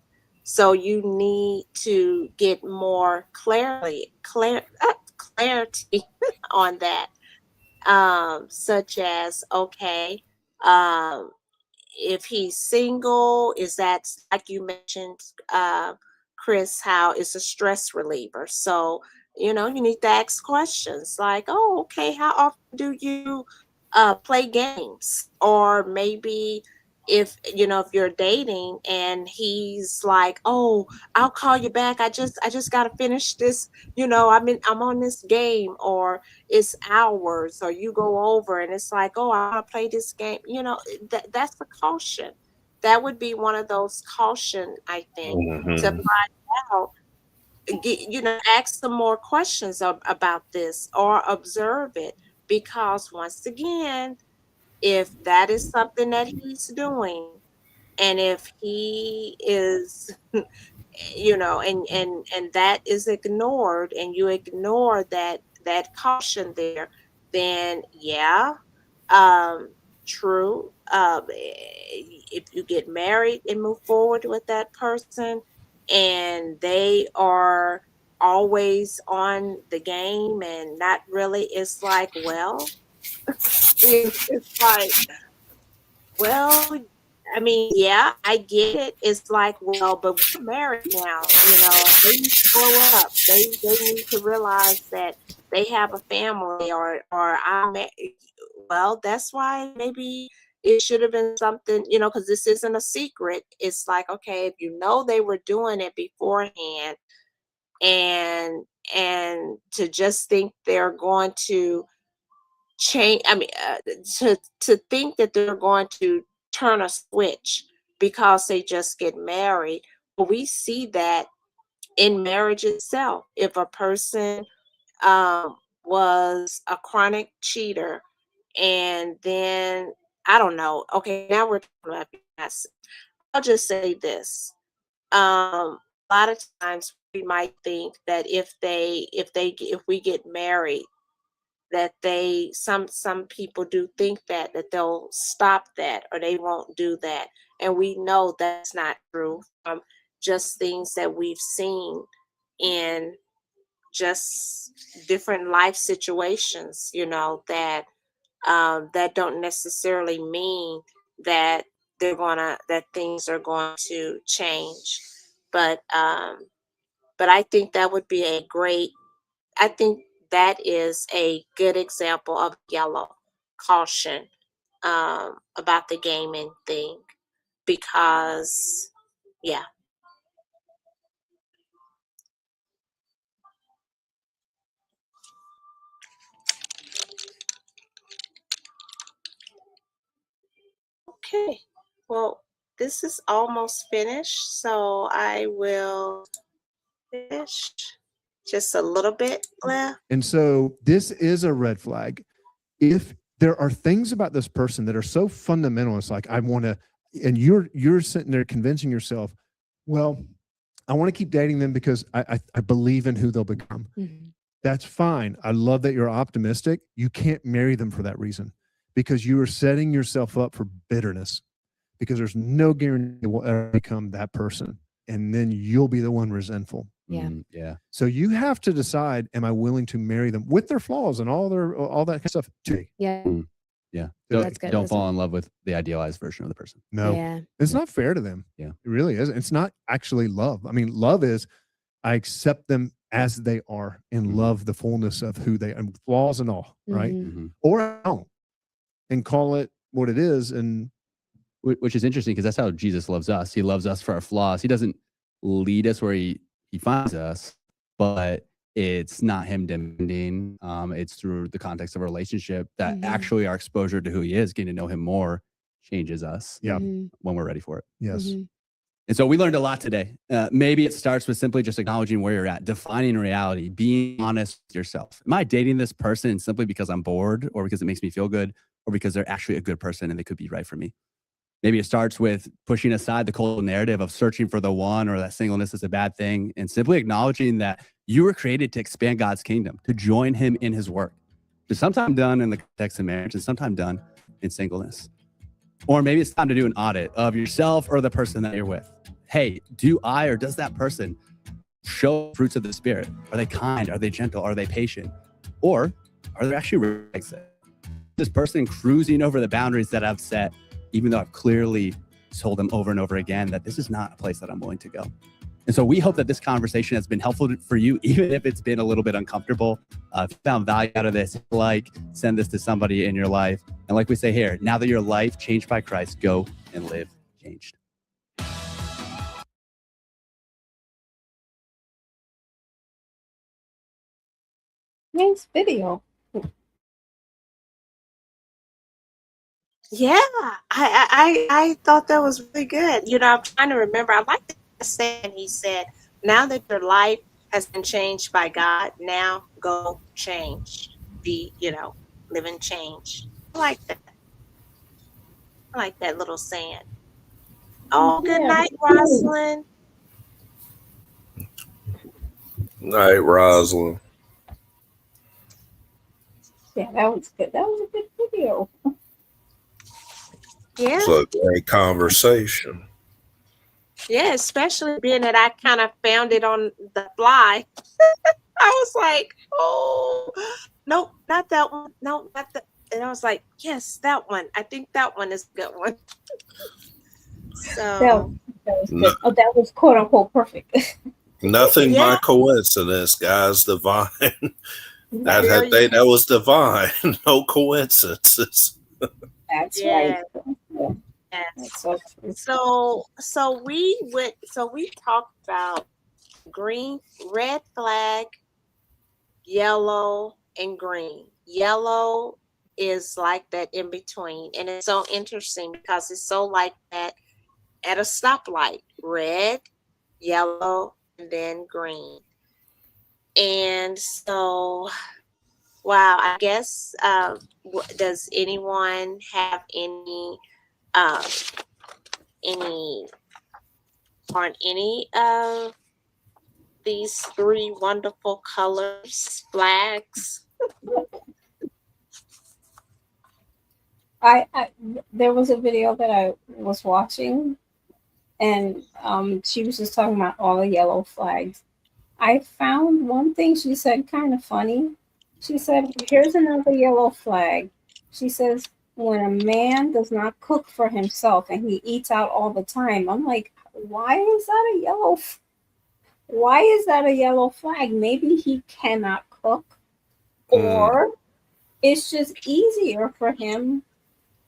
So you need to get more clarity on that. Such as, okay, um, if he's single, is that, like you mentioned, uh, Chris, how it's a stress reliever. So, you know, you need to ask questions like, oh, okay, how often do you play games? Or maybe if, you know, if you're dating and he's like, oh, I'll call you back. I just got to finish this, you know, I'm on this game, or it's hours, or you go over and it's like, oh, I want to play this game, you know, that's the caution. That would be one of those caution, I think, to Mhm. find out, you know, ask some more questions about this, or observe it. Because once again, if that is something that he's doing, and if he is, you know, and that is ignored, and you ignore that caution there, then yeah, um true, if you get married and move forward with that person, and they are always on the game and not really, it's like, well, it's like, well, I mean, yeah, I get it. It's like, well, but we're married now, you know, they need to grow up. They need to realize that they have a family, or well, that's why maybe it should have been something, you know, because this isn't a secret. It's like, okay, if you know they were doing it beforehand, and to just think they're going to change, I mean, to think that they're going to turn a switch because they just get married. But we see that in marriage itself. If a person um was a chronic cheater, and then, I don't know, okay, now we're talking about BS. I'll just say this. A lot of times we might think that if we get married, that some people do think that they'll stop that, or they won't do that, and we know that's not true from just things that we've seen in just different life situations, you know, that don't necessarily mean that that things are going to change. But um but I think that would be a great, I think that is a good example of yellow caution, about the gaming thing. Because, yeah. Okay. Well, this is almost finished, so I will finish just a little bit left. And so this is a red flag. If there are things about this person that are so fundamental, it's like, I want to, and you're sitting there convincing yourself, well, I want to keep dating them because I believe in who they'll become. Mm-hmm. That's fine. I love that you're optimistic. You can't marry them for that reason, because you are setting yourself up for bitterness, because there's no guarantee it will ever become that person. And then you'll be the one resentful. Yeah. Yeah. So you have to decide, am I willing to marry them with their flaws and all that kind of stuff too? Yeah. Yeah. That's good Don't wisdom. fall in love with the idealized version of the person. No, Yeah. it's not fair to them. Yeah. It really is. It's not actually love. I mean, love is, I accept them as they are and Mhm. love the fullness of who they are, flaws and all, right? Mhm. Mhm. Or I don't, and call it what it is. And Which is interesting, because that's how Jesus loves us. He loves us for our flaws. He doesn't lead us where he finds us, but it's not him demanding. It's through the context of a relationship that Mhm. actually our exposure to who he is, getting to know him more, changes us. Yeah. Mhm. When we're ready for it. yes, Mhm. And so we learned a lot today. Maybe it starts with simply just acknowledging where you're at, defining reality, being honest with yourself. Am I dating this person simply because I'm bored, or because it makes me feel good, or because they're actually a good person and they could be right for me? Maybe it starts with pushing aside the cultural narrative of searching for the one, or that singleness is a bad thing, and simply acknowledging that You were created to expand God's kingdom, to join him in his work. There's sometimes done in the context of marriage and sometimes done in singleness. Or maybe it's time to do an audit of yourself or the person that you're with. Hey, do I or does that person show fruits of the Spirit? Are they kind? Are they gentle? Are they patient? Or are there actually red flags? This person cruising over the boundaries that I've set, even though I've clearly told them over and over again that this is not a place that I'm willing to go. And so we hope that this conversation has been helpful for you, even if it's been a little bit uncomfortable. If you found value out of this, send this to somebody in your life. And like we say here, now that your life changed by Christ, go and live changed. Nice video. Yeah, I thought that was really good. I'm trying to remember. I like the saying he said, now that your life has been changed by God, now go change. Live and change. I like that. I like that little saying. Oh, good night, Rosalind. Night, Rosalind. Yeah, that was good. That was a good video. Yeah. It's a great conversation. Yeah, especially being that I kind of found it on the fly. I was like, oh, nope, not that one. No, not that. And I was like, yes, that one. I think that one is a good one. So that was good. Oh, that was quote unquote perfect. Nothing by coincidence, guys. Divine. That was divine. No coincidences. That's right. Yes. So we talked about green, red flag, yellow, and green. Yellow is like that in between, and it's so interesting because it's so like that at a stoplight: red, yellow, and then green. And so, wow, I guess does anyone have any on any of these three wonderful colors, flags? There was a video that I was watching, and she was just talking about all the yellow flags. I found one thing she said kind of funny. She said, here's another yellow flag. She says, when a man does not cook for himself and he eats out all the time. I'm like, why is that a yellow flag? Maybe he cannot cook, or it's just easier for him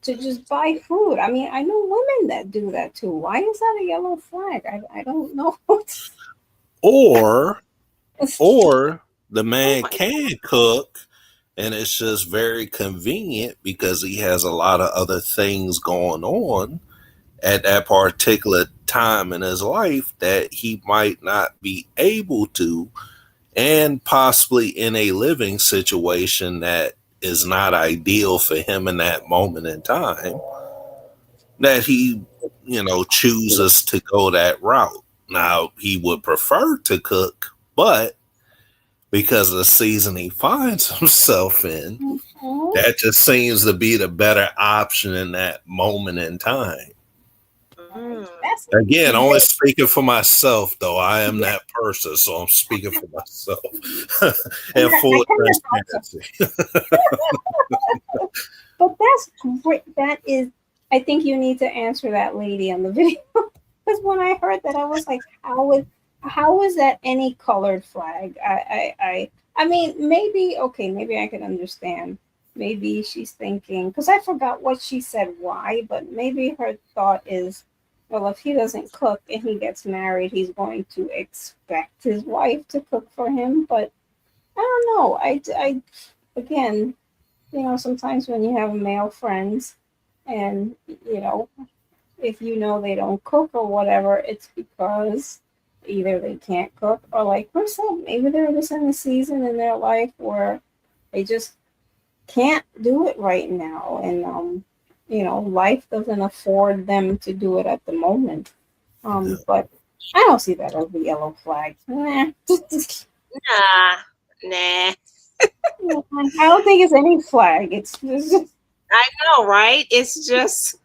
to just buy food. I mean, I know women that do that too. Why is that a yellow flag? I don't know. Or the man can cook, and it's just very convenient because he has a lot of other things going on at that particular time in his life that he might not be able to, and possibly in a living situation that is not ideal for him in that moment in time, that he, chooses to go that route. Now, he would prefer to cook, but because of the season he finds himself in, that just seems to be the better option in that moment in time. Again, only speaking for myself, though. I am that person, so I'm speaking for myself. And full transparency. But that's great. That is, I think you need to answer that lady on the video. Because when I heard that, I was like, how is that any colored flag? I mean, maybe I could understand. Maybe she's thinking, because I forgot what she said, why, but maybe her thought is, well, if he doesn't cook and he gets married, he's going to expect his wife to cook for him. But I don't know. I again, sometimes when you have male friends and, if they don't cook or whatever, it's because either they can't cook or, like Chris said, maybe they're just in a season in their life where they just can't do it right now. And, life doesn't afford them to do it at the moment. But I don't see that as the yellow flag. Nah. I don't think it's any flag. It's just I know, right? It's just,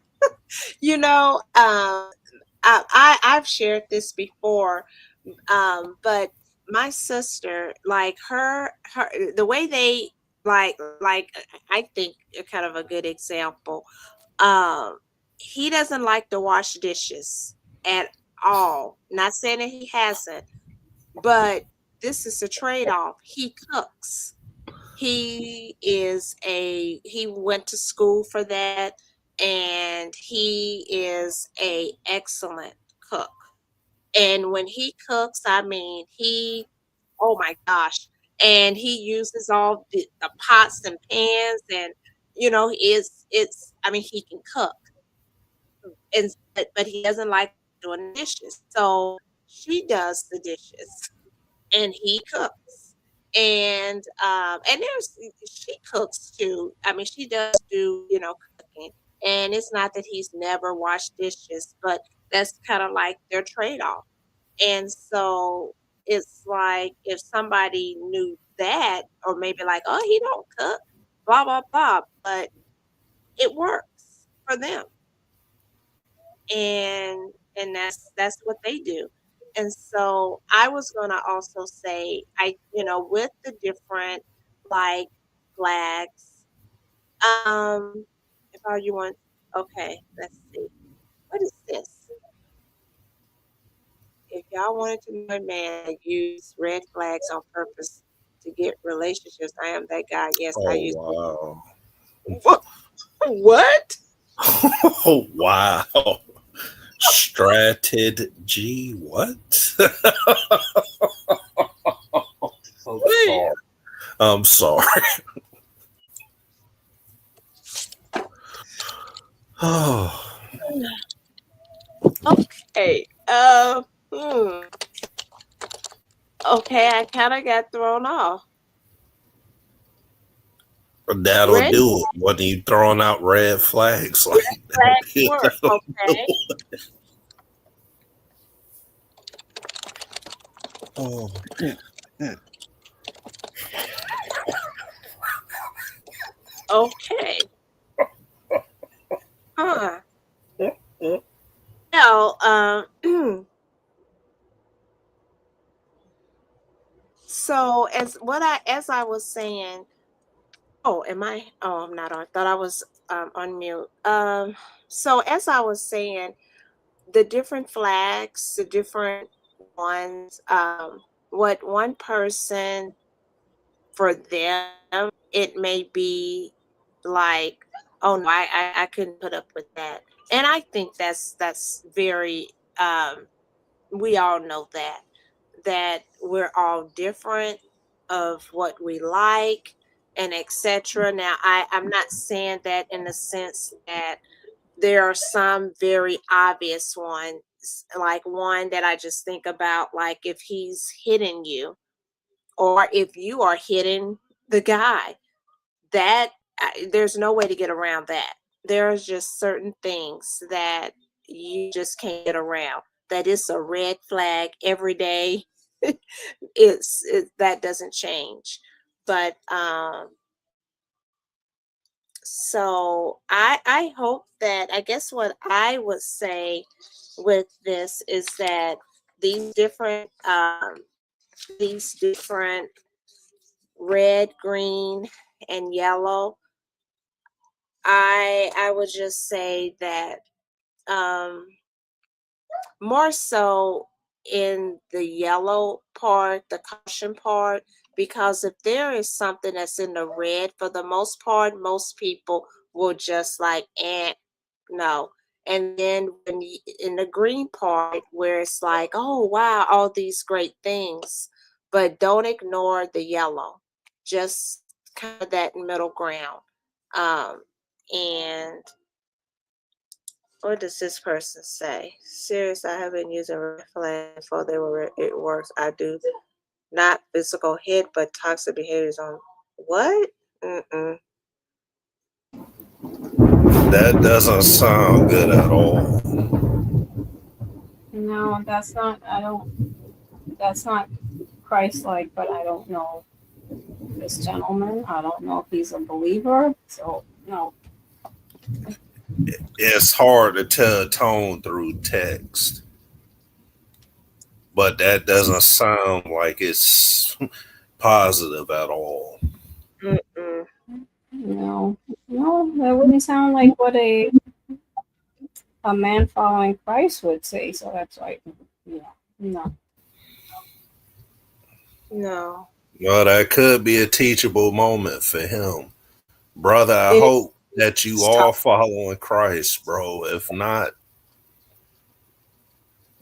you know, I've shared this before, but my sister, like her, the way they like, I think kind of a good example. Um, he doesn't like to wash dishes at all. Not saying that he hasn't, but this is a trade-off. He cooks. He went to school for that, and he is a excellent cook. And when he cooks, I mean, oh my gosh, and he uses all the pots and pans, and it's I mean, he can cook, and but he doesn't like doing dishes, so she does the dishes and he cooks. And there's she cooks too. I mean, she does do, cooking. And it's not that he's never washed dishes, but that's kind of like their trade-off. And so it's like if somebody knew that, or maybe like, oh, he don't cook, blah blah blah, but it works for them, and that's what they do. And so I was going to also say, with the different like flags, um if all you want, okay, let's see, what is this? If y'all wanted to know a man that use red flags on purpose to get relationships, I am that guy. Yes, I use Oh, what? wow. Wow. Strategy, what? I'm sorry. Oh. Okay. Okay, I kind of got thrown off. That'll Red do it. When you throwing out red flags like flag work. Okay. Oh. Okay. Huh. Now, so as I was saying, oh, am I? Oh, I'm not on. Thought I was on mute. So as I was saying, the different flags, the different ones, what one person, for them, it may be like, oh no, I couldn't put up with that. And I think that's very, we all know that we're all different of what we like and etc. Now I'm not saying that in the sense that there are some very obvious ones, like one that I just think about, like if he's hitting you, or if you are hitting the guy, that there's no way to get around that. There's just certain things that you just can't get around. That is a red flag every day. That doesn't change. But so I hope that, I guess what I would say with this is that these different these different red, green, and yellow, I would just say that um more so in the yellow part, the caution part, because if there is something that's in the red, for the most part, most people will just like, no. And then in the green part, where it's like, oh wow, all these great things, but don't ignore the yellow. Just kind of that middle ground. And what does this person say? Serious, I have been using red flag before it works. I do not physical hit, but toxic behaviors on what? Mm-mm. That doesn't sound good at all. no, that's not. I don't. That's not Christ-like, but I don't know this gentleman. I don't know if he's a believer. So no. It's hard to tell tone through text, but that doesn't sound like it's positive at all. Mm-mm. No, that wouldn't sound like what a man following Christ would say. So that's like, no. No. Well, that could be a teachable moment for him. Brother, I It hope that you stop. are following Christ, bro. If not,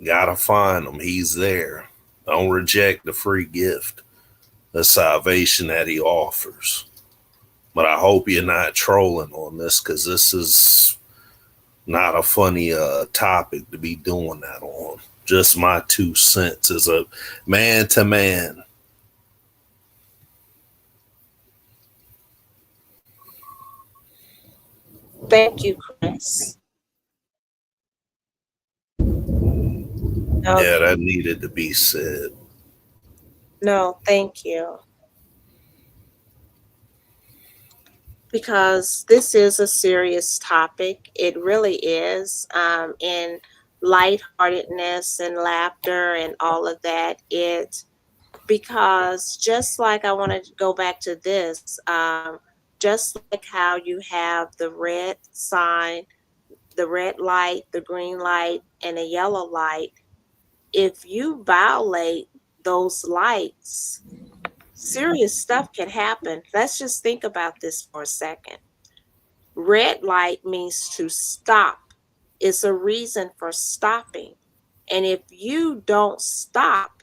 gotta find him. He's there. Don't reject the free gift of salvation that he offers. But I hope you're not trolling on this, because this is not a funny topic to be doing that on. Just my 2 cents as a man to man. Thank you, Chris. No, Yeah, that needed to be said. no, thank you. Because this is a serious topic. It really is. And lightheartedness and laughter and all of that. Because just like I want to go back to this, just like how you have the red sign, the red light, the green light, and the yellow light, if you violate those lights, serious stuff can happen. Let's just think about this for a second. Red light means to stop. It's a reason for stopping. And if you don't stop,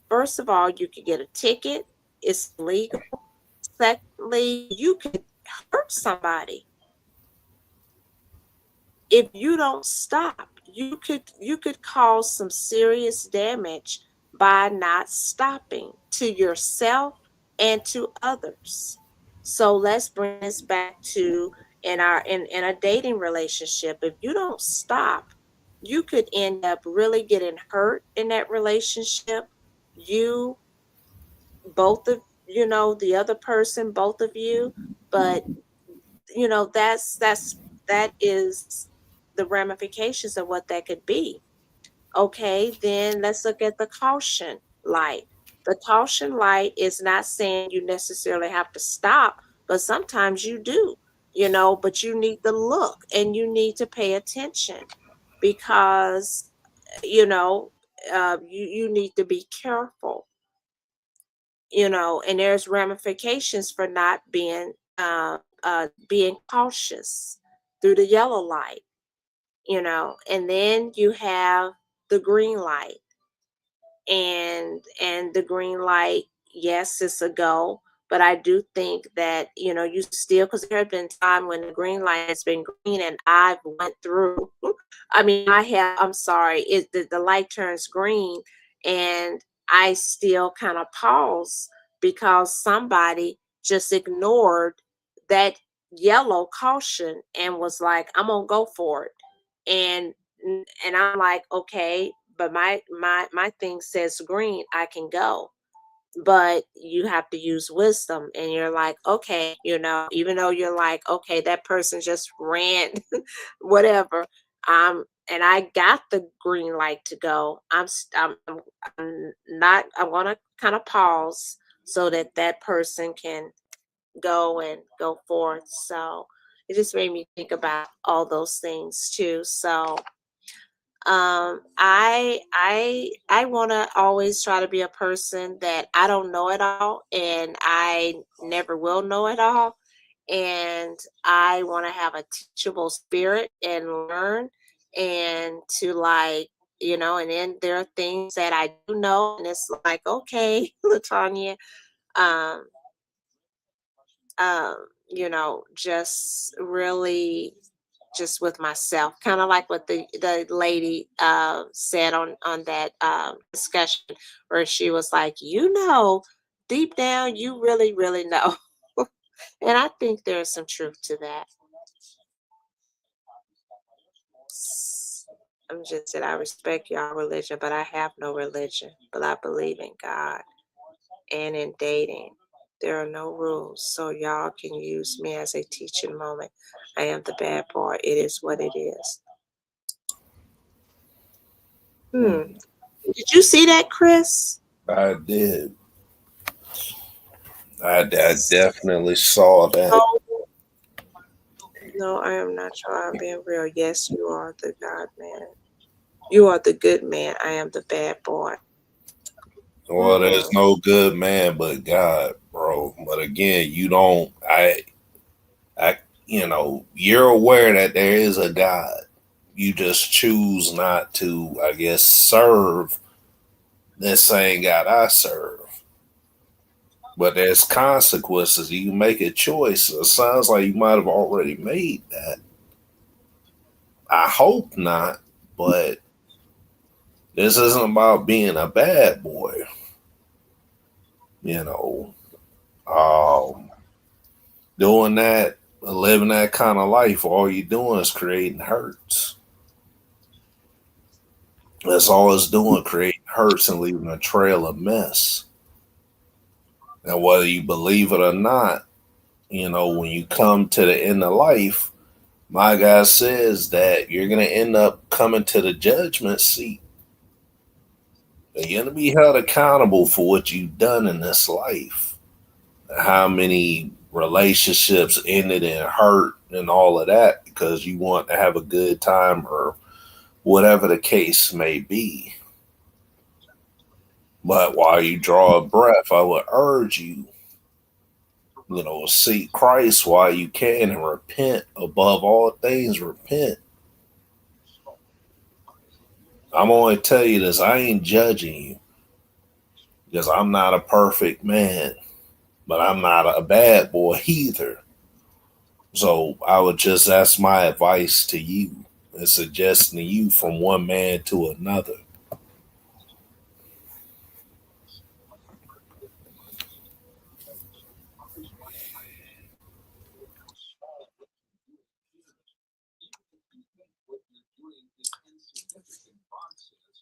first of all, you could get a ticket. It's illegal. Secondly, you could hurt somebody. If you don't stop, you could cause some serious damage by not stopping to yourself and to others. So let's bring this back to in a dating relationship. If you don't stop, you could end up really getting hurt in that relationship. You both of the other person, both of you, but that is the ramifications of what that could be. Okay, then let's look at the caution light. The caution light is not saying you necessarily have to stop, but sometimes you do, but you need to look and you need to pay attention because, you need to be careful, and there's ramifications for not being cautious through the yellow light, and then you have the green light, and the green light, yes, it's a go, but I do think that you still, because there have been time when the green light has been green and I've went through. I mean, I'm sorry, the light turns green and I still kind of pause because somebody just ignored that yellow caution and was like, I'm gonna go for it. And I'm like, okay, but my thing says green, I can go. But you have to use wisdom, and you're like, okay, even though you're like, okay, that person just ran, whatever. And I got the green light to go. I'm not. I want to kind of pause so that that person can go and go forth. So it just made me think about all those things too. So I want to always try to be a person that I don't know it all and I never will know it all, and I want to have a teachable spirit and learn, and to like, and then there are things that I do know and it's like, okay, Latanya, um just really just with myself, kind of like what the lady said on that discussion, where she was like, deep down, you really, really know. And I think there's some truth to that. I'm just said I respect y'all religion, but I have no religion, but I believe in God. and in dating. There are no rules, so y'all can use me as a teaching moment. I am the bad boy. It is what it is. Did you see that, Chris? I did. I definitely saw that. No, I am not trying being real. Yes, you are the God man. You are the good man. I am the bad boy. Well, there's no good man but God, bro. But again, you're aware that there is a God. You just choose not to, I guess, serve that same God I serve. But there's consequences. You make a choice. It sounds like you might have already made that. I hope not, but this isn't about being a bad boy. Doing that, living that kind of life, all you're doing is creating hurts. That's all it's doing, creating hurts and leaving a trail of mess. And whether you believe it or not, when you come to the end of life, my God says that you're going to end up coming to the judgment seat. And you're going to be held accountable for what you've done in this life. How many relationships ended in hurt and all of that because you want to have a good time or whatever the case may be. But while you draw a breath, I would urge you, seek Christ while you can and repent. Above all things, repent. I'm only tell you this, I ain't judging you because I'm not a perfect man, but I'm not a bad boy either. So that's my advice to you and suggesting to you from one man to another.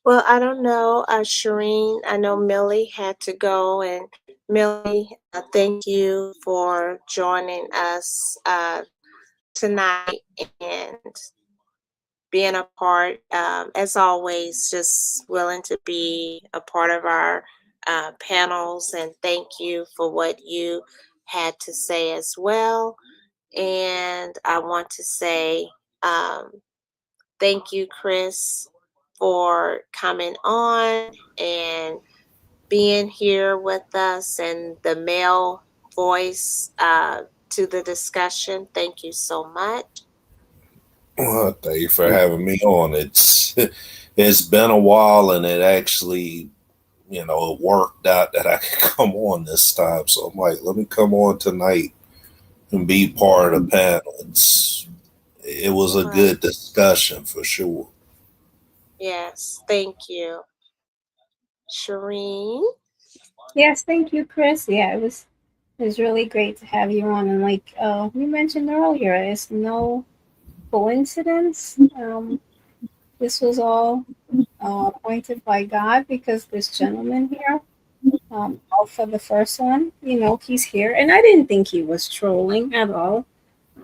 Well, I don't know, Shireen. I know Millie had to go, and Millie, thank you for joining us tonight and being a part. As always, just willing to be a part of our panels, and thank you for what you had to say as well. And I want to say thank you, Chris, for coming on and being here with us and the male voice to the discussion. Thank you so much. Well, thank you for having me on. It's been a while, and it actually, it worked out that I could come on this time. So I'm like, let me come on tonight and be part of the panel. It was a good discussion for sure. Yes, thank you. Shireen? Yes, thank you, Chris. Yeah, it was really great to have you on. And like we mentioned earlier, it's no coincidence. This was all appointed by God because this gentleman here, Alpha, the first one, he's here. And I didn't think he was trolling at all.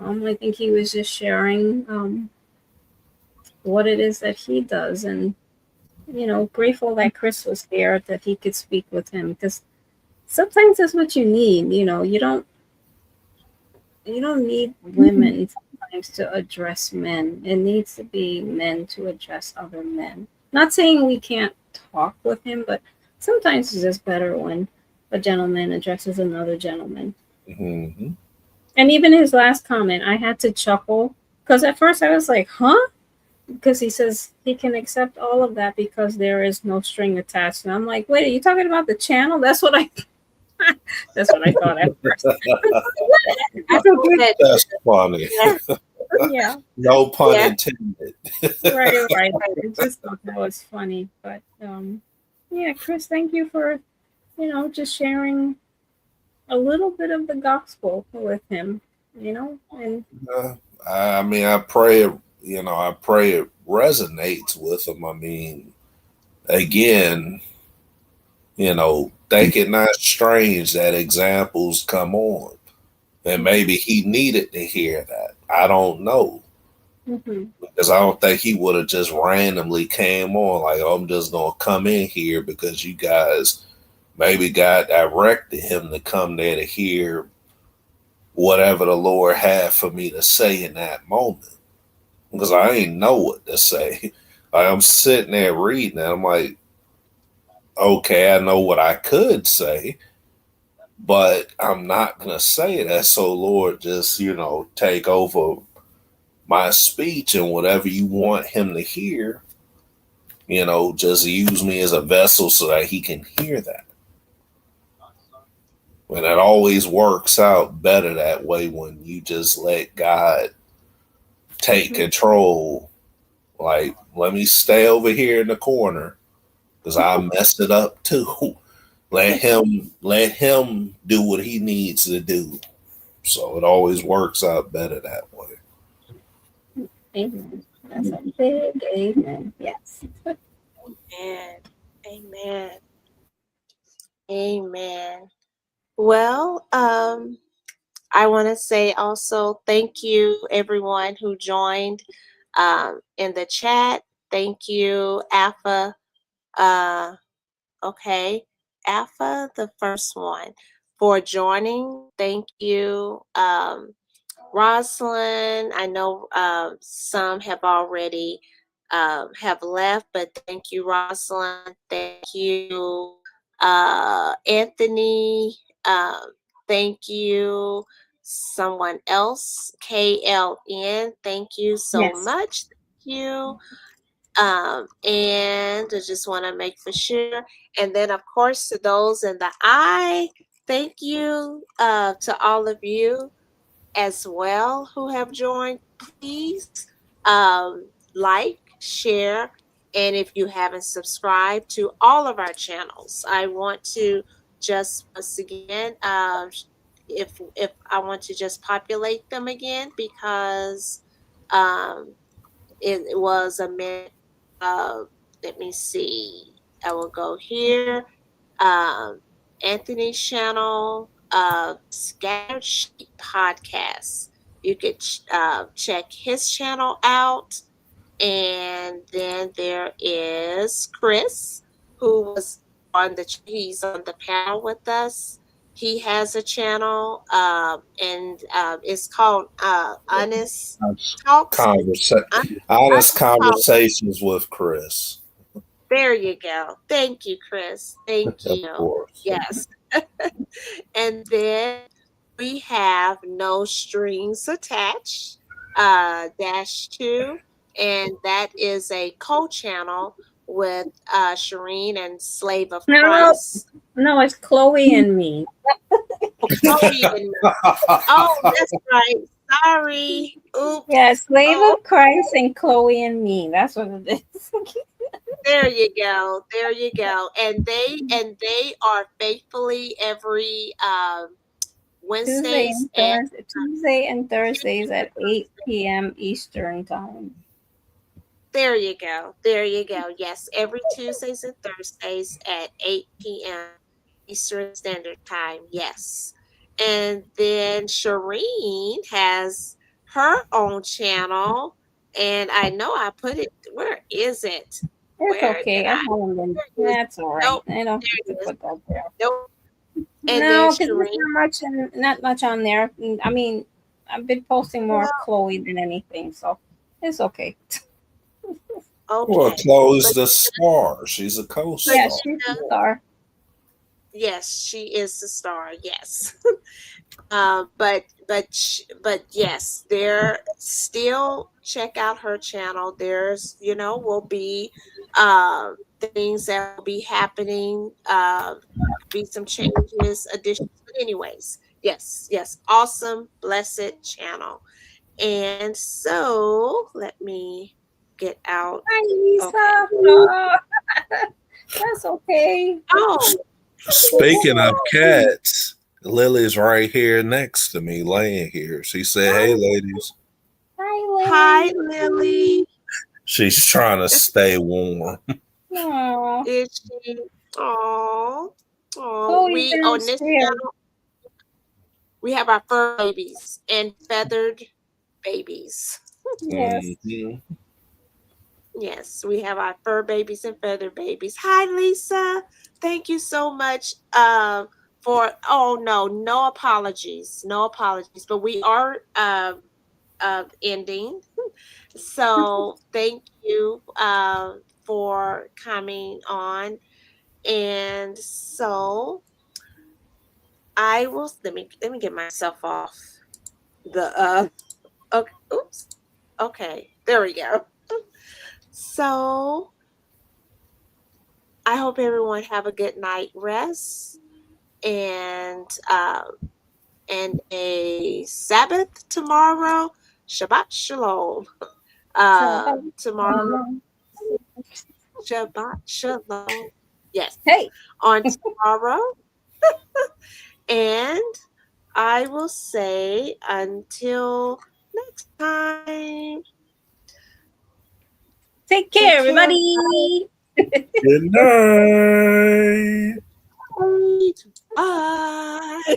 I think he was just sharing what it is that he does. And, grateful that Chris was here, that he could speak with him, because sometimes that's what you need. You don't need women sometimes to address men. It needs to be men to address other men. Not saying we can't talk with him, but sometimes it's just better when a gentleman addresses another gentleman. Mm-hmm. And even his last comment, I had to chuckle because at first I was like, huh? Because he says he can accept all of that because there is no string attached. And I'm like, wait, are you talking about the channel? That's what I thought at first. That's funny. Yeah. No pun intended. Right. I just thought that was funny. But yeah, Chris, thank you for, just sharing a little bit of the gospel with him, and I pray it resonates with him. I mean, again, think it not strange that examples come on. And maybe he needed to hear that. I don't know. Because I don't think he would have just randomly came on like, oh, I'm just going to come in here because you guys, maybe God directed him to come there to hear whatever the Lord had for me to say in that moment. Because I ain't know what to say. Like, I'm sitting there reading and I'm like, okay, I know what I could say, but I'm not going to say that. So Lord, just, take over my speech, and whatever you want him to hear, just use me as a vessel so that he can hear that. And it always works out better that way when you just let God take control. Like, let me stay over here in the corner because I messed it up too. Let him do what he needs to do. So it always works out better that way. Amen. That's a big amen. Yes. Amen. Amen. Amen. Well, I want to say also thank you, everyone who joined in the chat. Thank you, Alpha. Okay, Alpha, the first one, for joining. Thank you, Rosalind. I know some have already have left, but thank you, Rosalind. Thank you, Anthony. Thank you, someone else, KLN. Thank you so Yes. much. Thank you. And I just want to make for sure. And then, of course, to those in the eye, thank you to all of you as well who have joined. Please like, share, and if you haven't subscribed to all of our channels, I want to just once again, if I want to just populate them again because it was a minute. Let me see. I will go here. Anthony's channel, Scattered Sheep Podcast. You could check his channel out. And then there is Chris, who was he's on the panel with us. He has a channel, and it's called Honest Talks. Honest conversations with Chris. There you go. Thank you, Chris. Thank you. Of course. Yes. And then we have No Strings Attached, -2, and that is a co-channel with Shireen and Slave of Christ. No, it's Chloe and me. Chloe and me. Oh, that's right. Sorry. Oops. Yeah, Slave of Christ and Chloe and me. That's what it is. There you go. There you go. And they are faithfully every Wednesdays Tuesday and Thursdays at 8 p.m. Eastern time. There you go. There you go. Yes, every Tuesdays and Thursdays at 8 p.m. Eastern Standard Time. Yes. And then Shireen has her own channel. And I know I put it, where is it? It's okay. I haven't been. That's all right. Nope. I don't have to put that there. Nope. And no, then because not much on there. I mean, I've been posting more Chloe than anything, so it's okay. Okay. Well, Chloe's the star. She's a co-star. Yeah, she's the star. Yes, she is the star. Yes. But yes, there still check out her channel. There's will be things that will be happening, be some changes, additions. But anyways, yes, awesome, blessed channel. And so let me get out. Hi, Lisa. Okay. That's okay. Oh, speaking of cats, Lily's right here next to me, laying here. She said, "Hey, ladies." Hi, Lily. She's trying to stay warm. Aww. Is she Oh, Chloe's we been on this upstairs. channel, we have our fur babies and feathered babies. Yes. Mhm. Yes, we have our fur babies and feather babies. Hi, Lisa. Thank you so much for. Oh no apologies, no apologies. But we are ending. So thank you for coming on. And so I will let me get myself off the okay, oops. Okay, there we go. So I hope everyone have a good night rest and a Sabbath tomorrow. Shabbat shalom. Tomorrow, Shabbat shalom. Yes, Hey. on tomorrow. And I will say until next time. Take care, everybody. Good night. Bye.